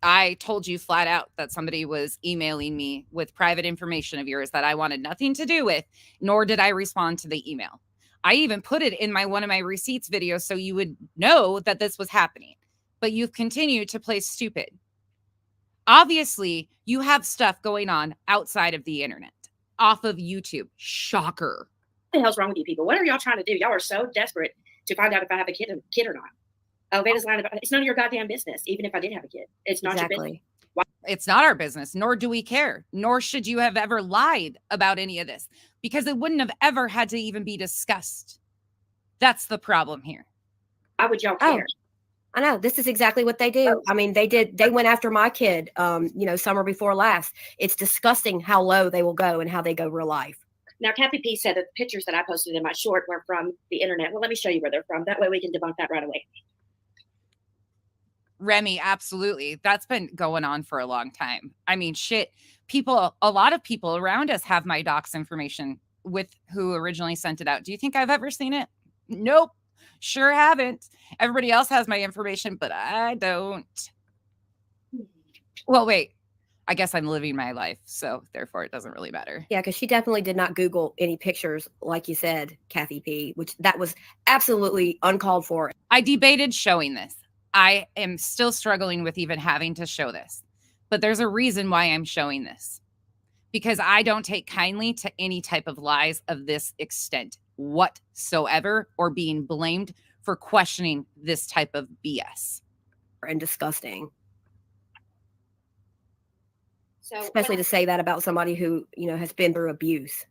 I told you flat out that somebody was emailing me with private information of yours that I wanted nothing to do with, nor did I respond to the email. I even put it in one of my receipts videos so you would know that this was happening. But you've continued to play stupid. Obviously, you have stuff going on outside of the internet, off of YouTube. Shocker. What the hell's wrong with you people? What are y'all trying to do? Y'all are so desperate to find out if I have a kid or not. Veda's lying about it. It's none of your goddamn business, even if I did have a kid. It's not your business. It's not our business, nor do we care, nor should you have ever lied about any of this, because it wouldn't have ever had to even be discussed. That's the problem here. Why would y'all care? I know. This is exactly what they do. I mean, they went after my kid, summer before last. It's disgusting how low they will go and how they go real life. Now, Kathy P said that the pictures that I posted in my short were from the internet. Well, let me show you where they're from. That way we can debunk that right away. Remy, absolutely. That's been going on for a long time. I mean, shit, a lot of people around us have my docs information with who originally sent it out. Do you think I've ever seen it? Nope. Sure haven't. Everybody else has my information, but I don't. Well, wait. I guess I'm living my life, so therefore it doesn't really matter. Yeah, because she definitely did not Google any pictures, like you said, Kathy P, which that was absolutely uncalled for. I debated showing this. I am still struggling with even having to show this, but there's a reason why I'm showing this, because I don't take kindly to any type of lies of this extent whatsoever, or being blamed for questioning this type of BS. And disgusting. So, especially to say that about somebody who, has been through abuse.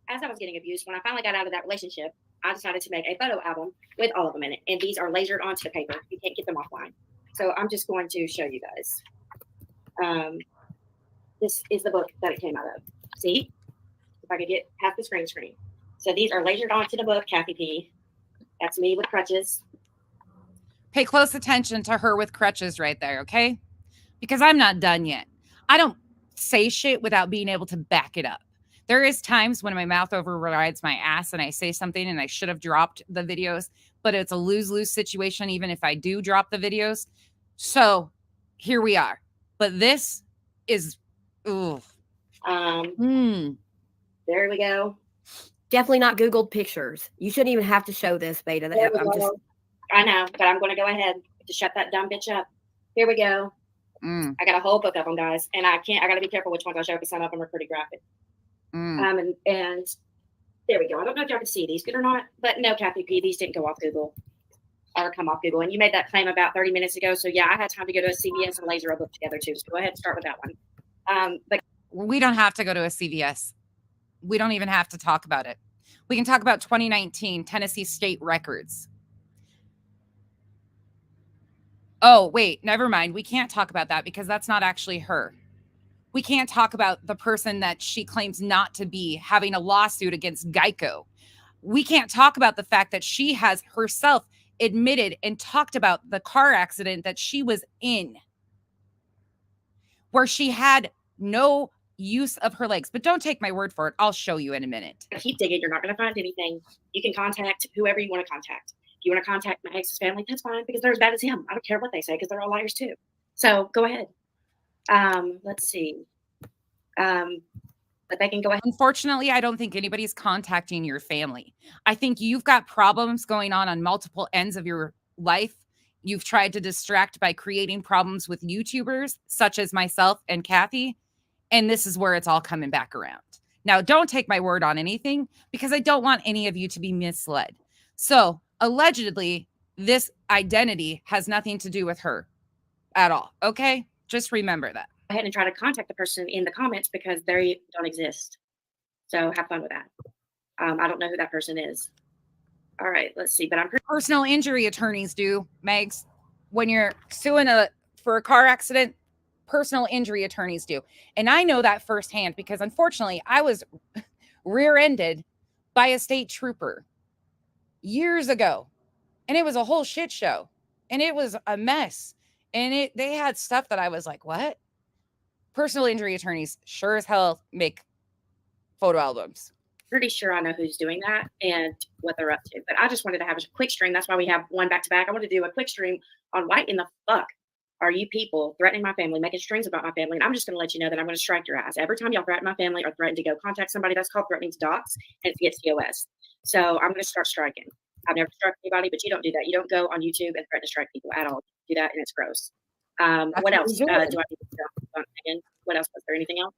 As I was getting abused, when I finally got out of that relationship, I decided to make a photo album with all of them in it. And these are lasered onto the paper. You can't get them offline. So I'm just going to show you guys. This is the book that it came out of. See? If I could get half the screen. So these are lasered onto the book, Kathy P. That's me with crutches. Pay close attention to her with crutches right there, okay? Because I'm not done yet. I don't say shit without being able to back it up. There is times when my mouth overrides my ass and I say something and I should have dropped the videos, but it's a lose-lose situation even if I do drop the videos. So here we are. But this is, ooh. There we go. Definitely not Googled pictures. You shouldn't even have to show this, Beta. I know, but I'm going to go ahead to shut that dumb bitch up. Here we go. I got a whole book of them, guys, and I got to be careful which ones I show because some of them are pretty graphic. And There we go. I don't know if y'all can see these good or not, but no, Kathy P, these didn't go off Google or come off Google. And you made that claim about 30 minutes ago. So yeah, I had time to go to a CVS and laser a book together too. So go ahead and start with that one. But We don't have to go to a CVS. We don't even have to talk about it. We can talk about 2019 Tennessee state records. Oh, wait, never mind. We can't talk about that because that's not actually her. We can't talk about the person that she claims not to be having a lawsuit against Geico. We can't talk about the fact that she has herself admitted and talked about the car accident that she was in, where she had no use of her legs. But don't take my word for it. I'll show you in a minute. keep digging. You're not going to find anything. You can contact whoever you want to contact. If you want to contact my ex's family, that's fine because they're as bad as him. I don't care what they say because they're all liars too. So go ahead. Let's see. But they can go ahead. Unfortunately, I don't think anybody's contacting your family. I think you've got problems going on multiple ends of your life. You've tried to distract by creating problems with YouTubers such as myself and Kathy. And this is where it's all coming back around. Now, don't take my word on anything because I don't want any of you to be misled. So allegedly, this identity has nothing to do with her at all. Okay? Just remember that. Go ahead and try to contact the person in the comments because they don't exist. So have fun with that. I don't know who that person is. All right, let's see. But I'm pretty personal injury attorneys do, Megs. When you're suing for a car accident, personal injury attorneys do. And I know that firsthand because unfortunately I was rear-ended by a state trooper years ago. And it was a whole shit show. And it was a mess. And they had stuff that I was like, what? Personal injury attorneys sure as hell make photo albums. pretty sure I know who's doing that and what they're up to. But I just wanted to have a quick stream. That's why we have one back to back. I wanted to do a quick stream on why in the fuck are you people threatening my family, making streams about my family. And I'm just going to let you know that I'm going to strike your ass. Every time y'all threaten my family or threaten to go contact somebody, that's called threatening to dox and it gets TOS. So I'm going to start striking. I've never struck anybody, but you don't do that. You don't go on YouTube and threaten to strike people at all. You do that and it's gross. What else do I need to jump in? What else? Was there anything else?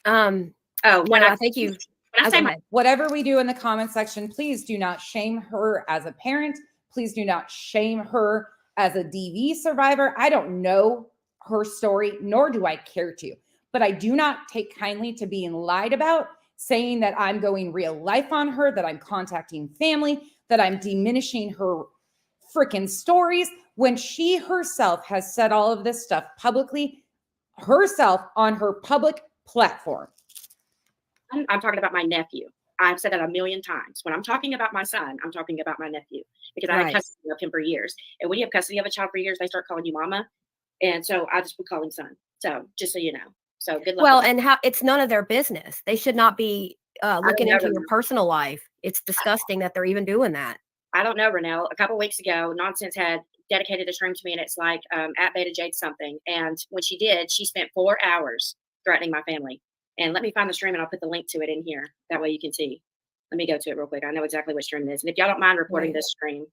I think you. When I say whatever we do in the comment section, please do not shame her as a parent. Please do not shame her as a DV survivor. I don't know her story, nor do I care to. But I do not take kindly to being lied about, saying that I'm going real life on her, that I'm contacting family, that I'm diminishing her freaking stories, when she herself has said all of this stuff publicly, herself on her public platform. I'm talking about my nephew. I've said that a million times. When I'm talking about my son, I'm talking about my nephew because I had custody of him for years. And when you have custody of a child for years, they start calling you mama. And so I just would call him son. So just so you know. So good luck. Well, and how it's none of their business. They should not be looking into your personal life. It's disgusting that they're even doing that. I don't know, Renelle. A couple weeks ago, Nonsense had dedicated a stream to me, and it's like at Beta Jade something. And when she did, she spent 4 hours threatening my family. And let me find the stream, and I'll put the link to it in here. That way you can see. Let me go to it real quick. I know exactly what stream it is. And if y'all don't mind reporting this stream,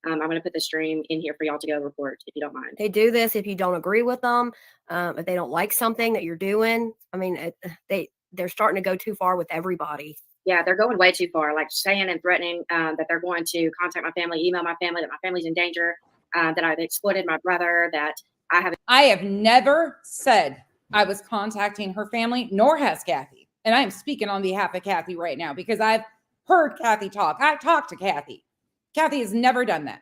I'm going to put the stream in here for y'all to go report if you don't mind. They do this if you don't agree with them, if they don't like something that you're doing. I mean, they're starting to go too far with everybody. Yeah, they're going way too far, like saying and threatening that they're going to contact my family, email my family, that my family's in danger, that I've exploited my brother, that I have never said I was contacting her family, nor has Kathy. And I am speaking on behalf of Kathy right now because I've heard Kathy talk. I talked to Kathy. Kathy has never done that.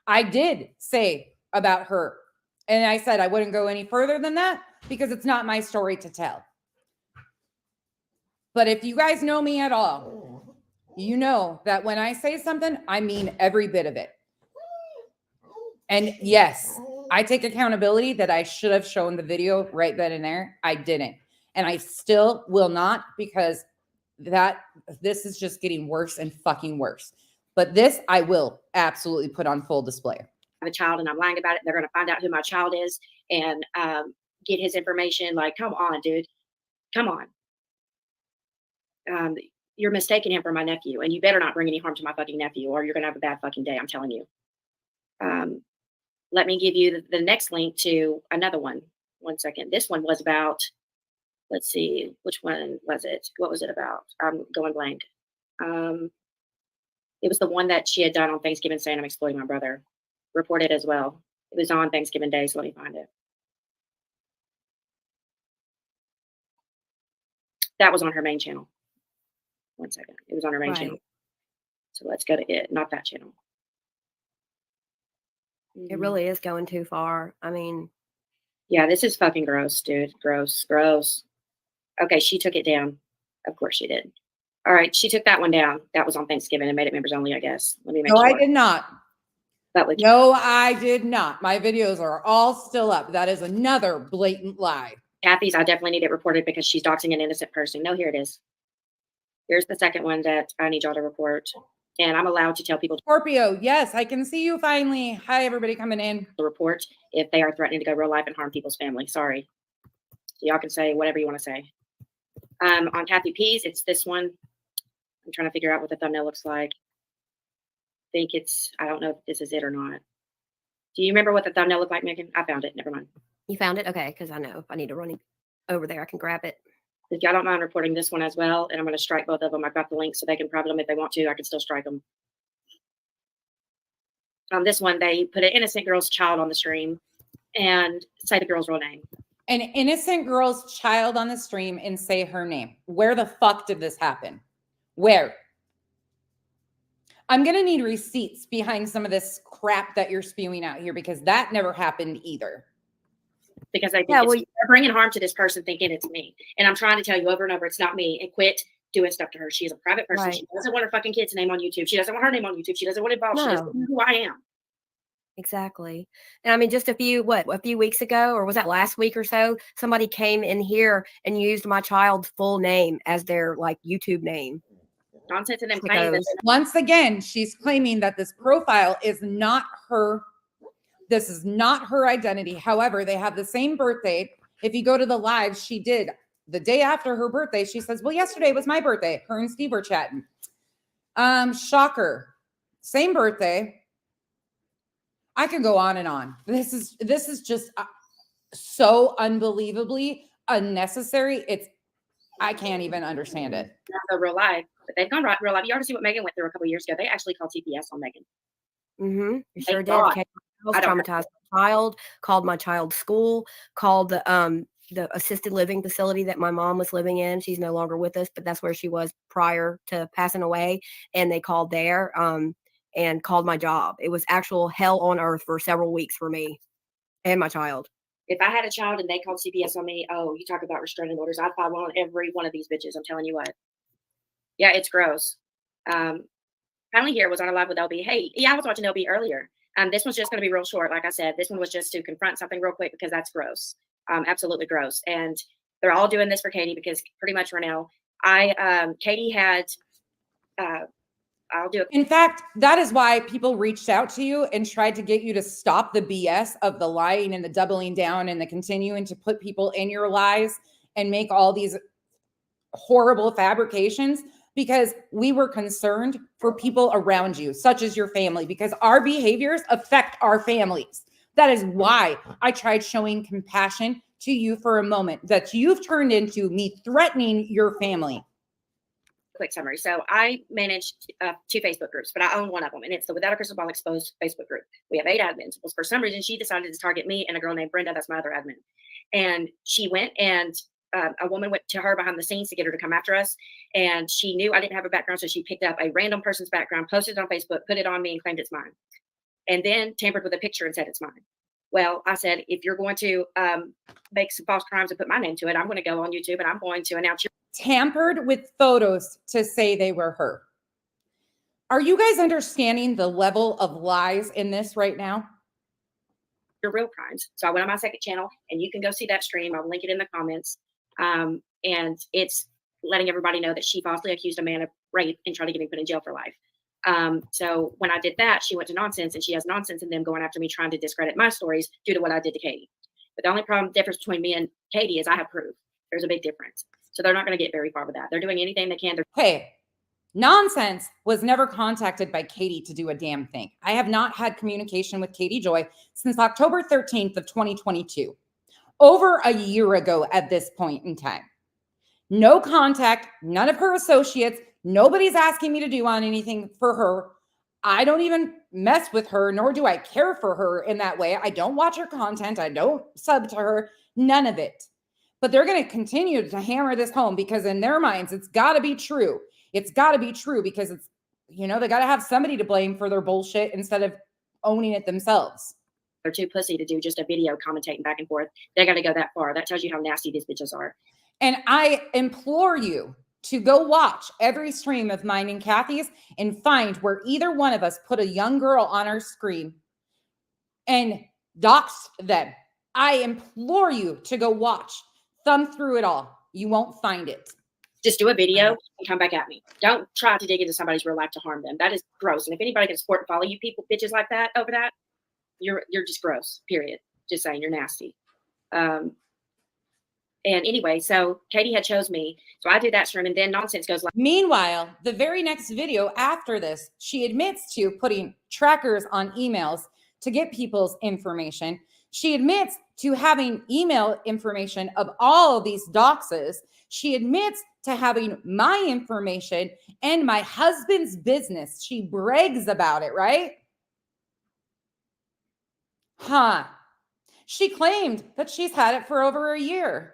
I did say about her, and I said I wouldn't go any further than that because it's not my story to tell. But if you guys know me at all, you know that when I say something, I mean every bit of it. And yes, I take accountability that I should have shown the video right then and there. I didn't. And I still will not because this is just getting worse and fucking worse. But this I will absolutely put on full display. I have a child and I'm lying about it. They're going to find out who my child is and get his information. Like, come on, dude. Come on. You're mistaking him for my nephew, and you better not bring any harm to my fucking nephew, or you're going to have a bad fucking day. I'm telling you. Let me give you the next link to another one. 1 second. This one was about, let's see, which one was it? What was it about? I'm going blank. It was the one that she had done on Thanksgiving saying I'm exploiting my brother. Reported as well. It was on Thanksgiving Day, so let me find it. That was on her main channel. One second. It was on her main channel. So let's go to it, not that channel. It really is going too far. I mean, yeah, this is fucking gross, dude. Gross, gross. Okay, she took it down. Of course she did. All right, she took that one down. That was on Thanksgiving and made it members only, I guess. Let me make sure. No, I did not. That was No, I did not. My videos are all still up. That is another blatant lie. Kathy's. I definitely need it reported because she's doxing an innocent person. No, here it is. Here's the second one that I need y'all to report. And I'm allowed to tell people Scorpio, yes, I can see you finally. Hi, everybody coming in. to report if they are threatening to go real life and harm people's family. Sorry. So y'all can say whatever you want to say. On Kathy P's, it's this one. I'm trying to figure out what the thumbnail looks like. I think it's, I don't know if this is it or not. Do you remember what the thumbnail looked like, Megan? I found it. Never mind. you found it? Okay, because I know if I need to run over there, I can grab it. If y'all don't mind reporting this one as well, and I'm going to strike both of them. I've got the link so they can private them if they want to. I can still strike them. On this one, they put an innocent girl's child on the stream and say the girl's real name. An innocent girl's child on the stream and say her name. Where the fuck did this happen? Where? I'm going to need receipts behind some of this crap that you're spewing out here because that never happened either. Because they think they're bringing harm to this person thinking it's me. And I'm trying to tell you over and over, it's not me. And quit doing stuff to her. She is a private person. Right. She doesn't want her fucking kid's name on YouTube. She doesn't want her name on YouTube. She doesn't want it involved. No. She doesn't know who I am. Exactly. And I mean, just a few weeks ago, or was that last week or so, somebody came in here and used my child's full name as their like YouTube name. Nonsense. And then claiming that once again, she's claiming that this profile is not her. This is not her identity. However, they have the same birthday. If you go to the live, she did the day after her birthday. She says, well, yesterday was my birthday. Her and Steve were chatting. Shocker. Same birthday. I can go on and on. This is just so unbelievably unnecessary. I can't even understand it. Not the real life, but they've gone real life. You already see what Megan went through a couple years ago. They actually called TPS on Megan. Mm-hmm. You sure did. Traumatized my child, called my child's school, called the assisted living facility that my mom was living in. She's no longer with us, but that's where she was prior to passing away. And they called there and called my job. It was actual hell on earth for several weeks for me and my child. If I had a child and they called CPS on me, oh, you talk about restraining orders. I'd file one on every one of these bitches. I'm telling you what. Yeah, it's gross. Finally here was on a live with LB. Hey, yeah, I was watching LB earlier. This one's just going to be real short. Like I said, this one was just to confront something real quick because that's gross. Absolutely gross. And they're all doing this for Katie because pretty much Renell, Katie had, I'll do it. In fact, that is why people reached out to you and tried to get you to stop the BS of the lying and the doubling down and the continuing to put people in your lies and make all these horrible fabrications, because we were concerned for people around you, such as your family, because our behaviors affect our families. That is why I tried showing compassion to you for a moment that you've turned into me threatening your family. Quick summary. So I manage 2 Facebook groups, but I own one of them, and it's the Without a Crystal Ball Exposed Facebook group. We have 8 admins. Well, for some reason, she decided to target me and a girl named Brenda. That's my other admin. And she went and a woman went to her behind the scenes to get her to come after us. And she knew I didn't have a background, so she picked up a random person's background, posted it on Facebook, put it on me, and claimed it's mine. And then tampered with a picture and said it's mine. Well, I said, if you're going to make some false crimes and put my name to it, I'm going to go on YouTube and I'm going to announce you. Tampered with photos to say they were her. Are you guys understanding the level of lies in this right now? Your real crimes. So I went on my second channel and you can go see that stream. I'll link it in the comments. And it's letting everybody know that she falsely accused a man of rape and tried to get him put in jail for life. So when I did that, she went to nonsense, and she has nonsense in them going after me, trying to discredit my stories due to what I did to Katie. But the only difference between me and Katie is I have proof. There's a big difference. So they're not going to get very far with that. They're doing anything they can. Hey, nonsense was never contacted by Katie to do a damn thing. I have not had communication with Katie Joy since October 13th of 2022. Over a year ago at this point in time. No contact, none of her associates, Nobody's asking me to do on anything for her. I don't even mess with her, nor do I care for her in that way. I don't watch her content. I don't sub to her, none of it. But they're going to continue to hammer this home because in their minds, it's got to be true. It's got to be true because it's, they got to have somebody to blame for their bullshit instead of owning it themselves. They're too pussy to do just a video commentating back and forth. They got to go that far. That tells you how nasty these bitches are. And I implore you to go watch every stream of mine and Kathy's and find where either one of us put a young girl on our screen and doxed them. I implore you to go watch, thumb through it all. You won't find it. Just do a video and come back at me. Don't try to dig into somebody's real life to harm them. That is gross. And if anybody can support and follow you people, bitches like that over that, you're just gross, period. Just saying, you're nasty. And anyway, so Katie had chose me. So I did that stream, and then Nonsense goes like. Meanwhile, the very next video after this, she admits to putting trackers on emails to get people's information. She admits to having email information of all of these doxes. She admits to having my information and my husband's business. She brags about it, right? Huh. She claimed that she's had it for over a year.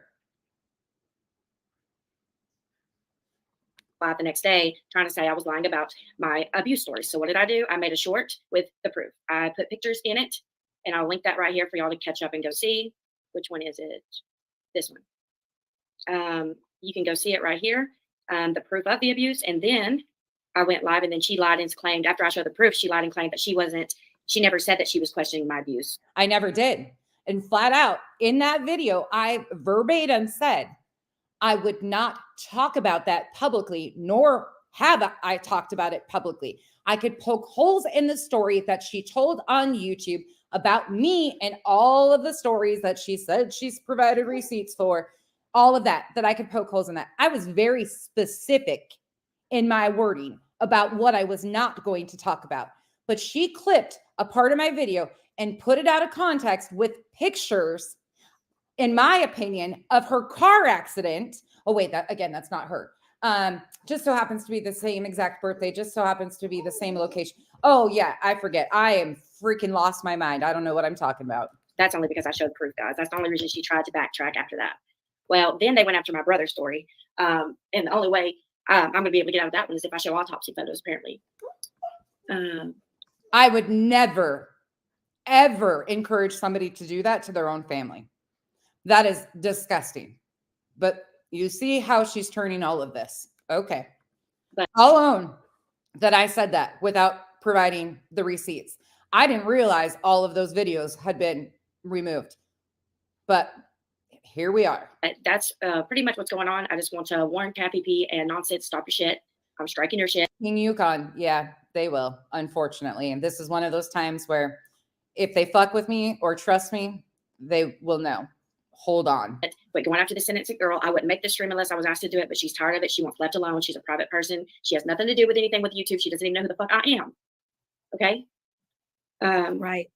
The next day trying to say I was lying about my abuse story. So what did I do? I made a short with the proof. I put pictures in it, and I'll link that right here for y'all to catch up and go see. Which one is it? This one. You can go see it right here. The proof of the abuse. And then I went live, and then she lied and claimed, after I showed the proof, she lied and claimed that she never said that she was questioning my abuse. I never did. And flat out in that video, I verbatim said, I would not talk about that publicly, nor have I talked about it publicly. I could poke holes in the story that she told on YouTube about me and all of the stories that she said she's provided receipts for, all of that I could poke holes in that. I was very specific in my wording about what I was not going to talk about. But she clipped a part of my video and put it out of context with pictures, in my opinion, of her car accident. Oh, wait, that's not her. Just so happens to be the same exact birthday, just so happens to be the same location. Oh, yeah, I forget. I am freaking lost my mind. I don't know what I'm talking about. That's only because I showed proof, guys. That's the only reason she tried to backtrack after that. Well, then they went after my brother's story. And the only way I'm going to be able to get out of that one is if I show autopsy photos, apparently. I would never, ever encourage somebody to do that to their own family. That is disgusting. But you see how she's turning all of this. Okay. But I'll own that I said that without providing the receipts. I didn't realize all of those videos had been removed. But here we are. That's pretty much what's going on. I just want to warn Kathy P and Nonsense, stop your shit. I'm striking your shit. In Yukon, yeah, they will, unfortunately. And this is one of those times where if they fuck with me or trust me, they will know. Hold on. But going after the sentencing girl, I wouldn't make this stream unless I was asked to do it, but she's tired of it. She wants left alone. She's a private person. She has nothing to do with anything with YouTube. She doesn't even know who the fuck I am. Okay? Right.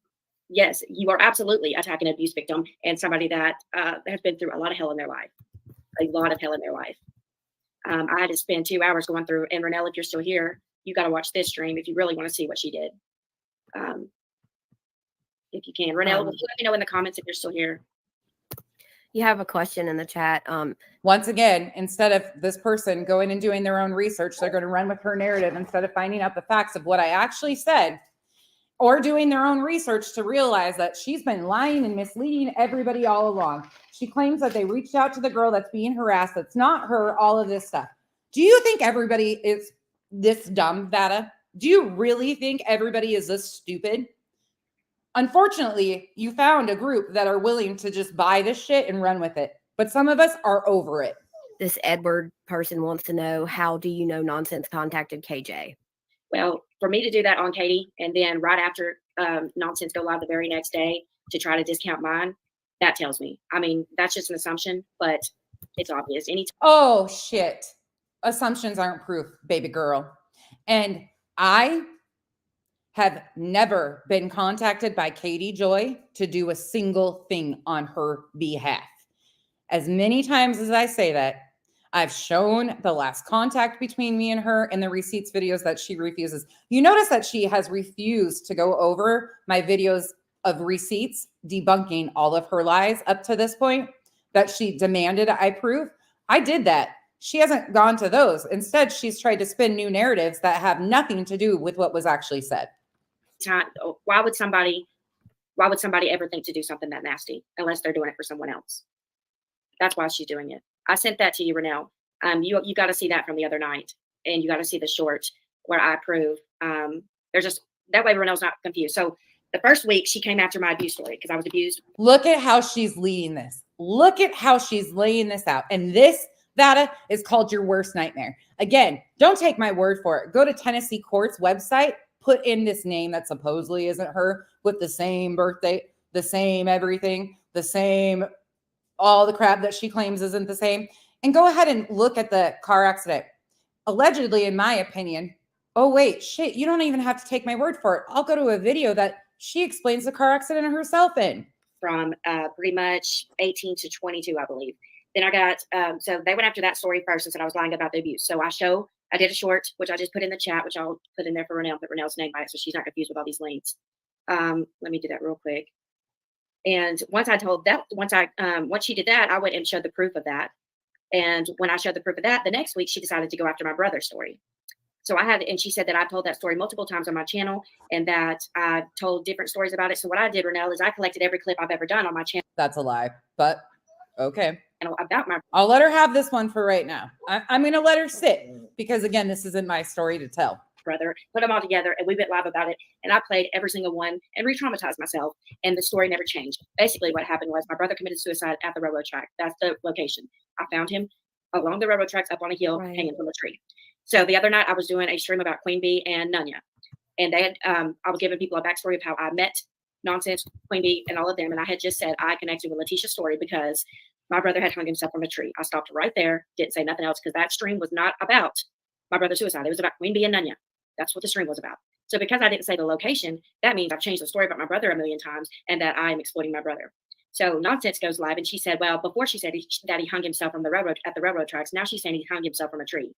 Yes, you are absolutely attacking an abuse victim and somebody that has been through a lot of hell in their life. A lot of hell in their life. I had to spend 2 hours going through, and Renelle, if you're still here, you got to watch this stream if you really want to see what she did. If you can. Renelle, will you let me know in the comments if you're still here? You have a question in the chat. Once again, instead of this person going and doing their own research, they're going to run with her narrative instead of finding out the facts of what I actually said, or doing their own research to realize that she's been lying and misleading everybody all along. She claims that they reached out to the girl that's being harassed. That's not her, all of this stuff. Do you think everybody is this dumb, Vada? Do you really think everybody is this stupid? Unfortunately, you found a group that are willing to just buy this shit and run with it. But some of us are over it. This Edward person wants to know, how do you know Nonsense contacted KJ? Well, for me to do that on Katie, and then right after Nonsense go live the very next day to try to discount mine, that tells me. I mean, that's just an assumption, but it's obvious. Oh, shit. Assumptions aren't proof, baby girl. And I have never been contacted by Katie Joy to do a single thing on her behalf. As many times as I say that, I've shown the last contact between me and her in the receipts videos that she refuses. You notice that she has refused to go over my videos of receipts debunking all of her lies up to this point that she demanded I prove. I did that. She hasn't gone to those. Instead, she's tried to spin new narratives that have nothing to do with what was actually said. Why would somebody ever think to do something that nasty unless they're doing it for someone else? That's why she's doing it. I sent that to you, Renelle. You got to see that from the other night, and you got to see the short where I prove. There's just that way Renelle's not confused. So the first week she came after my abuse story because I was abused. Look at how she's leading this. Look at how she's laying this out. And this, Vada, is called your worst nightmare. Again, don't take my word for it. Go to Tennessee Court's website, put in this name that supposedly isn't her with the same birthday, the same everything, the same, all the crap that she claims isn't the same. And go ahead and look at the car accident. Allegedly, in my opinion, oh, wait, shit, you don't even have to take my word for it. I'll go to a video that she explains the car accident herself in. From pretty much 18 to 22, I believe. Then I got, so they went after that story first and said I was lying about the abuse. So I did a short, which I just put in the chat, which I'll put in there for Renelle, put Renelle's name by it so she's not confused with all these links. Let me do that real quick. And once she did that, I went and showed the proof of that. And when I showed the proof of that, the next week she decided to go after my brother's story. So and she said that I told that story multiple times on my channel and that I told different stories about it. So what I did, Renelle, is I collected every clip I've ever done on my channel. That's a lie, but okay. About my I'll let her have this one for right now. I'm going to let her sit because, again, this isn't my story to tell. Brother, put them all together, and we went live about it. And I played every single one and re-traumatized myself. And the story never changed. Basically, what happened was my brother committed suicide at the railroad track. That's the location. I found him along the railroad tracks up on a hill, hanging from a tree. So the other night, I was doing a stream about Queen Bee and Nunya. And they had, I was giving people a backstory of how I met Nonsense, Queen Bee, and all of them. And I had just said I connected with Letitia's story because my brother had hung himself from a tree. I stopped right there, didn't say nothing else because that stream was not about my brother's suicide. It was about Queen Bee and Nunya. That's what the stream was about. So because I didn't say the location, that means I've changed the story about my brother a million times and that I am exploiting my brother. So Nonsense goes live and she said, well, before she said that he hung himself from the railroad at the railroad tracks, now she's saying he hung himself from a tree.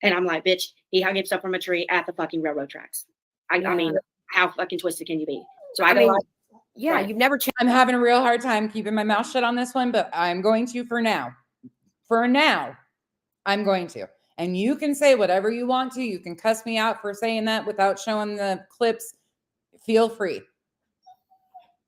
And I'm like, bitch, he hung himself from a tree at the fucking railroad tracks. I mean, how fucking twisted can you be? So you've never changed. I'm having a real hard time keeping my mouth shut on this one, but I'm going to for now. For now, I'm going to. And you can say whatever you want to. You can cuss me out for saying that without showing the clips. Feel free.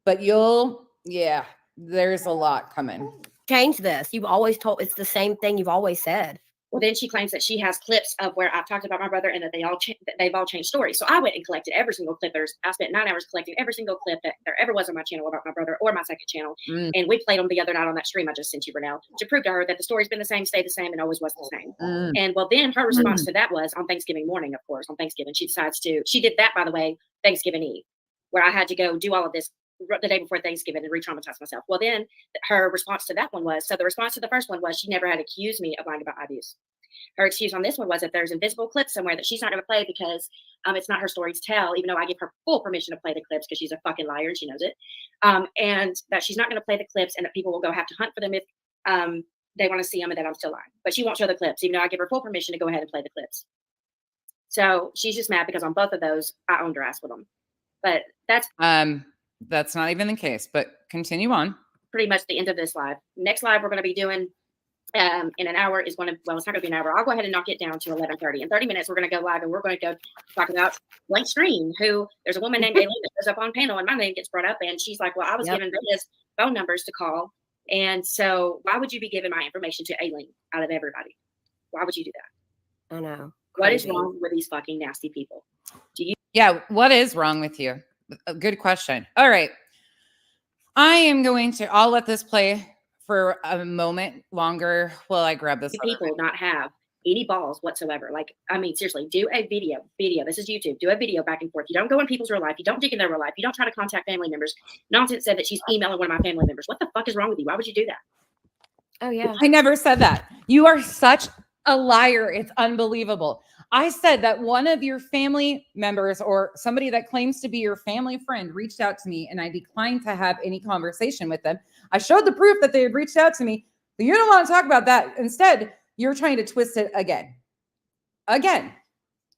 But there's a lot coming. Change this. You've always told, it's the same thing you've always said. Well, then she claims that she has clips of where I've talked about my brother and that they've all changed stories. So I went and collected every single clip. I spent 9 hours collecting every single clip that there ever was on my channel about my brother or my second channel. And we played them the other night on that stream I just sent you, Renelle, to prove to her that the story's been the same, stayed the same, and always was the same. And well, then her response to that was on Thanksgiving morning, of course, on Thanksgiving, she did that, by the way, Thanksgiving Eve, where I had to go do all of this the day before Thanksgiving and re-traumatize myself. Well, then her response to that one was, so the response to the first one was she never had accused me of lying about my abuse. Her excuse on this one was that there's invisible clips somewhere that she's not going to play because it's not her story to tell, even though I give her full permission to play the clips because she's a fucking liar and she knows it. And that she's not going to play the clips and that people will go have to hunt for them if they want to see them and that I'm still lying. But she won't show the clips, even though I give her full permission to go ahead and play the clips. So she's just mad because on both of those, I owned her ass with them. But that's not even the case, but continue on. Pretty much the end of this live. Next live we're going to be doing in an hour is it's not going to be an hour. I'll go ahead and knock it down to 11:30. In 30 minutes, we're going to go live and we're going to go talk about Blank Screen, who there's a woman named Aileen that goes up on panel and my name gets brought up and she's like, well, I was given Veda's phone numbers to call. And so why would you be giving my information to Aileen out of everybody? Why would you do that? I know. What is wrong with these fucking nasty people? What is wrong with you? A good question. All right. I'll let this play for a moment longer while I grab this. People not have any balls whatsoever. Like, I mean, seriously, do a video. This is YouTube. Do a video back and forth. You don't go in people's real life. You don't dig in their real life. You don't try to contact family members. Nonsense said that she's emailing one of my family members. What the fuck is wrong with you? Why would you do that? Oh, yeah. I never said that. You are such a liar. It's unbelievable. I said that one of your family members or somebody that claims to be your family friend reached out to me and I declined to have any conversation with them. I showed the proof that they had reached out to me. You don't want to talk about that. Instead, you're trying to twist it again. Again,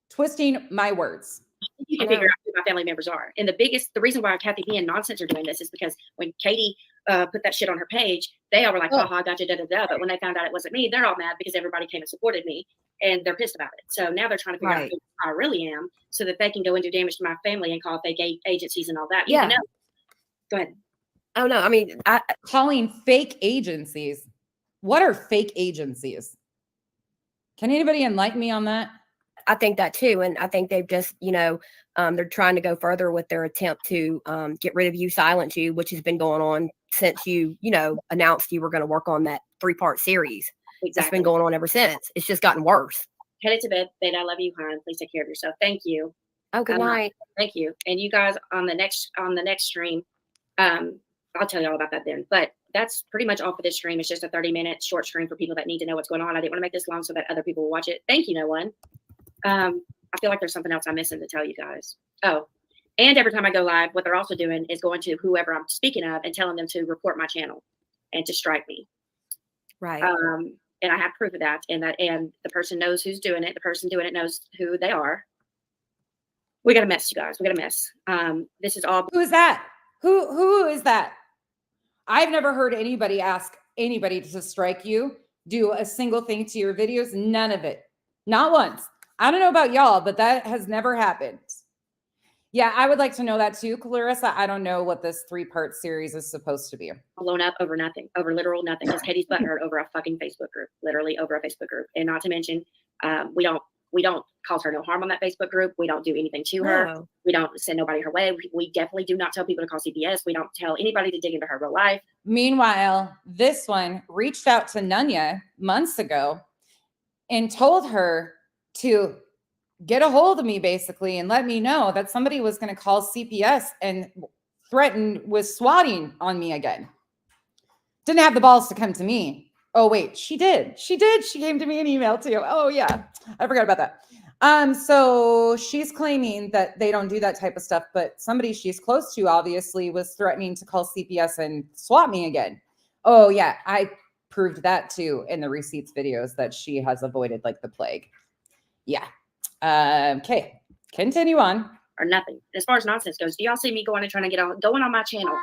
twisting my words. You can figure out who my family members are. And the reason why Kathy B and Nonsense are doing this is because when Katie put that shit on her page, they all were like, haha, gotcha, da, da, da. But when they found out it wasn't me, they're all mad because everybody came and supported me and they're pissed about it. So now they're trying to figure out who I really am so that they can go and do damage to my family and call fake agencies and all that. Yeah. Go ahead. Oh, no. I mean, calling fake agencies. What are fake agencies? Can anybody enlighten me on that? I think that too. And I think they've just, they're trying to go further with their attempt to get rid of you, silence you, which has been going on since you announced you were going to work on that 3-part series. Exactly. It's been going on ever since. It's just gotten worse. Headed to bed. Beta, I love you, hon. Please take care of yourself. Thank you. Oh, good night. Thank you. And you guys on the next stream, I'll tell you all about that then. But that's pretty much all for this stream. It's just a 30-minute short stream for people that need to know what's going on. I didn't want to make this long so that other people will watch it. Thank you, no one. I feel like there's something else I'm missing to tell you guys. Oh, and every time I go live, what they're also doing is going to whoever I'm speaking of and telling them to report my channel and to strike me. Right. And I have proof of that. And the person knows who's doing it. The person doing it knows who they are. We got a mess, you guys. We got a mess. This is all. Who is that? Who is that? I've never heard anybody ask anybody to strike you, do a single thing to your videos. None of it. Not once. I don't know about y'all, but that has never happened. Yeah, I would like to know that too, Clarissa. I don't know what this 3-part series is supposed to be. Blown up over nothing, over literal nothing. Because Katie's butthurt over a fucking Facebook group, literally over a Facebook group. And not to mention, we don't cause her no harm on that Facebook group. We don't do anything to her. No. We don't send nobody her way. We definitely do not tell people to call CPS. We don't tell anybody to dig into her real life. Meanwhile, this one reached out to Nunya months ago and told her to get a hold of me basically and let me know that somebody was going to call CPS and threaten with swatting on me again. Didn't have the balls to come to me. Oh, wait, she did. She came to me in email too. Oh yeah. I forgot about that. So she's claiming that they don't do that type of stuff, but somebody she's close to obviously was threatening to call CPS and swat me again. Oh yeah. I proved that too in the receipts videos that she has avoided like the plague. Yeah. Okay. Continue on. Or nothing. As far as nonsense goes, do y'all see me going and trying to going on my channel,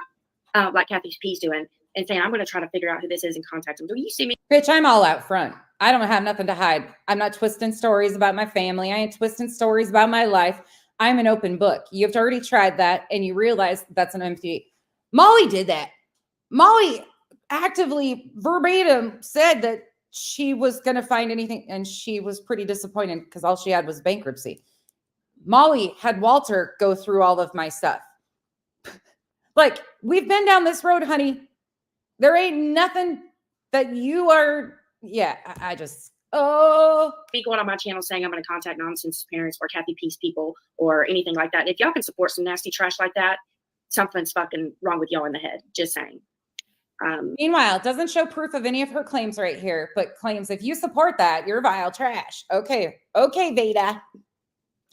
like Kathy P's doing, and saying, I'm going to try to figure out who this is and contact them? Do you see me? Bitch, I'm all out front. I don't have nothing to hide. I'm not twisting stories about my family. I ain't twisting stories about my life. I'm an open book. You've already tried that and you realize that's an empty. Molly did that. Molly actively verbatim said that she was going to find anything, and she was pretty disappointed because all she had was bankruptcy. Molly had Walter go through all of my stuff. Like, we've been down this road, honey. There ain't nothing that you are. Yeah, I just, be going on my channel saying I'm going to contact Nonsense parents or Kathy P's people or anything like that. If y'all can support some nasty trash like that, something's fucking wrong with y'all in the head. Just saying. Meanwhile, it doesn't show proof of any of her claims right here, but claims if you support that, you're vile trash. Okay, Veda.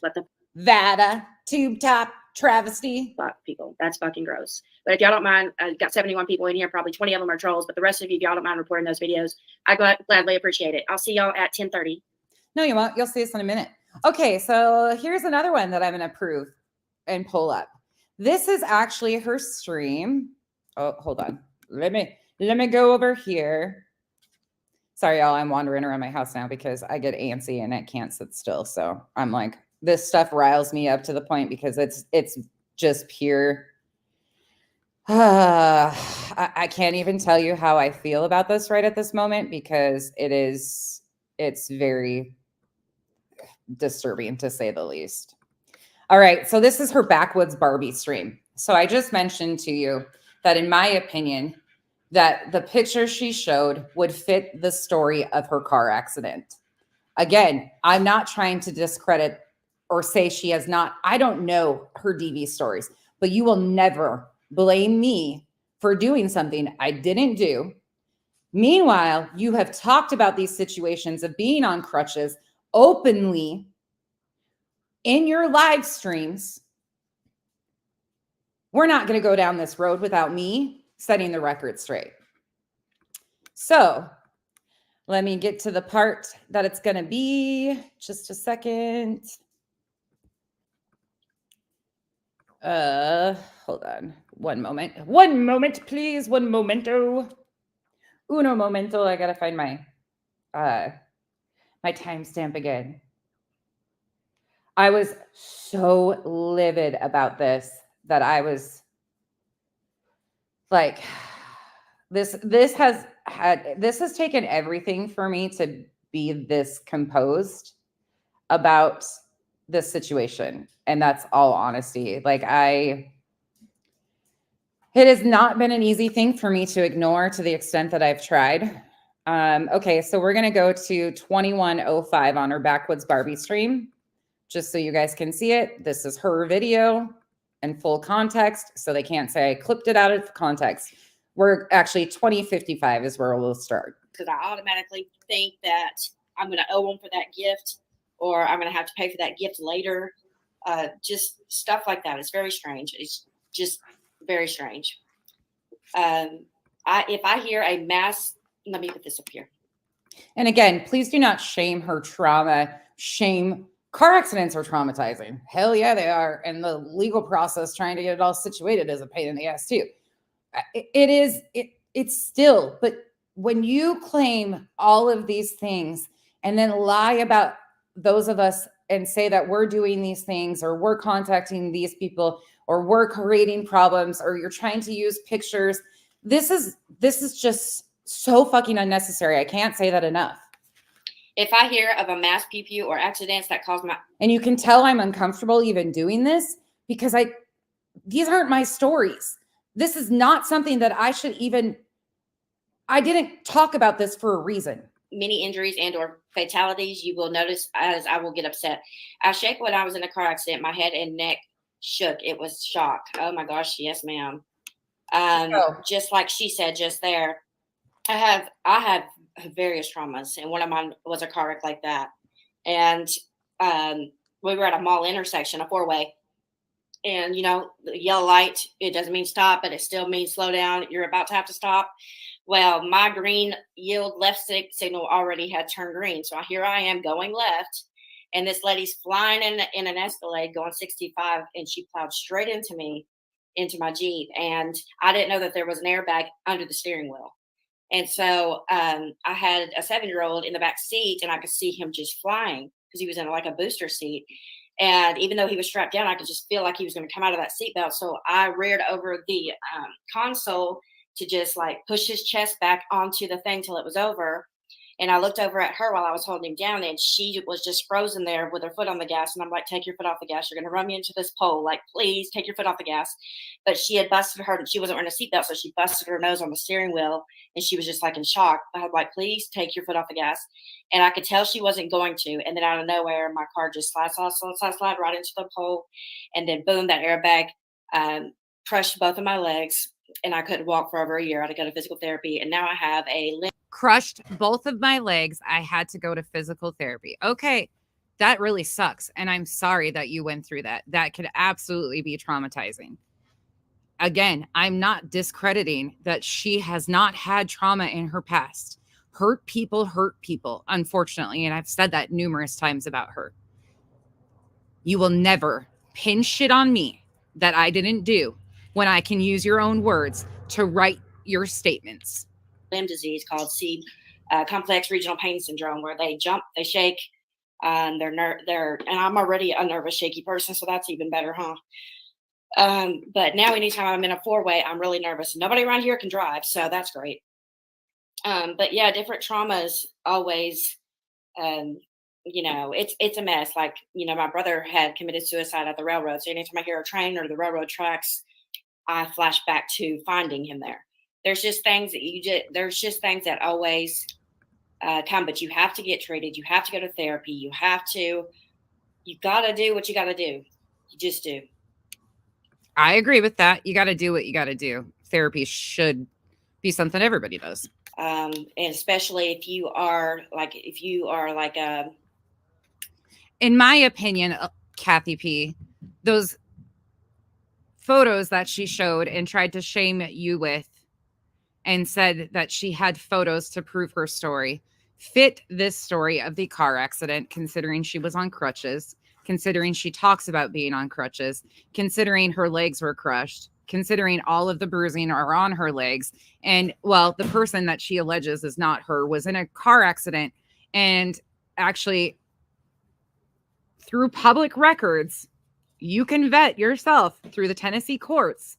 Let the Vada, tube top, travesty. Fuck people. That's fucking gross. But if y'all don't mind, I've got 71 people in here. Probably 20 of them are trolls, but the rest of you, if y'all don't mind reporting those videos, I gladly appreciate it. I'll see y'all at 10:30. No, you won't. You'll see us in a minute. Okay, so here's another one that I'm going to prove and pull up. This is actually her stream. Oh, hold on. Let me go over here. Sorry, y'all. I'm wandering around my house now because I get antsy and I can't sit still. So I'm like, this stuff riles me up to the point because it's just pure. I can't even tell you how I feel about this right at this moment because it's very disturbing to say the least. All right. So this is her Backwoods Barbie stream. So I just mentioned to you that in my opinion, that the picture she showed would fit the story of her car accident. Again, I'm not trying to discredit or say she has not. I don't know her DV stories, but you will never blame me for doing something I didn't do. Meanwhile, you have talked about these situations of being on crutches openly in your live streams. We're not going to go down this road without me setting the record straight. So let me get to the part that it's going to be. Just a second. Hold on. One moment, please. One momento. Uno momento. I got to find my timestamp again. I was so livid about this that I was like, this has taken everything for me to be this composed about this situation. And that's all honesty. Like it has not been an easy thing for me to ignore to the extent that I've tried. Okay, so we're going to go to 2105 on her Backwoods Barbie stream, just so you guys can see it. This is her video in full context, so they can't say I clipped it out of context. We're actually 2055 is where we'll start. Because I automatically think that I'm going to owe them for that gift, or I'm going to have to pay for that gift later. Just stuff like that. It's very strange. It's just very strange. If I hear a mass, let me put this up here. And again, please do not shame her trauma. Car accidents are traumatizing. Hell yeah, they are. And the legal process trying to get it all situated is a pain in the ass too. It's still, but when you claim all of these things and then lie about those of us and say that we're doing these things or we're contacting these people or we're creating problems or you're trying to use pictures, this is just so fucking unnecessary. I can't say that enough. If I hear of a mass PPU or accidents that cause my... And you can tell I'm uncomfortable even doing this because these aren't my stories. This is not something that I didn't talk about this for a reason. Many injuries and or fatalities, you will notice as I will get upset. I shake when I was in a car accident. My head and neck shook. It was shock. Oh my gosh, yes, ma'am. Just like she said just there, I have various traumas, and one of mine was a car wreck like that. And we were at a mall intersection, a four-way. And, the yellow light, it doesn't mean stop, but it still means slow down. You're about to have to stop. Well, my green yield left signal already had turned green. So here I am going left, and this lady's flying in an Escalade going 65, and she plowed straight into me, into my Jeep. And I didn't know that there was an airbag under the steering wheel. And so I had a 7-year-old in the back seat, and I could see him just flying because he was in like a booster seat. And even though he was strapped down, I could just feel like he was going to come out of that seatbelt. So I reared over the console to just like push his chest back onto the thing till it was over. And I looked over at her while I was holding him down, and she was just frozen there with her foot on the gas. And I'm like, take your foot off the gas. You're going to run me into this pole. Like, please take your foot off the gas. But she had busted her, she wasn't wearing a seatbelt, so she busted her nose on the steering wheel, and she was just like in shock. I was like, please take your foot off the gas. And I could tell she wasn't going to. And then out of nowhere, my car just slide right into the pole. And then boom, that airbag crushed both of my legs. And I couldn't walk for over a year. I had to go to physical therapy. And now I have a limb. Crushed both of my legs. I had to go to physical therapy. Okay. That really sucks. And I'm sorry that you went through that. That could absolutely be traumatizing. Again, I'm not discrediting that she has not had trauma in her past. Hurt people, unfortunately. And I've said that numerous times about her. You will never pin shit on me that I didn't do when I can use your own words to write your statements. Limb disease called complex regional pain syndrome, where they jump, they shake, and and I'm already a nervous, shaky person, so that's even better, huh? But now anytime I'm in a four-way, I'm really nervous. Nobody around here can drive, so that's great. But yeah, different traumas always, it's a mess. Like, my brother had committed suicide at the railroad. So anytime I hear a train or the railroad tracks, I flash back to finding him there. There's just things that always come, but you have to get treated. You have to go to therapy. You got to do what you got to do. You just do. I agree with that. You got to do what you got to do. Therapy should be something everybody does. And especially if you are like in my opinion, Kathy P, those photos that she showed and tried to shame you with and said that she had photos to prove her story fit this story of the car accident, considering she was on crutches, considering she talks about being on crutches, considering her legs were crushed, considering all of the bruising are on her legs. And well, the person that she alleges is not her was in a car accident. And actually, through public records, you can vet yourself through the Tennessee courts.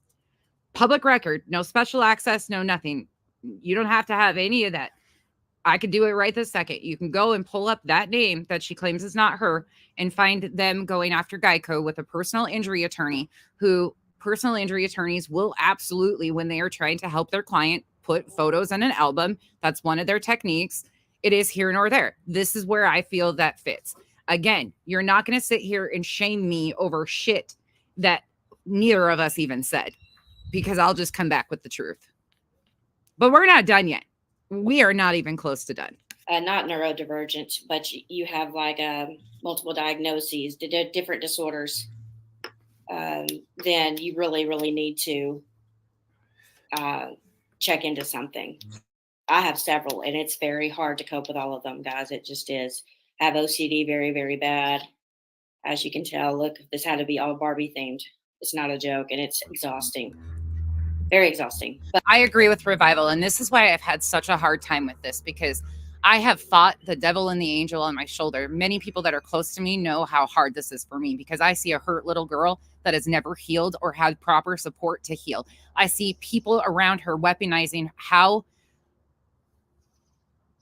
Public record, no special access, no nothing. You don't have to have any of that. I could do it right this second. You can go and pull up that name that she claims is not her and find them going after Geico with a personal injury attorney, who personal injury attorneys will absolutely, when they are trying to help their client, put photos in an album. That's one of their techniques. It is here nor there. This is where I feel that fits. Again, you're not going to sit here and shame me over shit that neither of us even said, because I'll just come back with the truth. But we're not done yet. We are not even close to done. Not neurodivergent, but you have like multiple diagnoses, different disorders. Then you really, really need to check into something. I have several, and it's very hard to cope with all of them, guys. It just is. I have OCD very, very bad. As you can tell, look, this had to be all Barbie themed. It's not a joke, and it's exhausting. Very exhausting. But I agree with Revival, and this is why I've had such a hard time with this, because I have fought the devil and the angel on my shoulder. Many people that are close to me know how hard this is for me, because I see a hurt little girl that has never healed or had proper support to heal. I see people around her weaponizing how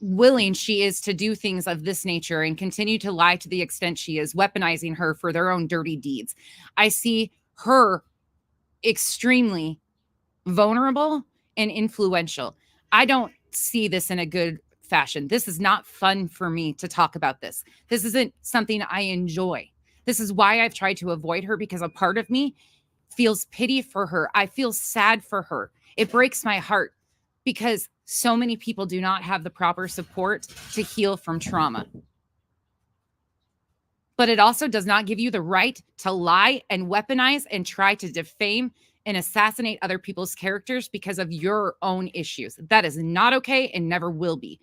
willing she is to do things of this nature and continue to lie to the extent she is, weaponizing her for their own dirty deeds. I see her extremely vulnerable and influential. I don't see this in a good fashion. This is not fun for me to talk about this. This isn't something I enjoy. This is why I've tried to avoid her, because a part of me feels pity for her. I feel sad for her. It breaks my heart because so many people do not have the proper support to heal from trauma. But it also does not give you the right to lie and weaponize and try to defame and assassinate other people's characters because of your own issues. That is not okay and never will be.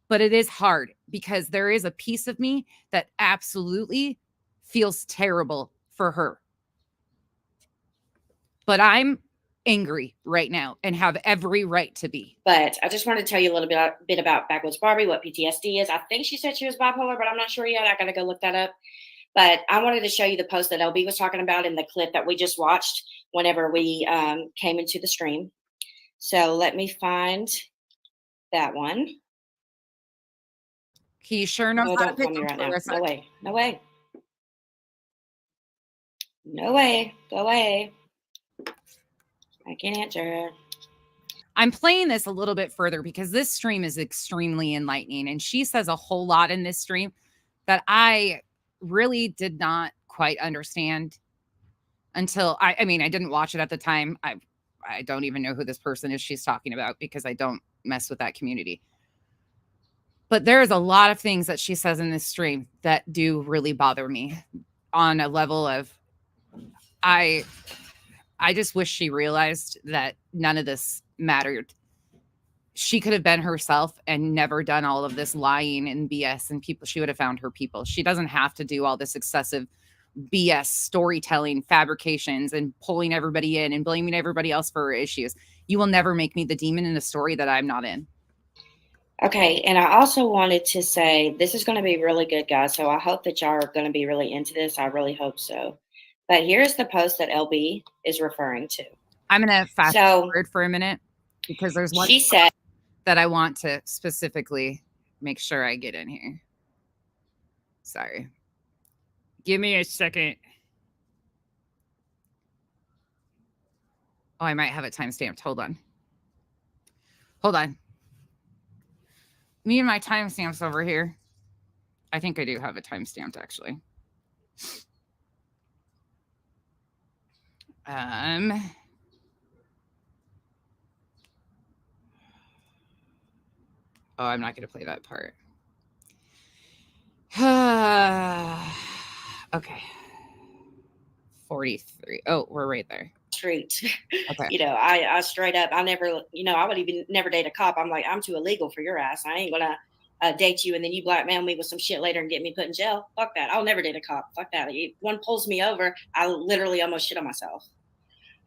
But it is hard, because there is a piece of me that absolutely feels terrible for her. But I'm angry right now and have every right to be. But I just wanted to tell you a little bit about Backwoods Barbie, what PTSD is. I think she said she was bipolar, but I'm not sure yet. I got to go look that up. But I wanted to show you the post that LB was talking about in the clip that we just watched whenever we came into the stream. So let me find that one. He sure knows Oh, how to don't pick call me up right now. Clarissa. No way. No way. No way. Go away. I can't answer. I'm playing this a little bit further because this stream is extremely enlightening, and she says a whole lot in this stream that I really did not quite understand until I mean, I didn't watch it at the time. I don't even know who this person is she's talking about, because I don't mess with that community. But there's a lot of things that she says in this stream that do really bother me on a level of I just wish she realized that none of this mattered. She could have been herself and never done all of this lying and BS, and people, she would have found her people. She doesn't have to do all this excessive BS storytelling, fabrications, and pulling everybody in and blaming everybody else for her issues. You will never make me the demon in a story that I'm not in. Okay, and I also wanted to say this is going to be really good, guys. So I hope that y'all are going to be really into this. I really hope so. But here's the post that LB is referring to. I'm going to fast forward for a minute, because there's one she said that I want to specifically make sure I get in here. Sorry. Give me a second. Oh, I might have it timestamped. Hold on. Hold on. Me and my timestamps over here. I think I do have it timestamped, actually. Oh, I'm not going to play that part. Okay. 43. Oh, we're right there. street. Okay. You know, I straight up, I never, you know, I would even never date a cop. I'm like, I'm too illegal for your ass. I ain't gonna date you and then you blackmail me with some shit later and get me put in jail. Fuck that. I'll never date a cop. Fuck that. If one pulls me over, I literally almost shit on myself.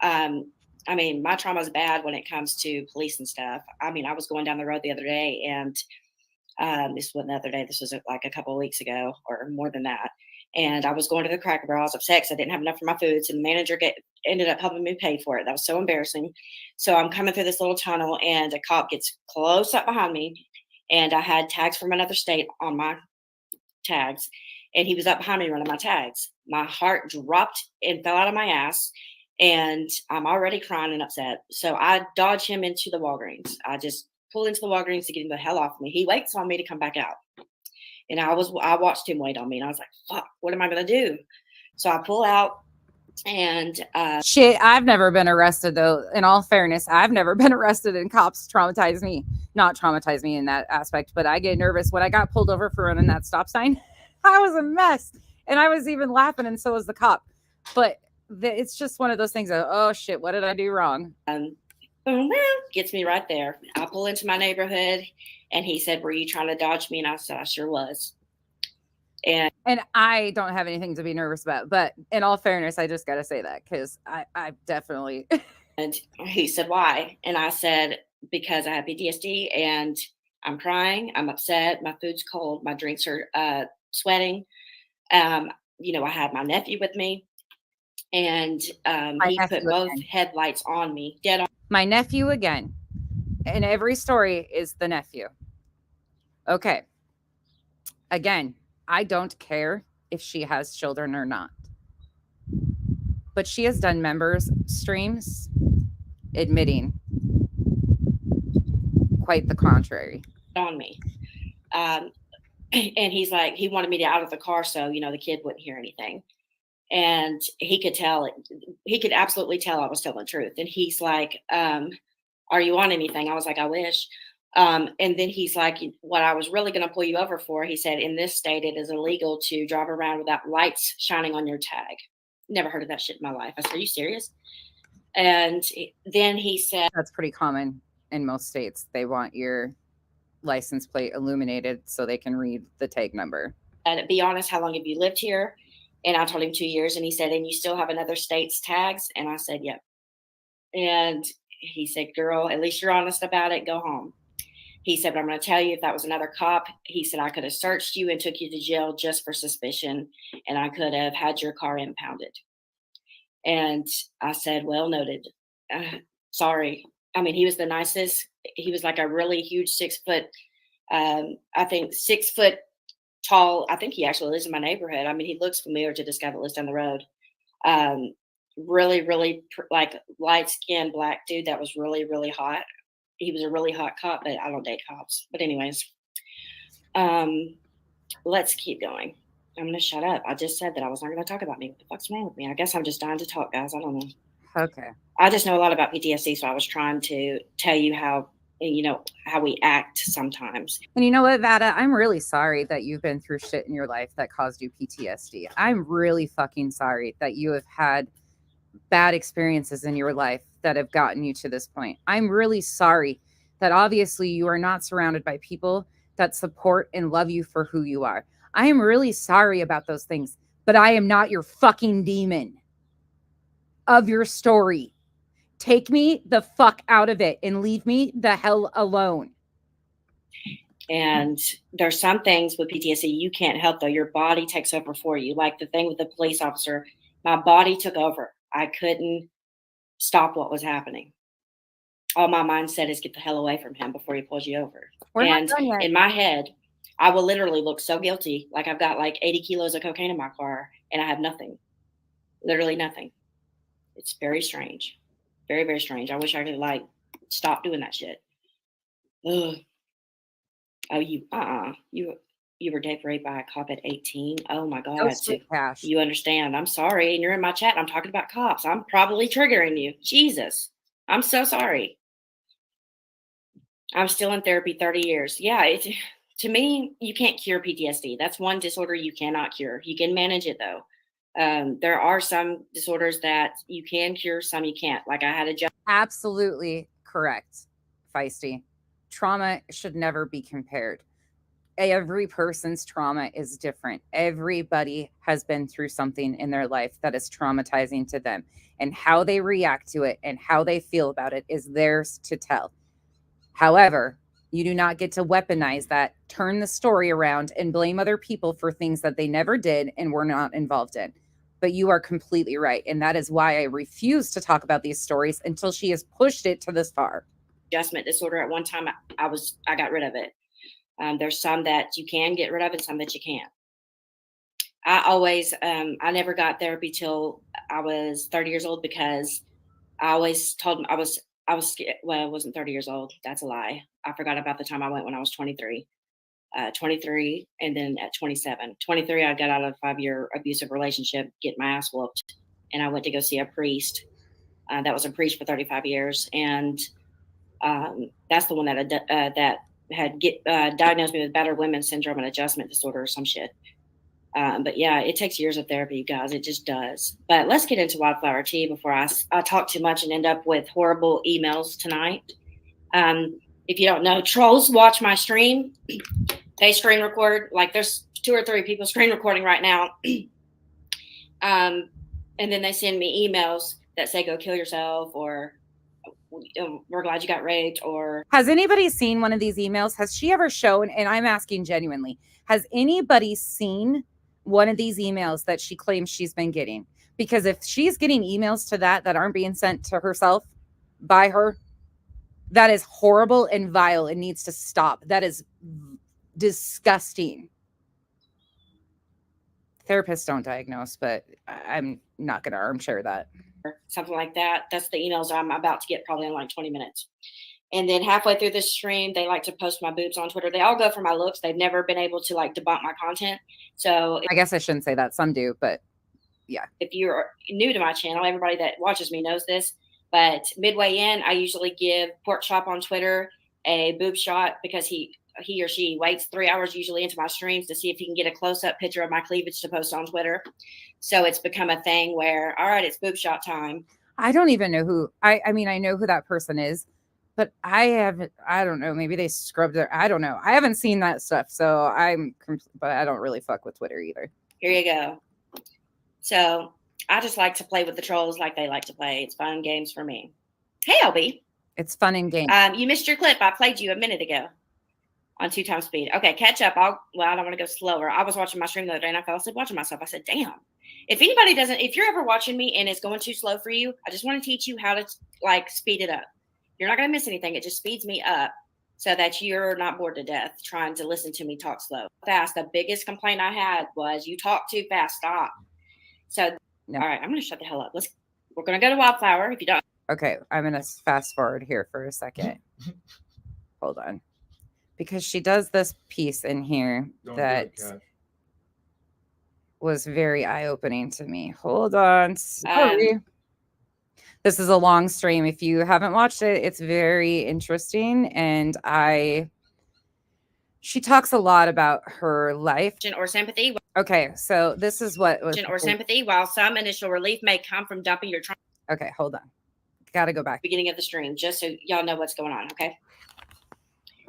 I mean, my trauma is bad when it comes to police and stuff. I mean, I was going down the road the other day, and this wasn't the other day. This was like a couple of weeks ago, or more than that. And I was going to the Cracker Barrel. I was upset because I didn't have enough for my foods, and the manager ended up helping me pay for it. That was so embarrassing. So I'm coming through this little tunnel, and a cop gets close up behind me, and I had tags from another state on my tags, and he was up behind me running my tags. My heart dropped and fell out of my ass, and I'm already crying and upset. So I dodge him into the Walgreens. I just pull into the Walgreens to get him the hell off me. He waits on me to come back out. And I watched him wait on me, and I was like, fuck, what am I going to do? So I pull out, and Shit, I've never been arrested, though. In all fairness, I've never been arrested, and cops traumatize me. Not traumatize me in that aspect, but I get nervous. When I got pulled over for running that stop sign, I was a mess. And I was even laughing, and so was the cop. But it's just one of those things of, oh, shit, what did I do wrong? boom, gets me right there. I pull into my neighborhood, and he said, were you trying to dodge me? And I said, I sure was. And I don't have anything to be nervous about, but in all fairness, I just got to say that because I definitely. And he said, why? And I said, because I have PTSD and I'm crying. I'm upset. My food's cold. My drinks are sweating. You know, I had my nephew with me, and he put both headlights on me, dead on. My nephew again. And every story is the nephew. Okay. Again, I don't care if she has children or not. But she has done members streams admitting quite the contrary. On me. And he's like, he wanted me to out of the car so, you know, the kid wouldn't hear anything. And he could tell, he could absolutely tell I was telling the truth. And he's like, are you on anything? I was like, I wish. And then he's like, what I was really going to pull you over for, he said, in this state, it is illegal to drive around without lights shining on your tag. Never heard of that shit in my life. I said, are you serious? And then he said, that's pretty common in most states. They want your license plate illuminated so they can read the tag number. And be honest, how long have you lived here? And I told him 2 years, and he said, and you still have another state's tags? And I said, yep. And he said, girl, at least you're honest about it. Go home. He said, but I'm going to tell you, if that was another cop, he said, I could have searched you and took you to jail just for suspicion, and I could have had your car impounded. And I said, well, noted. Sorry. I mean, he was the nicest. He was like a really huge 6 foot, I think 6 foot tall. I think he actually lives in my neighborhood. I mean, he looks familiar to this guy that lives down the road. Really, really like light skinned black dude that was really, really hot. He was a really hot cop, but I don't date cops. But anyways, let's keep going. I'm going to shut up. I just said that I was not going to talk about me. What the fuck's wrong with me? I guess I'm just dying to talk, guys. I don't know. Okay. I just know a lot about PTSD, so I was trying to tell you how, you know, how we act sometimes. And you know what, Vada? I'm really sorry that you've been through shit in your life that caused you PTSD. I'm really fucking sorry that you have had bad experiences in your life that have gotten you to this point. I'm really sorry that obviously you are not surrounded by people that support and love you for who you are. I am really sorry about those things, but I am not your fucking demon of your story. Take me the fuck out of it and leave me the hell alone. And there's some things with PTSD you can't help, though. Your body takes over for you. Like the thing with the police officer, my body took over. I couldn't stop what was happening. All my mind said is get the hell away from him before he pulls you over. And in my head, I will literally look so guilty. Like I've got like 80 kilos of cocaine in my car and I have nothing, literally nothing. It's very strange. Very, very strange. I wish I could like stop doing that shit. Ugh. Oh, you were raped by a cop at 18. Oh my God. You understand. I'm sorry. And you're in my chat. And I'm talking about cops. I'm probably triggering you. Jesus. I'm so sorry. I'm still in therapy 30 years. Yeah. To me, you can't cure PTSD. That's one disorder you cannot cure. You can manage it though. There are some disorders that you can cure, some you can't. Like I had a Absolutely correct, Feisty. Trauma should never be compared. Every person's trauma is different. Everybody has been through something in their life that is traumatizing to them, and how they react to it and how they feel about it is theirs to tell. However, you do not get to weaponize that, turn the story around, and blame other people for things that they never did and were not involved in. But you are completely right. And that is why I refuse to talk about these stories until she has pushed it to this far. adjustment disorder. At one time, I got rid of it. There's some that you can get rid of and some that you can't. I never got therapy till I was 30 years old because I always told them I was scared. Well, I wasn't 30 years old. That's a lie. I forgot about the time I went when I was 23. 23, and then at 27. 23, I got out of a 5-year abusive relationship, getting my ass whooped, and I went to go see a priest. That was a priest for 35 years, and that's the one that had diagnosed me with battered women's syndrome and adjustment disorder or some shit. But yeah, it takes years of therapy, you guys. It just does. But let's get into wildflower tea before I talk too much and end up with horrible emails tonight. If you don't know, trolls watch my stream. They screen record. Like there's 2 or 3 people screen recording right now. And then they send me emails that say, go kill yourself, or we're glad you got raped, or. Has anybody seen one of these emails? Has she ever shown, and I'm asking genuinely, has anybody seen one of these emails that she claims she's been getting? Because if she's getting emails to that aren't being sent to herself by her, that is horrible and vile and needs to stop. That is disgusting. Therapists don't diagnose, but I'm not going to armchair that. Something like that. That's the emails I'm about to get probably in like 20 minutes. And then halfway through this stream, they like to post my boobs on Twitter. They all go for my looks. They've never been able to like debunk my content. So I guess I shouldn't say that. Some do, but yeah. If you're new to my channel, everybody that watches me knows this. But midway in, I usually give Pork Chop on Twitter a boob shot because he or she waits 3 hours usually into my streams to see if he can get a close-up picture of my cleavage to post on Twitter. So it's become a thing where, all right, it's boob shot time. I don't even know who, I mean, I know who that person is, but I don't know, maybe they scrubbed their, I don't know. I haven't seen that stuff. So but I don't really fuck with Twitter either. Here you go. So I just like to play with the trolls like they like to play. It's fun games for me. Hey, LB. It's fun and games. You missed your clip. I played you a minute ago on 2 times speed. Okay, catch up. I don't want to go slower. I was watching my stream the other day and I fell asleep watching myself. I said, damn. If you're ever watching me and it's going too slow for you, I just want to teach you how to like speed it up. You're not going to miss anything. It just speeds me up so that you're not bored to death trying to listen to me talk slow. Fast. The biggest complaint I had was you talk too fast. Stop. So, no. All right, I'm going to shut the hell up. We're going to go to Wildflower if you don't. Okay, I'm going to fast forward here for a second. Hold on. Because she does this piece in here that was very eye-opening to me. Hold on. Sorry. This is a long stream. If you haven't watched it, it's very interesting. And she talks a lot about her life. Or sympathy. Okay, so this is what was. Or sympathy, while some initial relief may come from dumping your trauma. Okay, hold on. Got to go back. Beginning of the stream, just so y'all know what's going on, okay?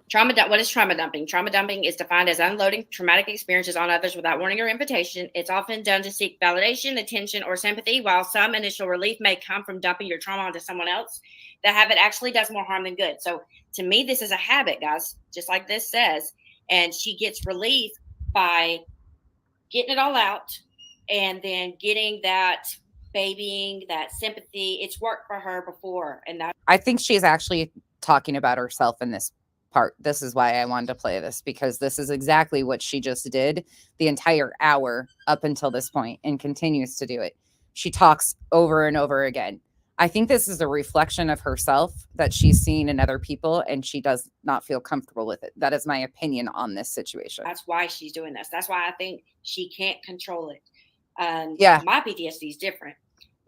What is trauma dumping? Trauma dumping is defined as unloading traumatic experiences on others without warning or invitation. It's often done to seek validation, attention, or sympathy. While some initial relief may come from dumping your trauma onto someone else, the habit actually does more harm than good. So to me, this is a habit, guys, just like this says. And she gets relief by getting it all out and then getting that babying, that sympathy. It's worked for her before. And that I think she's actually talking about herself in this part. This is why I wanted to play this, because this is exactly what she just did the entire hour up until this point and continues to do it. She talks over and over again. I think this is a reflection of herself that she's seen in other people and she does not feel comfortable with it. That is my opinion on this situation. That's why she's doing this. That's why I think she can't control it. Yeah. My PTSD is different.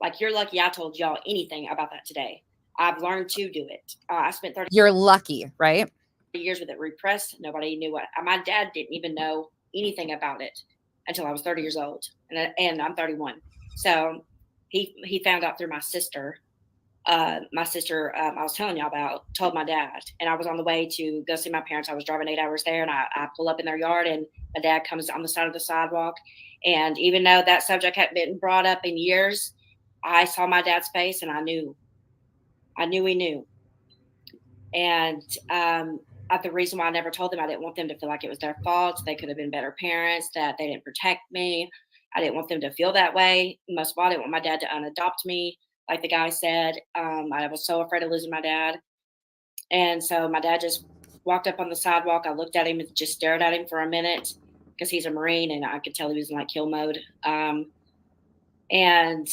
Like, you're lucky I told y'all anything about that today. I've learned to do it. I spent 30 You're lucky, right? years with it repressed. Nobody knew what. My dad didn't even know anything about it until I was 30 years old. And I'm 31. So he found out through my sister. I was telling y'all about, told my dad, and I was on the way to go see my parents. I was driving 8 hours there, and I pull up in their yard, and my dad comes on the side of the sidewalk. And even though that subject hadn't been brought up in years, I saw my dad's face, and I knew he knew. And the reason why I never told them, I didn't want them to feel like it was their fault. They could have been better parents, that they didn't protect me. I didn't want them to feel that way. Most of all, I didn't want my dad to unadopt me, like the guy said. I was so afraid of losing my dad. And so my dad just walked up on the sidewalk. I looked at him and just stared at him for a minute because he's a Marine, and I could tell he was in like kill mode. And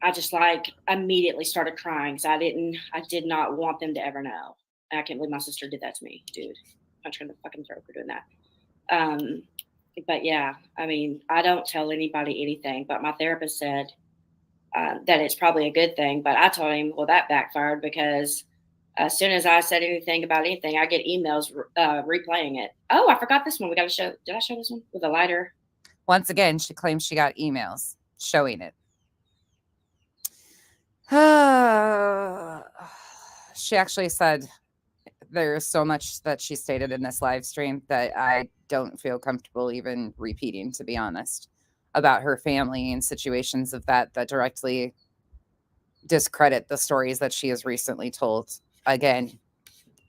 I just like immediately started crying because I did not want them to ever know. I can't believe my sister did that to me, dude. I'm trying to fucking throat for doing that. But yeah, I mean, I don't tell anybody anything, but my therapist said that it's probably a good thing. But I told him, well, that backfired because as soon as I said anything about anything, I get emails replaying it. Oh, I forgot this one. We got to show. Did I show this one with a lighter? Once again, she claims she got emails showing it. She actually said there's so much that she stated in this live stream that I don't feel comfortable even repeating, to be honest, about her family and situations of that directly discredit the stories that she has recently told. Again,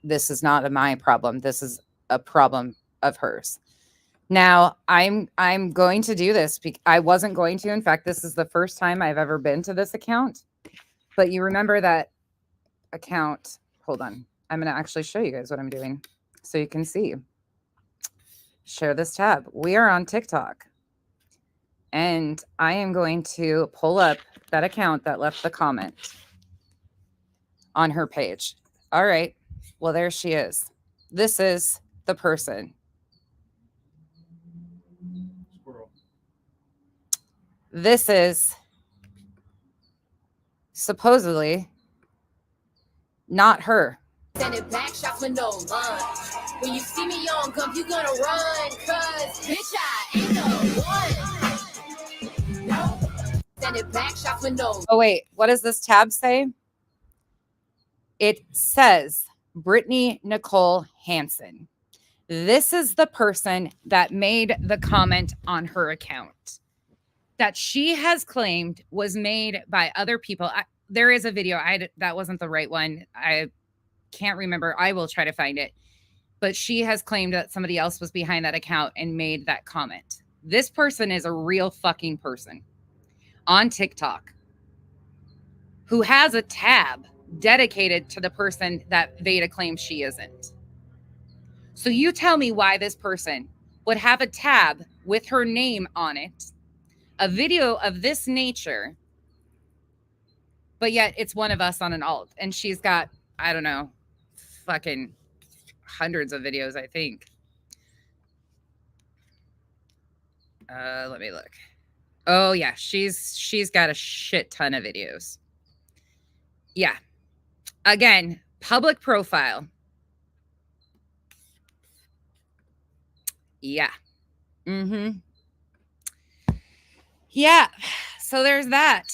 this is not my problem. This is a problem of hers. Now, I'm going to do this. I wasn't going to. In fact, this is the first time I've ever been to this account. But you remember that account. Hold on. I'm going to actually show you guys what I'm doing so you can see. Share this tab. We are on TikTok. And I am going to pull up that account that left the comment on her page. All right. Well, there she is. This is the person. This is supposedly not her. Send it back, shots with no line. When you see me on gump, you gonna run, cause bitch, I ain't the one. No. Send it back, shots with no. Oh, wait. What does this tab say? It says Brittany Nicole Hansen. This is the person that made the comment on her account that she has claimed was made by other people. There is a video. That wasn't the right one. I can't remember. I will try to find it. But she has claimed that somebody else was behind that account and made that comment. This person is a real fucking person on TikTok who has a tab dedicated to the person that Veda claims she isn't. So you tell me why this person would have a tab with her name on it, a video of this nature, but yet it's one of us on an alt. And she's got, I don't know, fucking hundreds of videos, I think. Let me look. Oh yeah, she's got a shit ton of videos. Yeah. Again, public profile. Yeah. Mm-hmm. Yeah. So there's that.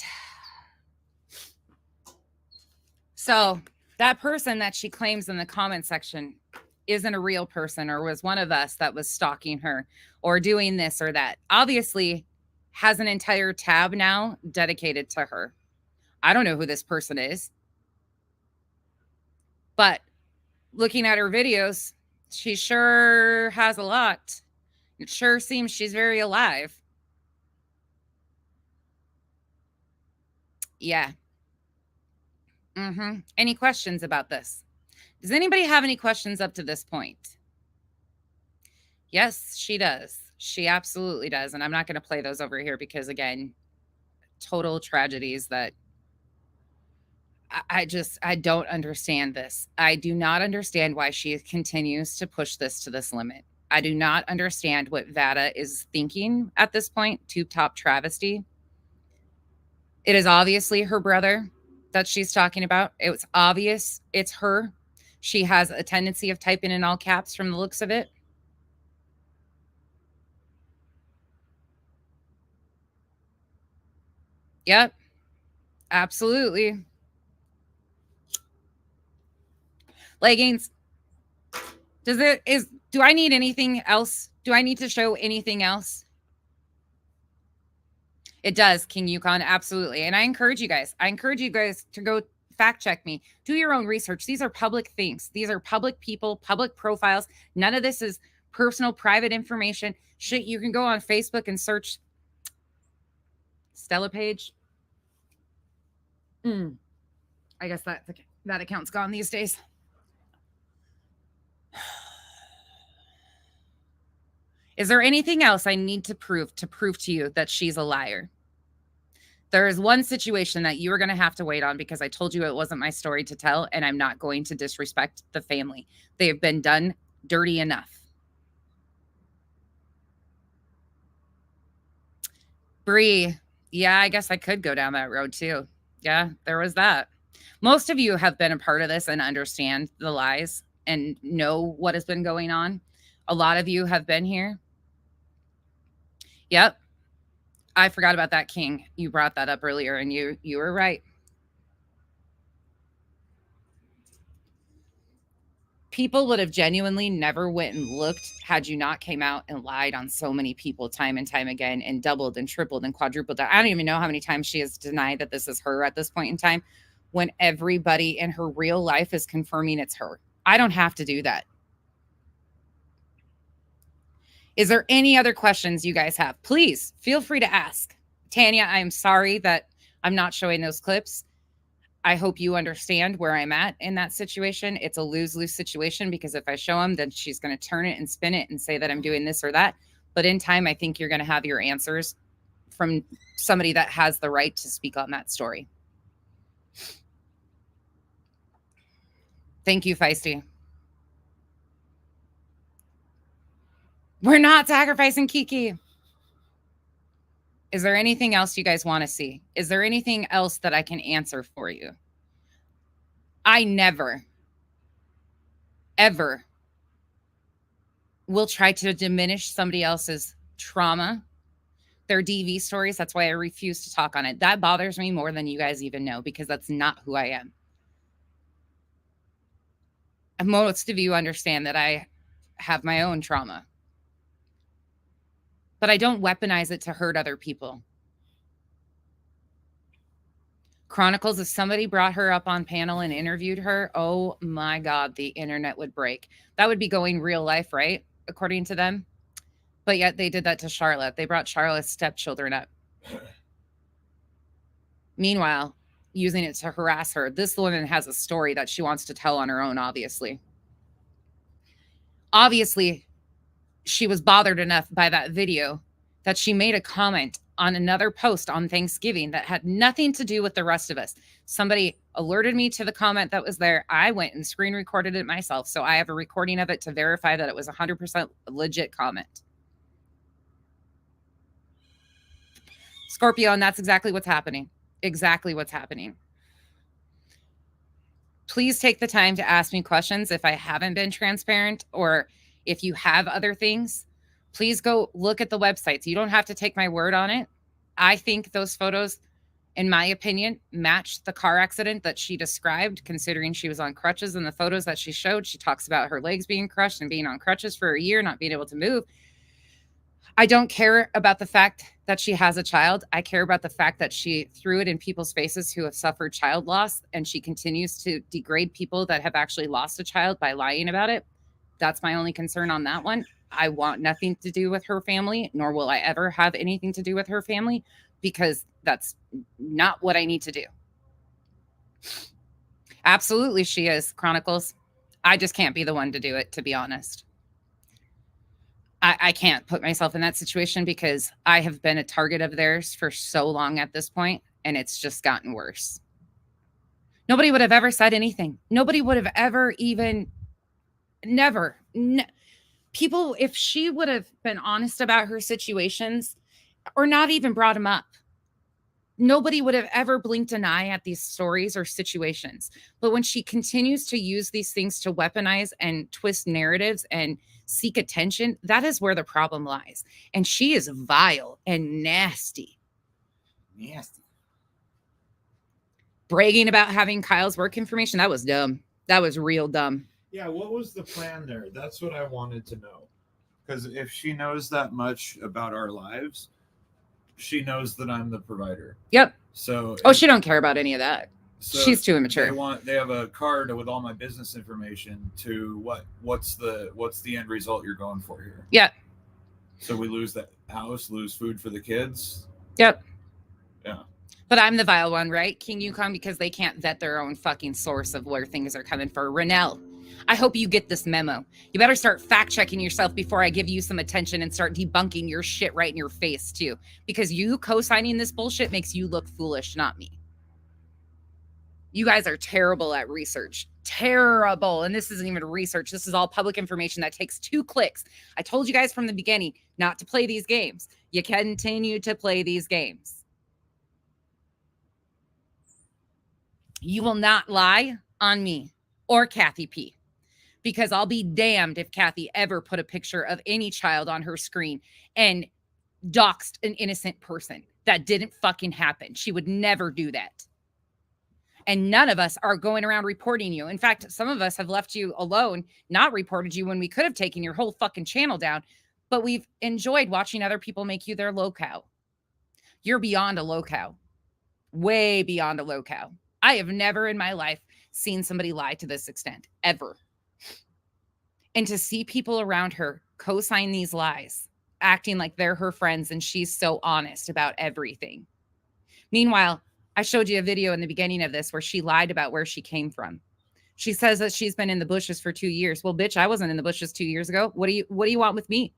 So that person that she claims in the comment section isn't a real person or was one of us that was stalking her or doing this or that. Obviously has an entire tab now dedicated to her. I don't know who this person is. But looking at her videos, she sure has a lot. It sure seems she's very alive. Yeah. Mm-hmm. Any questions about this? Does anybody have any questions up to this point? Yes, she does. She absolutely does. And I'm not going to play those over here because, again, total tragedies that I don't understand this. I do not understand why she continues to push this to this limit. I do not understand what Vada is thinking at this point. Tube top travesty. It is obviously her brother that she's talking about. It's obvious it's her. She has a tendency of typing in all caps from the looks of it. Yep. Absolutely. Leggings. Do I need anything else? Do I need to show anything else? It does, King Yukon, absolutely. And I encourage you guys to go fact check me. Do your own research. These are public things. These are public people, public profiles. None of this is personal, private information. Shit, you can go on Facebook and search Stella page. I guess that account's gone these days. Is there anything else I need to prove to you that she's a liar? There is one situation that you are going to have to wait on because I told you it wasn't my story to tell, and I'm not going to disrespect the family. They have been done dirty enough. Bree, yeah, I guess I could go down that road too. Yeah, there was that. Most of you have been a part of this and understand the lies and know what has been going on. A lot of you have been here. Yep. I forgot about that, King. You brought that up earlier, and you were right. People would have genuinely never went and looked had you not came out and lied on so many people time and time again and doubled and tripled and quadrupled. I don't even know how many times she has denied that this is her at this point in time when everybody in her real life is confirming it's her. I don't have to do that. Is there any other questions you guys have? Please feel free to ask. Tanya, I'm sorry that I'm not showing those clips. I hope you understand where I'm at in that situation. It's a lose-lose situation because if I show them, then she's going to turn it and spin it and say that I'm doing this or that. But in time, I think you're going to have your answers from somebody that has the right to speak on that story. Thank you, Feisty. We're not sacrificing Kiki. Is there anything else you guys want to see? Is there anything else that I can answer for you? I never, ever will try to diminish somebody else's trauma, their DV stories. That's why I refuse to talk on it. That bothers me more than you guys even know because that's not who I am. And most of you understand that I have my own trauma. But I don't weaponize it to hurt other people. Chronicles, if somebody brought her up on panel and interviewed her, oh my God, the internet would break. That would be going real life, right? According to them. But yet they did that to Charlotte. They brought Charlotte's stepchildren up. Meanwhile, using it to harass her. This woman has a story that she wants to tell on her own, obviously. Obviously, she was bothered enough by that video that she made a comment on another post on Thanksgiving that had nothing to do with the rest of us. Somebody alerted me to the comment that was there. I went and screen recorded it myself. So I have a recording of it to verify that it was 100% legit comment. Scorpio, and that's exactly what's happening. Exactly what's happening. Please take the time to ask me questions if I haven't been transparent or if you have other things. Please go look at the websites. You don't have to take my word on it. I think those photos, in my opinion, matched the car accident that she described, considering she was on crutches. In the photos that she showed, she talks about her legs being crushed and being on crutches for a year, not being able to move. I don't care about the fact that she has a child. I care about the fact that she threw it in people's faces who have suffered child loss, and she continues to degrade people that have actually lost a child by lying about it. That's my only concern on that one. I want nothing to do with her family, nor will I ever have anything to do with her family, because that's not what I need to do. Absolutely, she is, Chronicles. I just can't be the one to do it, to be honest. I can't put myself in that situation because I have been a target of theirs for so long at this point, and it's just gotten worse. Nobody would have ever said anything. Nobody would have ever even, never. People, if she would have been honest about her situations or not even brought them up, nobody would have ever blinked an eye at these stories or situations. But when she continues to use these things to weaponize and twist narratives and seek attention, that is where the problem lies. And she is vile and nasty. Nasty. bragging about having Kyle's work information. That was dumb. That was real dumb. Yeah, what was the plan there? That's what I wanted to know. Because if she knows that much about our lives, she knows that I'm the provider. Yep. So she don't care about any of that. So she's too immature. They have a card with all my business information to what's the end result you're going for here? Yeah. So we lose that house, lose food for the kids. Yep. Yeah. But I'm the vile one, right? King Yukon, because they can't vet their own fucking source of where things are coming for. Renelle, I hope you get this memo. You better start fact checking yourself before I give you some attention and start debunking your shit right in your face too. Because you co-signing this bullshit makes you look foolish, not me. You guys are terrible at research. Terrible. And this isn't even research. This is all public information that takes 2 clicks. I told you guys from the beginning not to play these games. You continue to play these games. You will not lie on me or Kathy P. Because I'll be damned if Kathy ever put a picture of any child on her screen and doxed an innocent person. That didn't fucking happen. She would never do that. And none of us are going around reporting you. In fact, some of us have left you alone, not reported you when we could have taken your whole fucking channel down. But we've enjoyed watching other people make you their low cow. You're beyond a low cow. Way beyond a low cow. I have never in my life seen somebody lie to this extent, ever. And to see people around her co-sign these lies, acting like they're her friends and she's so honest about everything. Meanwhile, I showed you a video in the beginning of this where she lied about where she came from. She says that she's been in the bushes for 2 years. Well, bitch, I wasn't in the bushes 2 years ago. What do you want with me?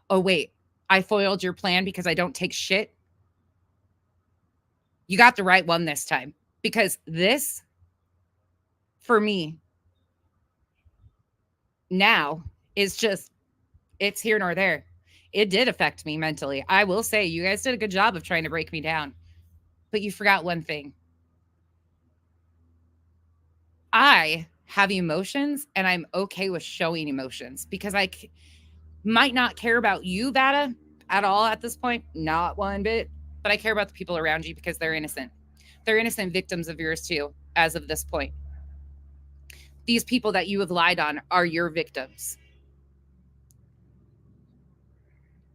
Oh, wait, I foiled your plan because I don't take shit. You got the right one this time. Because this, for me, now is just, it's here nor there. It did affect me mentally. I will say you guys did a good job of trying to break me down. But you forgot one thing. I have emotions and I'm okay with showing emotions because I might not care about you, Vada, at all at this point. Not one bit. But I care about the people around you because they're innocent. They're innocent victims of yours too, as of this point. These people that you have lied on are your victims.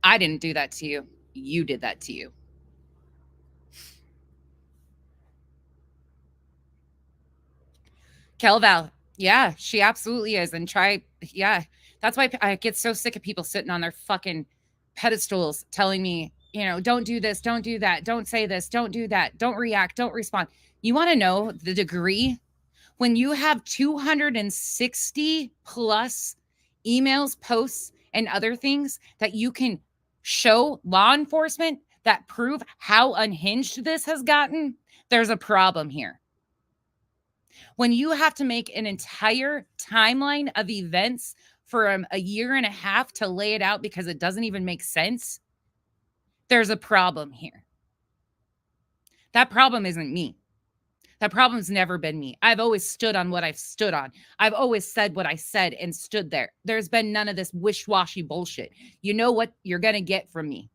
I didn't do that to you. You did that to you. Kelval, yeah, she absolutely is. And that's why I get so sick of people sitting on their fucking pedestals telling me, don't do this, don't do that, don't say this, don't do that, don't react, don't respond. You want to know the degree? When you have 260 plus emails, posts, and other things that you can show law enforcement that prove how unhinged this has gotten, there's a problem here. When you have to make an entire timeline of events for a year and a half to lay it out because it doesn't even make sense, there's a problem here. That problem isn't me. That problem's never been me. I've always stood on what I've stood on. I've always said what I said and stood there. There's been none of this wish-washy bullshit. You know what you're going to get from me.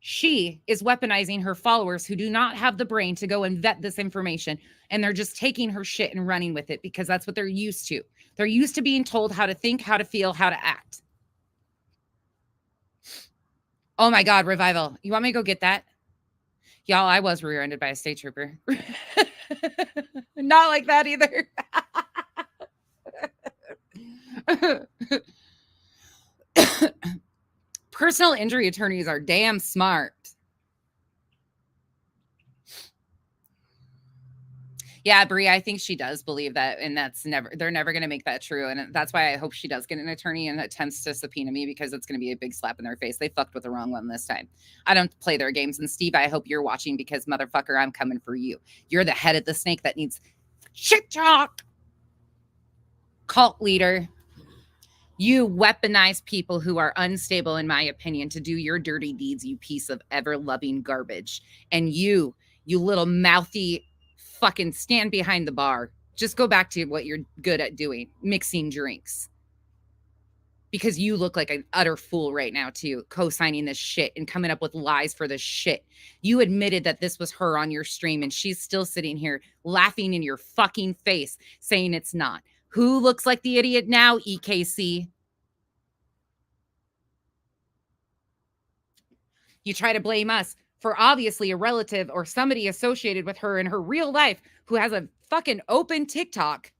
She is weaponizing her followers who do not have the brain to go and vet this information. And they're just taking her shit and running with it because that's what they're used to. They're used to being told how to think, how to feel, how to act. Oh my God, Revival. You want me to go get that? Y'all, I was rear-ended by a state trooper. Not like that either. Personal injury attorneys are damn smart. Yeah, Brie, I think she does believe that, and they're never going to make that true. And that's why I hope she does get an attorney and attempts to subpoena me because it's going to be a big slap in their face. They fucked with the wrong one this time. I don't play their games. And Steve, I hope you're watching because motherfucker, I'm coming for you. You're the head of the snake that needs shit talk. Cult leader. You weaponize people who are unstable, in my opinion, to do your dirty deeds, you piece of ever-loving garbage. And you little mouthy fucking stand behind the bar. Just go back to what you're good at doing, mixing drinks. because you look like an utter fool right now too, co-signing this shit and coming up with lies for this shit. You admitted that this was her on your stream, and she's still sitting here laughing in your fucking face saying it's not. Who looks like the idiot now, EKC? You try to blame us for obviously a relative or somebody associated with her in her real life who has a fucking open TikTok.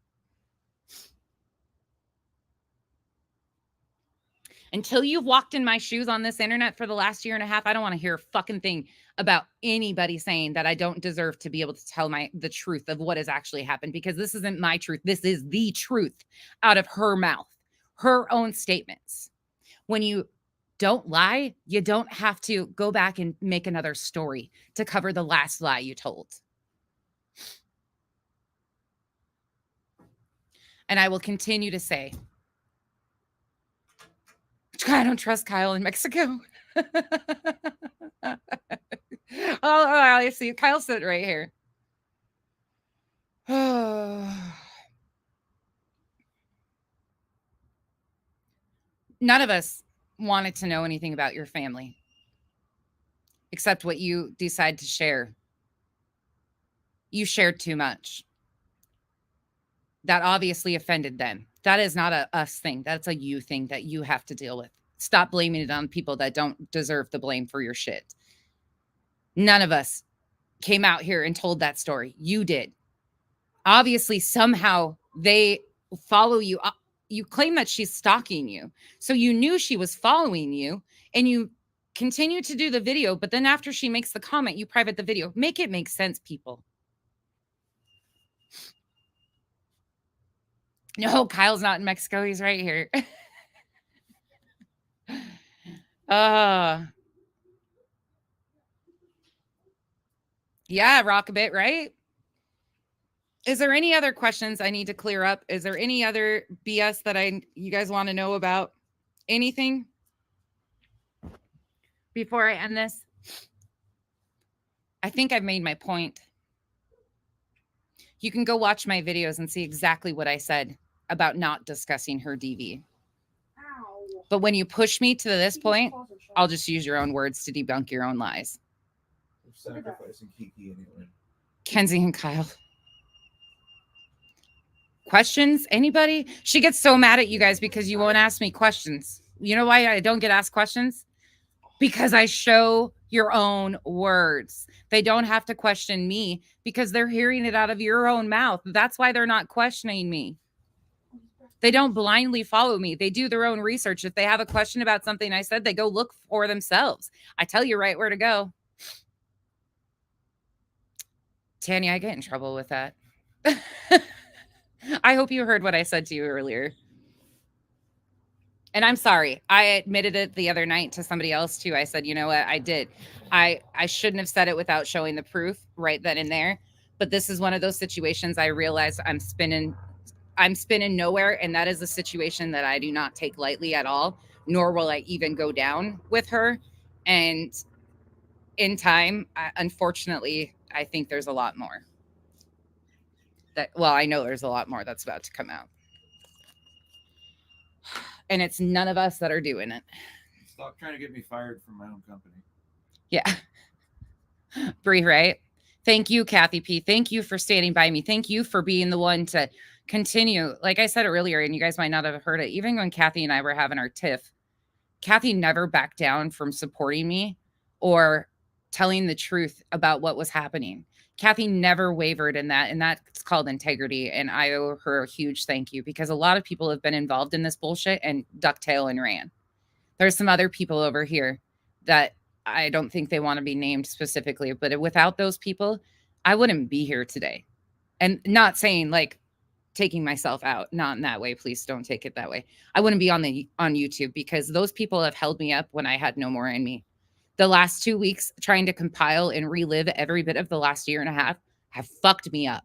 Until you've walked in my shoes on this internet for the last year and a half, I don't want to hear a fucking thing about anybody saying that I don't deserve to be able to tell the truth of what has actually happened, because this isn't my truth. This is the truth out of her mouth, her own statements. When you don't lie, you don't have to go back and make another story to cover the last lie you told. And I will continue to say, I don't trust Kyle in Mexico. I see. Kyle's sitting right here. None of us wanted to know anything about your family, except what you decide to share. You shared too much. That obviously offended them. That is not a us thing. That's a you thing that you have to deal with. Stop blaming it on people that don't deserve the blame for your shit. None of us came out here and told that story. You did. Obviously, somehow they follow you. You claim that she's stalking you. So you knew she was following you, and you continue to do the video. But then after she makes the comment, you private the video. Make it make sense, people. No, Kyle's not in Mexico. He's right here. Yeah, rock a bit, right? Is there any other questions I need to clear up? Is there any other BS that you guys want to know about? Anything before I end this? I think I've made my point. You can go watch my videos and see exactly what I said about not discussing her DV. But when you push me to this point, I'll just use your own words to debunk your own lies. We're sacrificing Kiki anyway. Kenzie and Kyle. Questions? Anybody? She gets so mad at you guys because you won't ask me questions. You know why I don't get asked questions? Because I show your own words. They don't have to question me because they're hearing it out of your own mouth. That's why they're not questioning me. They don't blindly follow me. They do their own research. If they have a question about something I said, they go look for themselves. I tell you right where to go. Tanya, I get in trouble with that. I hope you heard what I said to you earlier. And I'm sorry. I admitted it the other night to somebody else too. I said, you know what? I did. I shouldn't have said it without showing the proof right then and there. But this is one of those situations I realized I'm spinning nowhere. And that is a situation that I do not take lightly at all, nor will I even go down with her. And in time, unfortunately, I think there's a lot more. I know there's a lot more that's about to come out. And it's none of us that are doing it. Stop trying to get me fired from my own company. Yeah. Bree, right? Thank you, Kathy P. Thank you for standing by me. Thank you for being the one to continue. Like I said earlier, and you guys might not have heard it, even when Kathy and I were having our tiff, Kathy never backed down from supporting me or telling the truth about what was happening. Kathy never wavered in that, and that's called integrity. And I owe her a huge thank you because a lot of people have been involved in this bullshit and ducktail and ran. There's some other people over here that I don't think they want to be named specifically, but without those people, I wouldn't be here today. And not saying like taking myself out, not in that way. Please don't take it that way. I wouldn't be on YouTube because those people have held me up when I had no more in me. The last 2 weeks trying to compile and relive every bit of the last year and a half have fucked me up.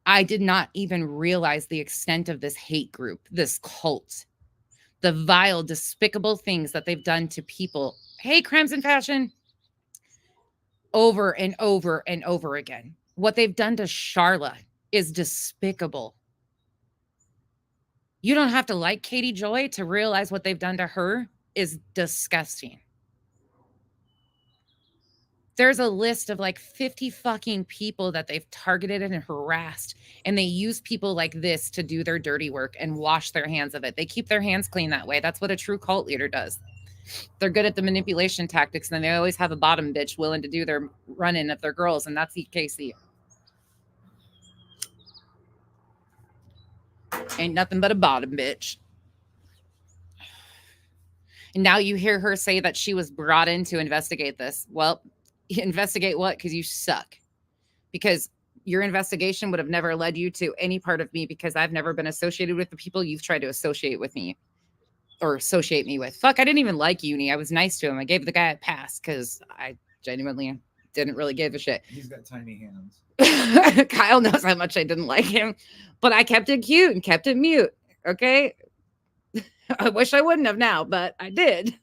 I did not even realize the extent of this hate group, this cult, the vile, despicable things that they've done to people. Hey, Crimes in Fashion. Over and over and over again. What they've done to Charla is despicable. You don't have to like Katie Joy to realize what they've done to her is disgusting. There's a list of like 50 fucking people that they've targeted and harassed, and they use people like this to do their dirty work and wash their hands of it. They keep their hands clean that way. That's what a true cult leader does. They're good at the manipulation tactics, and then they always have a bottom bitch willing to do their run-in of their girls, and that's Casey. Ain't nothing but a bottom bitch. And now you hear her say that she was brought in to investigate this. Well, investigate what? Because you suck. Because your investigation would have never led you to any part of me, because I've never been associated with the people you've tried to associate with me or associate me with. Fuck, I didn't even like Uni. I was nice to him. I gave the guy a pass because I genuinely didn't really give a shit. He's got tiny hands. Kyle knows how much I didn't like him, but I kept it cute and kept it mute. Okay. I wish I wouldn't have now, but I did.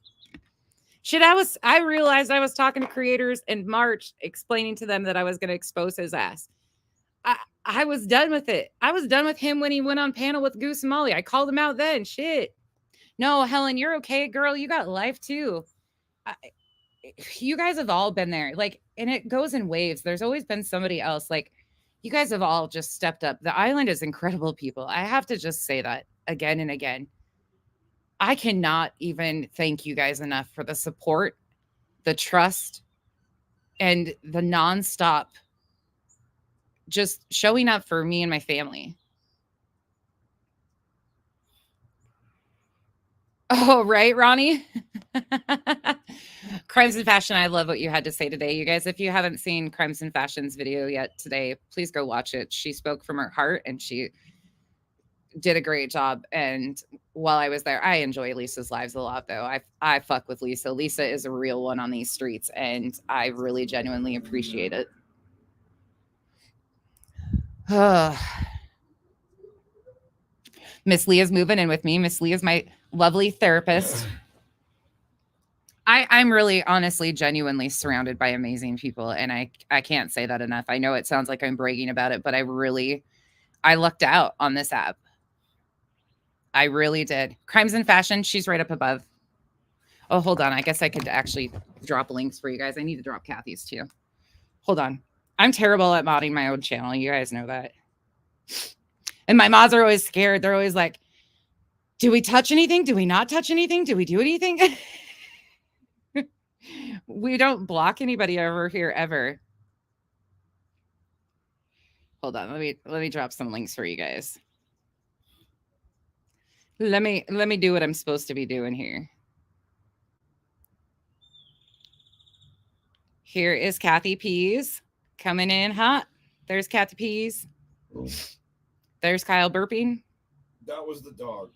Shit, I realized I was talking to creators in March, explaining to them that I was going to expose his ass. I was done with it. I was done with him when he went on panel with Goose and Molly. I called him out then. Shit. No, Helen, you're okay, girl. You got life too. You guys have all been there. Like, and it goes in waves. There's always been somebody else. Like, you guys have all just stepped up. The island is incredible people. I have to just say that again and again. I cannot even thank you guys enough for the support, the trust, and the nonstop just showing up for me and my family. Oh, right, Ronnie? Crimes and Fashion, I love what you had to say today. You guys, if you haven't seen Crimes and Fashion's video yet today, please go watch it. She spoke from her heart, and she did a great job. And while I was there, I enjoy Lisa's lives a lot, though. I fuck with Lisa. Lisa is a real one on these streets, and I really genuinely appreciate it. Miss Leah's moving in with me. Miss Leah's my lovely therapist. I'm really, honestly, genuinely surrounded by amazing people, and I can't say that enough. I know it sounds like I'm bragging about it, but I lucked out on this app. I really did. Crimes and Fashion, she's right up above. Oh, hold on. I guess I could actually drop links for you guys. I need to drop Kathy's too. Hold on. I'm terrible at modding my own channel. You guys know that. And my mods are always scared. They're always like, do we touch anything? Do we not touch anything? Do we do anything? We don't block anybody over here ever. Hold on. Let me drop some links for you guys. Let me do what I'm supposed to be doing here. Here is Kathy Peas coming in hot. There's Kathy Peas. There's Kyle burping. That was the dog.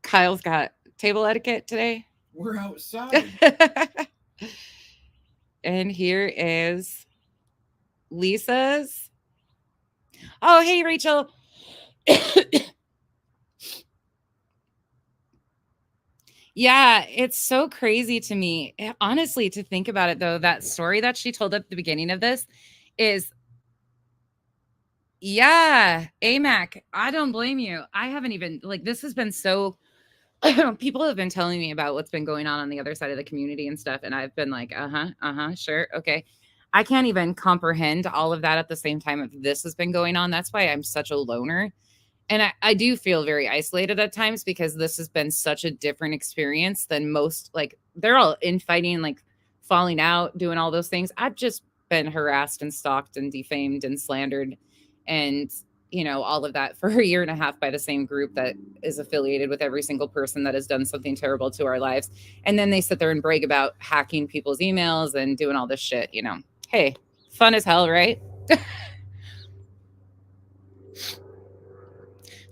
Kyle's got table etiquette today. We're outside. And here is Lisa's. Oh, hey, Rachel. Yeah, it's so crazy to me. Honestly, to think about it, though, that story that she told at the beginning of this is, yeah, AMAC, I don't blame you. I haven't even, like, this has been so, people have been telling me about what's been going on the other side of the community and stuff, and I've been like, sure, okay. I can't even comprehend all of that at the same time if this has been going on. That's why I'm such a loner. And I do feel very isolated at times, because this has been such a different experience than most. Like, they're all infighting, like falling out, doing all those things. I've just been harassed and stalked and defamed and slandered and, you know, all of that for a year and a half by the same group that is affiliated with every single person that has done something terrible to our lives. And then they sit there and brag about hacking people's emails and doing all this shit, you know. Hey, fun as hell, right?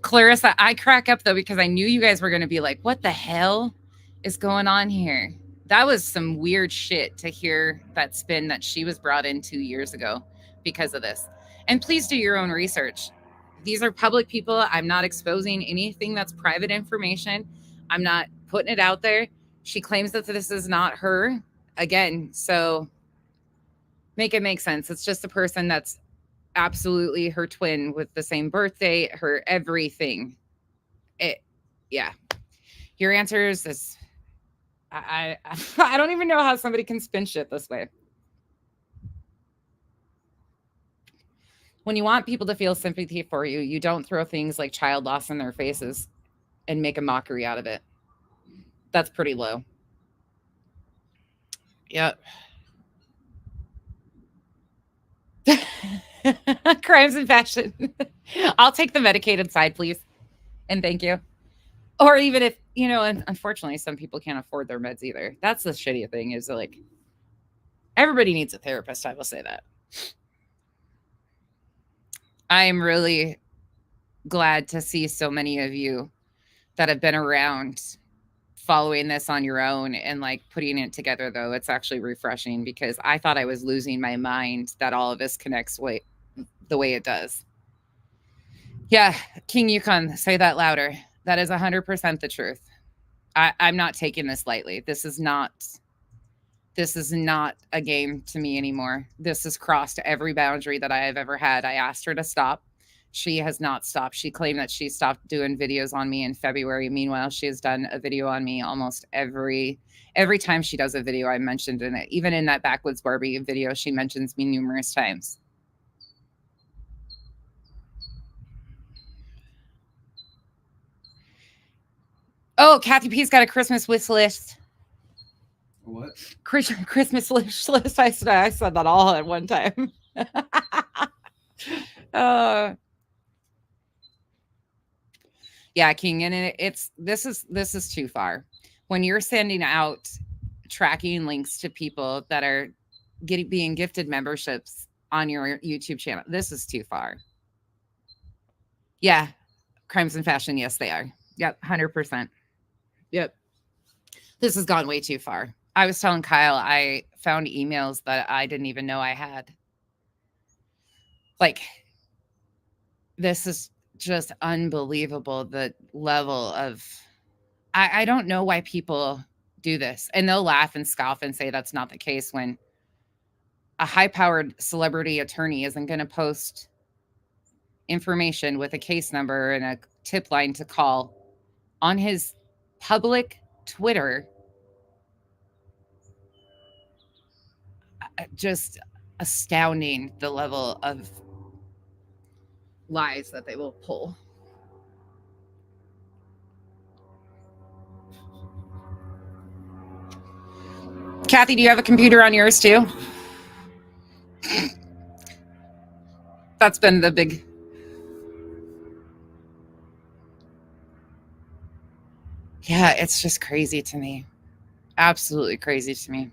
Clarissa, I crack up, though, because I knew you guys were going to be like, what the hell is going on here? That was some weird shit to hear that spin that she was brought in 2 years ago because of this. And please do your own research. These are public people. I'm not exposing anything that's private information. I'm not putting it out there. She claims that this is not her. Again, so make it make sense. It's just a person that's absolutely her twin with the same birthday, her everything. Yeah. Your answer is this. I don't even know how somebody can spin shit this way. When you want people to feel sympathy for you, you don't throw things like child loss in their faces and make a mockery out of it. That's pretty low. Yep. Crimes and fashion. I'll take the medicated side, please. And thank you. Or even if, and unfortunately, some people can't afford their meds either. That's the shitty thing is like, everybody needs a therapist. I will say that. I am really glad to see so many of you that have been around following this on your own and like putting it together, though. It's actually refreshing because I thought I was losing my mind that all of this connects the way it does. Yeah, King Yukon, say that louder. That is 100% the truth. I'm not taking this lightly. This is not a game to me anymore. This has crossed every boundary that I have ever had. I asked her to stop. She has not stopped. She claimed that she stopped doing videos on me in February. Meanwhile, she has done a video on me almost every time she does a video. I mentioned in it. Even in that Backwoods Barbie video, she mentions me numerous times. Oh, Kathy P's got a Christmas wish list. What? Christmas wish list. I said that all at one time. Yeah, King, and this is too far. When you're sending out tracking links to people that are being gifted memberships on your YouTube channel, this is too far. Yeah, crimes and fashion, yes, they are. Yep, 100%. Yep. This has gone way too far. I was telling Kyle I found emails that I didn't even know I had. Like, this is just unbelievable, the level of... I don't know why people do this. And they'll laugh and scoff and say that's not the case when a high-powered celebrity attorney isn't going to post information with a case number and a tip line to call on his public Twitter. Just astounding, the level of lies that they will pull. Kathy, do you have a computer on yours too? That's been the big... Yeah, it's just crazy to me. Absolutely crazy to me.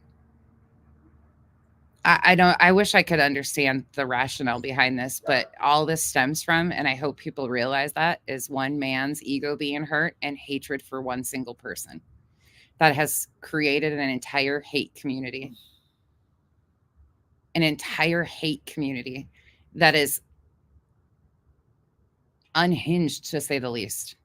I wish I could understand the rationale behind this, but all this stems from, and I hope people realize that, is one man's ego being hurt and hatred for one single person that has created an entire hate community. An entire hate community that is unhinged, to say the least.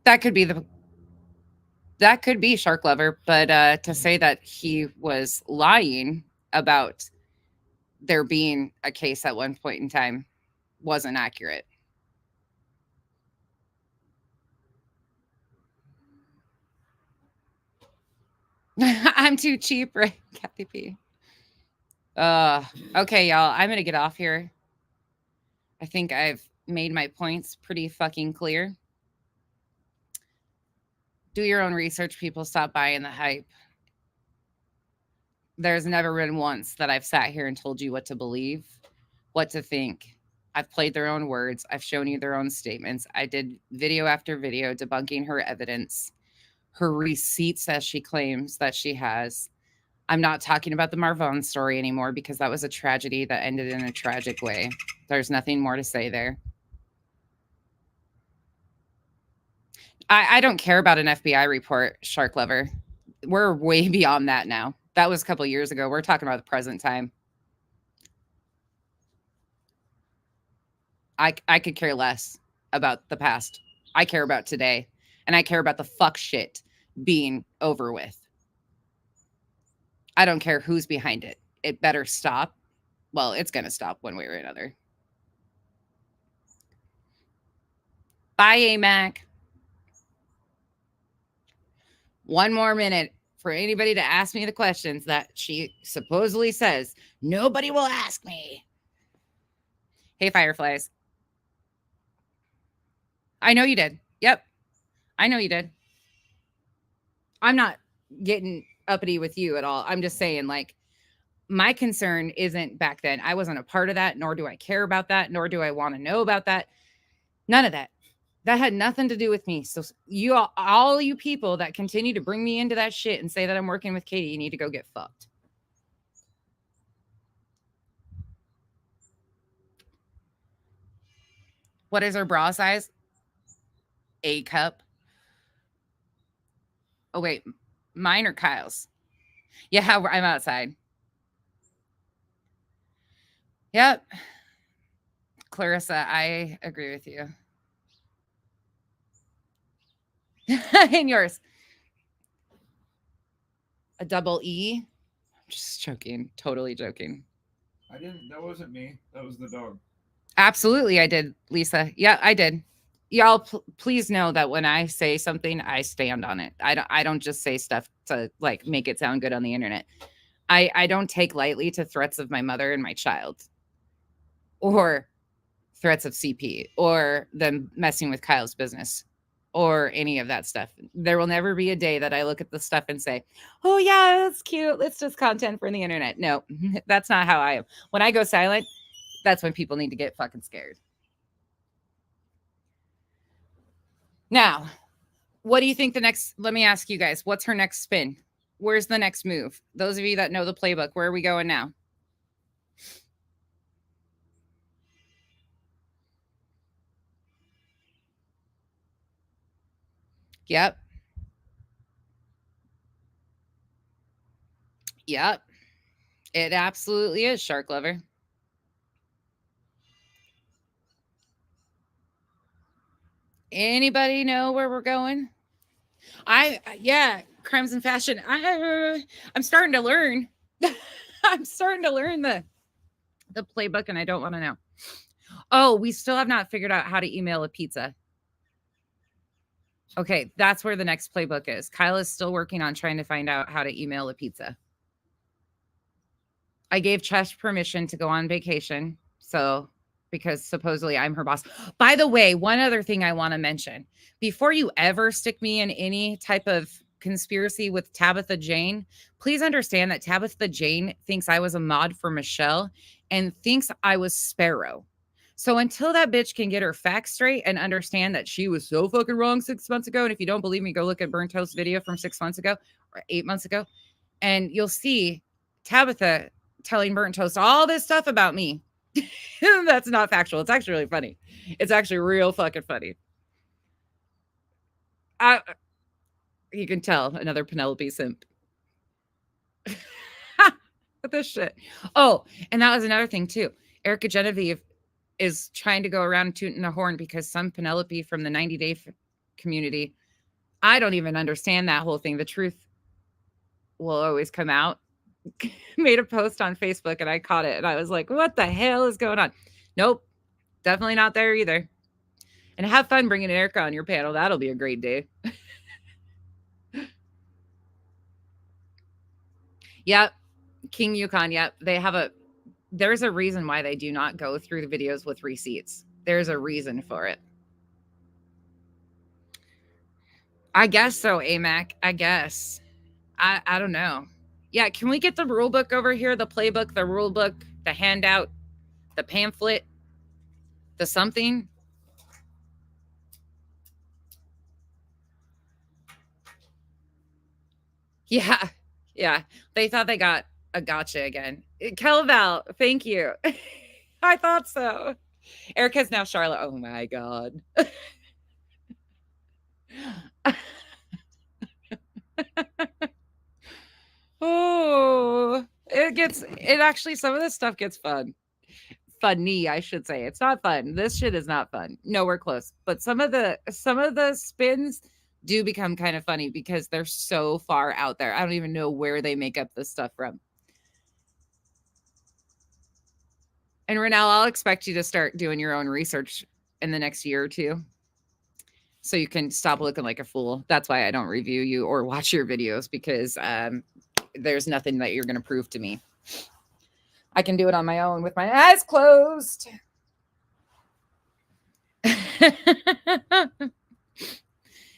That could be Shark Lover, but to say that he was lying about there being a case at one point in time wasn't accurate. I'm too cheap, right, Kathy P? Okay, y'all, I'm gonna get off here. I think I've made my points pretty fucking clear. Do your own research, people. Stop buying the hype. There's never been once that I've sat here and told you what to believe, what to think. I've played their own words. I've shown you their own statements. I did video after video debunking her evidence, her receipts, as she claims that she has. I'm not talking about the Marvon story anymore because that was a tragedy that ended in a tragic way. There's nothing more to say there. I don't care about an FBI report, Shark Lover. We're way beyond that now. That was a couple of years ago. We're talking about the present time. I could care less about the past. I care about today. And I care about the fuck shit being over with. I don't care who's behind it. It better stop. Well, it's going to stop one way or another. Bye, AMAC. One more minute for anybody to ask me the questions that she supposedly says nobody will ask me. Hey, Fireflies. I know you did. Yep. I know you did. I'm not getting uppity with you at all. I'm just saying, like, my concern isn't back then. I wasn't a part of that, nor do I care about that, nor do I want to know about that. None of that. That had nothing to do with me. So you all you people that continue to bring me into that shit and say that I'm working with Katie, you need to go get fucked. What is her bra size? A cup. Oh, wait. Mine or Kyle's? Yeah, I'm outside. Yep. Clarissa, I agree with you. And yours. A double E? I'm just joking. Totally joking. That wasn't me. That was the dog. Absolutely, I did, Lisa. Yeah, I did. Y'all, please know that when I say something, I stand on it. I don't just say stuff to like make it sound good on the internet. I don't take lightly to threats of my mother and my child, or threats of CP, or them messing with Kyle's business, or any of that stuff. There will never be a day that I look at the stuff and say, oh yeah, that's cute. It's just content for the internet. No, that's not how I am. When I go silent, that's when people need to get fucking scared. Now, what do you think let me ask you guys, what's her next spin? Where's the next move? Those of you that know the playbook, where are we going now? Yep. Yep. It absolutely is, Shark Lover. Anybody know where we're going? Yeah, Crimes and Fashion. I'm starting to learn. I'm starting to learn the playbook, and I don't want to know. Oh, we still have not figured out how to email a pizza. Okay, that's where the next playbook is. Kyle is still working on trying to find out how to email a pizza. I gave Chesh permission to go on vacation, so because supposedly I'm her boss. By the way, one other thing I want to mention. Before you ever stick me in any type of conspiracy with Tabitha Jane, please understand that Tabitha Jane thinks I was a mod for Michelle and thinks I was Sparrow. So until that bitch can get her facts straight and understand that she was so fucking wrong 6 months ago, and if you don't believe me, go look at Burnt Toast video from 6 months ago or 8 months ago, and you'll see Tabitha telling Burnt Toast all this stuff about me. That's not factual. It's actually really funny. It's actually real fucking funny. You can tell, another Penelope simp. What this shit. Oh, and that was another thing too. Erica Genevieve is trying to go around tooting the horn because some Penelope from the 90-day community, I don't even understand that whole thing. The truth will always come out. Made a post on Facebook and I caught it and I was like, what the hell is going on? Nope, definitely not there either. And have fun bringing Erica on your panel. That'll be a great day. Yep. King Yukon. Yep. There's a reason why they do not go through the videos with receipts. There's a reason for it. I guess so, AMAC. I guess. I don't know. Yeah. Can we get the rule book over here? The playbook, the rule book, the handout, the pamphlet, the something. Yeah. Yeah. They thought they got a gotcha again. Kelval, thank you. I thought so. Erica's now Charlotte. Oh my God. Oh, it actually, some of this stuff gets funny, I should say. It's not fun. This shit is not fun. Nowhere close. But some of the spins do become kind of funny because they're so far out there. I don't even know where they make up this stuff from. And Renelle, I'll expect you to start doing your own research in the next year or two, so you can stop looking like a fool. That's why I don't review you or watch your videos, because there's nothing that you're going to prove to me. I can do it on my own with my eyes closed.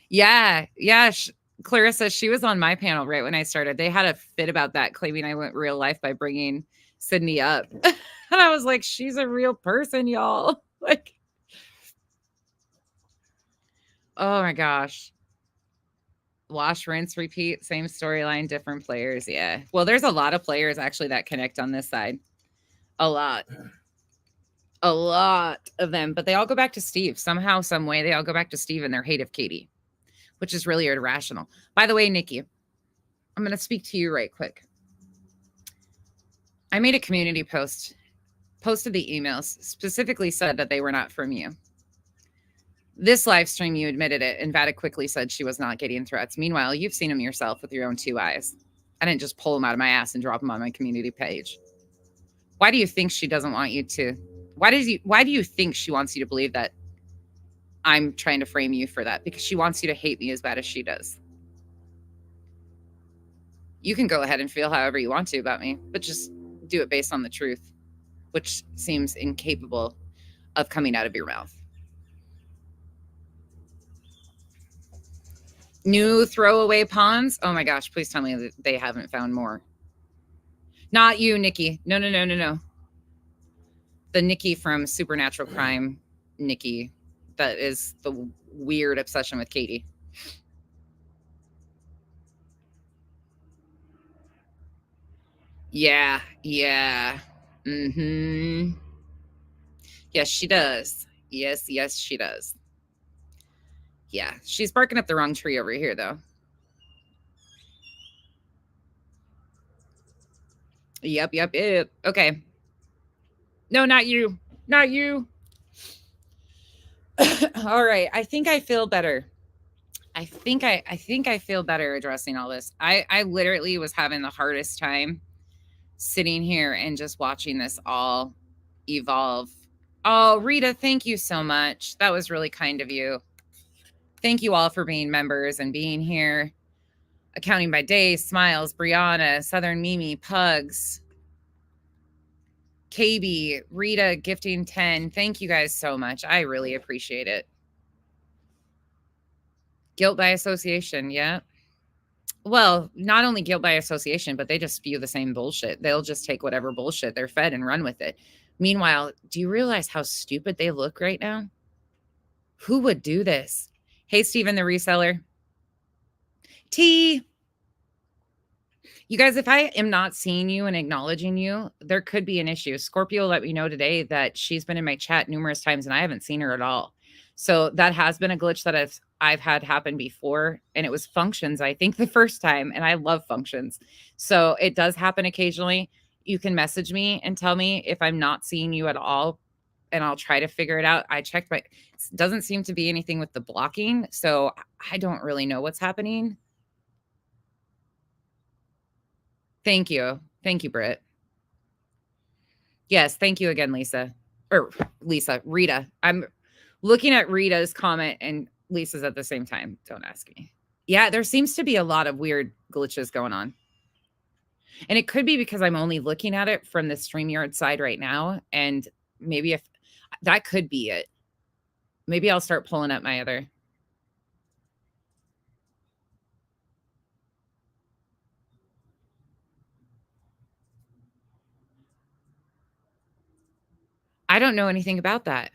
Yeah. Clarissa, she was on my panel right when I started. They had a fit about that, claiming I went real life by bringing Sydney up. And I was like, she's a real person, y'all. Like, oh my gosh. Wash, rinse, repeat, same storyline, different players. Yeah. Well, there's a lot of players actually that connect on this side. A lot of them, but they all go back to Steve. Somehow, some way, they all go back to Steve and their hate of Katie, which is really irrational. By the way, Nikki, I'm going to speak to you right quick. I made a community post, posted the emails, specifically said that they were not from you. This live stream, you admitted it, and Vada quickly said she was not getting threats. Meanwhile, you've seen them yourself with your own two eyes. I didn't just pull them out of my ass and drop them on my community page. Why do you think she doesn't want you to? Why do you think she wants you to believe that I'm trying to frame you for that? Because she wants you to hate me as bad as she does. You can go ahead and feel however you want to about me, but just do it based on the truth, which seems incapable of coming out of your mouth. New throwaway pawns? Oh my gosh, please tell me that they haven't found more. Not you, Nikki. No. The Nikki from Supernatural Crime, Nikki, that is the weird obsession with Katie. Yeah. Mm-hmm. Yes, she does. Yes, she does. Yeah, she's barking up the wrong tree over here, though. Yep. Okay. No, not you. Not you. All right. I think I feel better. I think I feel better addressing all this. I literally was having the hardest time sitting here and just watching this all evolve. Oh, Rita, thank you so much. That was really kind of you. Thank you all for being members and being here. Accounting by Day, Smiles, Brianna, Southern Mimi, Pugs, KB, Rita gifting 10. Thank you guys so much. I really appreciate it. Guilt by association, yeah. Well, not only guilt by association, but they just spew the same bullshit. They'll just take whatever bullshit they're fed and run with it. Meanwhile, do you realize how stupid they look right now? Who would do this? Hey, Steven, the reseller. T. You guys, if I am not seeing you and acknowledging you, there could be an issue. Scorpio let me know today that she's been in my chat numerous times and I haven't seen her at all. So that has been a glitch that I've had happen before. And it was functions, I think, the first time. And I love functions. So it does happen occasionally. You can message me and tell me if I'm not seeing you at all, and I'll try to figure it out. I checked it doesn't seem to be anything with the blocking. So I don't really know what's happening. Thank you. Thank you, Britt. Yes, thank you again, Lisa. Rita. I'm looking at Rita's comment and Lisa's at the same time. Don't ask me. Yeah, there seems to be a lot of weird glitches going on. And it could be because I'm only looking at it from the StreamYard side right now. And maybe if that could be it. Maybe I'll start pulling up my other. I don't know anything about that.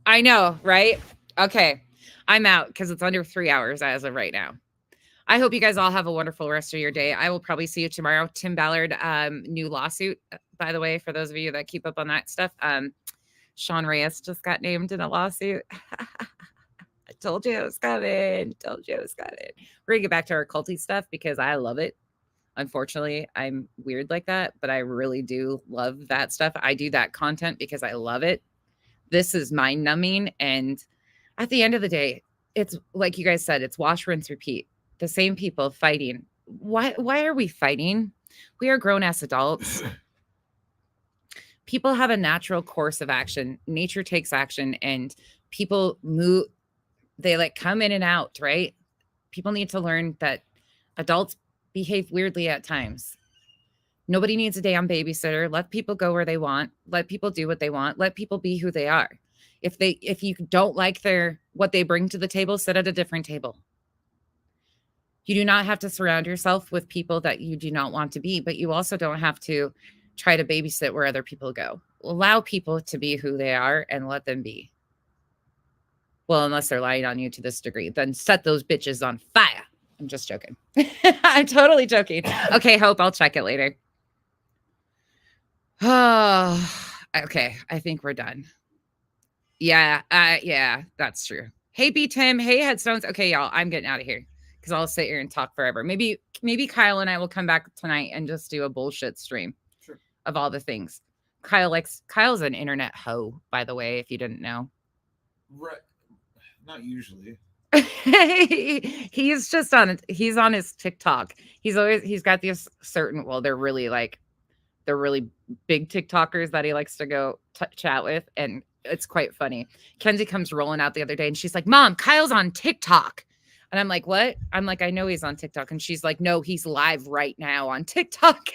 I know, right? Okay. I'm out because it's under 3 hours as of right now. I hope you guys all have a wonderful rest of your day. I will probably see you tomorrow. Tim Ballard, new lawsuit, by the way, for those of you that keep up on that stuff. Sean Reyes just got named in a lawsuit. Told you it was coming. Told you it was coming. We're gonna get back to our culty stuff because I love it. Unfortunately, I'm weird like that, but I really do love that stuff. I do that content because I love it. This is mind numbing. And at the end of the day, it's like you guys said, it's wash, rinse, repeat. The same people fighting. Why are we fighting? We are grown ass adults. People have a natural course of action. Nature takes action and people move. They like come in and out, right? People need to learn that adults behave weirdly at times. Nobody needs a damn babysitter. Let people go where they want. Let people do what they want. Let people be who they are. If you don't like what they bring to the table, sit at a different table. You do not have to surround yourself with people that you do not want to be, but you also don't have to try to babysit where other people go. Allow people to be who they are and let them be. Well, unless they're lying on you to this degree, then set those bitches on fire. I'm just joking. I'm totally joking. Okay, Hope, I'll check it later. Oh, okay. I think we're done. Yeah, that's true. Hey, B Tim. Hey, Headstones. Okay, y'all, I'm getting out of here because I'll sit here and talk forever. Maybe Kyle and I will come back tonight and just do a bullshit stream of all the things. Kyle's an internet hoe, by the way, if you didn't know. Right. Not usually. He's on his TikTok. He's got these certain, well, they're really big TikTokers that he likes to go chat with. And it's quite funny. Kenzie comes rolling out the other day and she's like, Mom, Kyle's on TikTok. And I'm like, what? I'm like, I know he's on TikTok. And she's like, no, he's live right now on TikTok.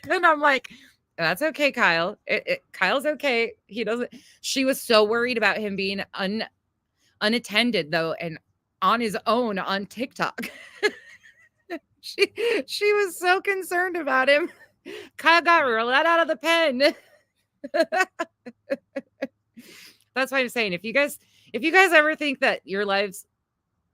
And I'm like, that's okay, Kyle. Kyle's okay. She was so worried about him being unattended though, and on his own on TikTok. she was so concerned about him. Kyle got let out of the pen. That's why I'm saying, if you guys ever think that your lives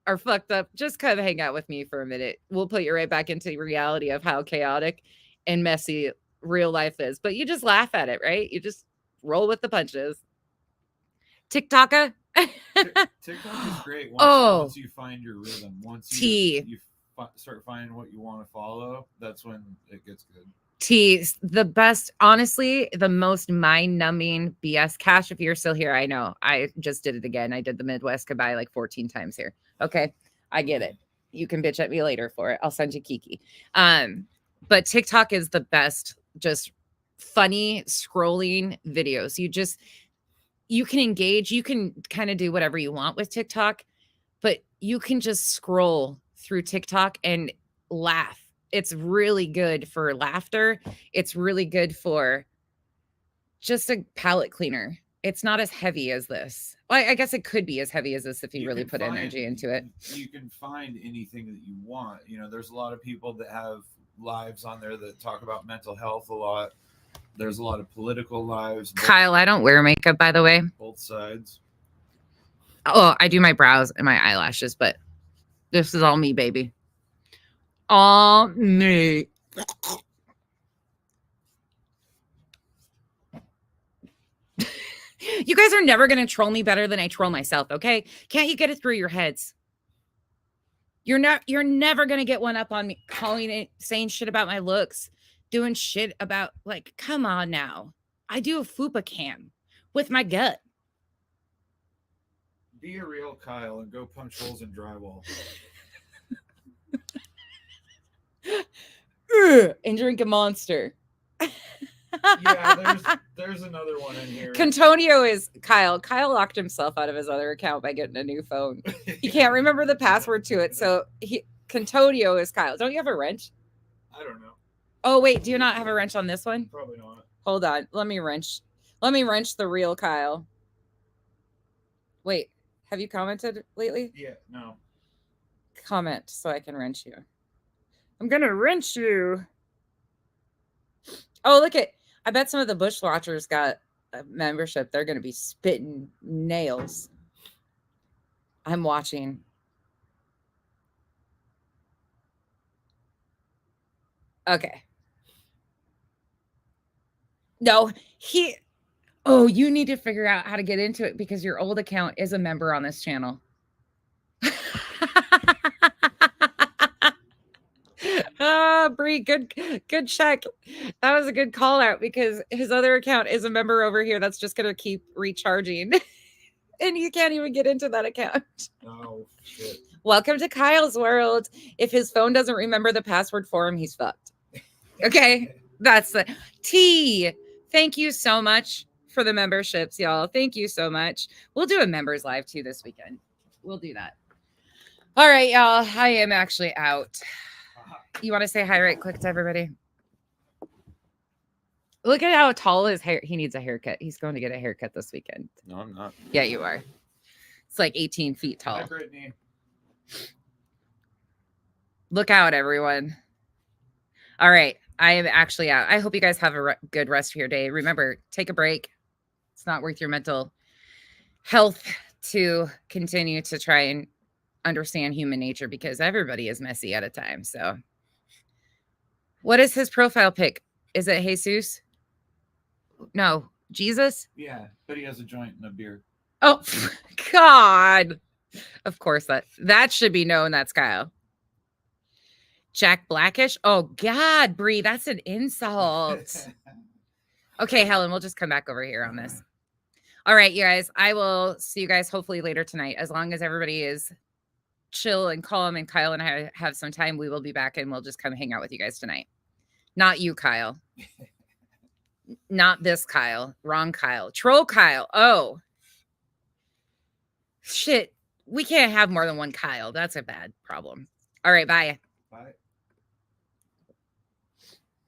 are fucked up, just come hang out with me for a minute. We'll put you right back into reality of how chaotic and messy real life is. But you just laugh at it, right? You just roll with the punches. TikToker. TikTok is great once you find your rhythm. Once you start finding what you want to follow, that's when it gets good. The best, honestly, the most mind-numbing BS. Cash, if you're still here, I know. I just did it again. I did the Midwest goodbye like 14 times here. Okay, I get it. You can bitch at me later for it. I'll send you Kiki. But TikTok is the best, just funny scrolling videos. You can engage, you can kind of do whatever you want with TikTok, but you can just scroll through TikTok and laugh. It's really good for laughter. It's really good for just a palate cleaner. It's not as heavy as this. Well, I guess it could be as heavy as this if you really put energy into it. You can find anything that you want. You know, there's a lot of people that have lives on there that talk about mental health a lot. There's a lot of political lives. Kyle, I don't wear makeup, by the way. Both sides. Oh, I do my brows and my eyelashes, but this is all me, baby. All me. You guys are never going to troll me better than I troll myself, okay? Can't you get it through your heads? You're never going to get one up on me calling it, saying shit about my looks, doing shit about, like, come on now. I do a fupa cam with my gut. Be a real Kyle and go punch holes in drywall. And drink a Monster. Yeah, there's another one in here. Contonio is Kyle. Kyle locked himself out of his other account by getting a new phone. He can't remember the password to it, so Contonio is Kyle. Don't you have a wrench? I don't know. Oh wait, do you not have a wrench on this one? Probably not. Hold on, let me wrench the real Kyle. Wait, have you commented lately? Yeah, no. Comment so I can wrench you. I'm gonna wrench you. Oh, look at, I bet some of the Bushwatchers got a membership. They're gonna be spitting nails. I'm watching. Okay. No, you need to figure out how to get into it because your old account is a member on this channel. job, Bree. Good check. That was a good call out because his other account is a member over here that's just gonna keep recharging. And you can't even get into that account. Oh shit. Welcome to Kyle's world. If his phone doesn't remember the password for him, he's fucked. Okay. That's the T. Thank you so much for the memberships, y'all. Thank you so much. We'll do a members live too this weekend. We'll do that. All right, y'all. I am actually out. You want to say hi right quick to everybody? Look at how tall his hair. He needs a haircut. He's going to get a haircut this weekend. No, I'm not. Yeah, you are. It's like 18 feet tall. Hi, Brittany. Look out, everyone. All right. I am actually out. I hope you guys have a good rest of your day. Remember, take a break. It's not worth your mental health to continue to try and understand human nature because everybody is messy at a time. So, what is his profile pic? Is it Jesus? No, Jesus? Yeah, but he has a joint and a beard. Oh, God. Of course, that should be known. That's Kyle. Jack Blackish? Oh, God, Bree, that's an insult. Okay, Helen, we'll just come back over here on this. All right, you guys, I will see you guys hopefully later tonight. As long as everybody is chill and calm and Kyle and I have some time, we will be back and we'll just come hang out with you guys tonight. Not you, Kyle. Not this Kyle. Wrong Kyle. Troll Kyle. Oh. Shit. We can't have more than one Kyle. That's a bad problem. All right, bye. Bye.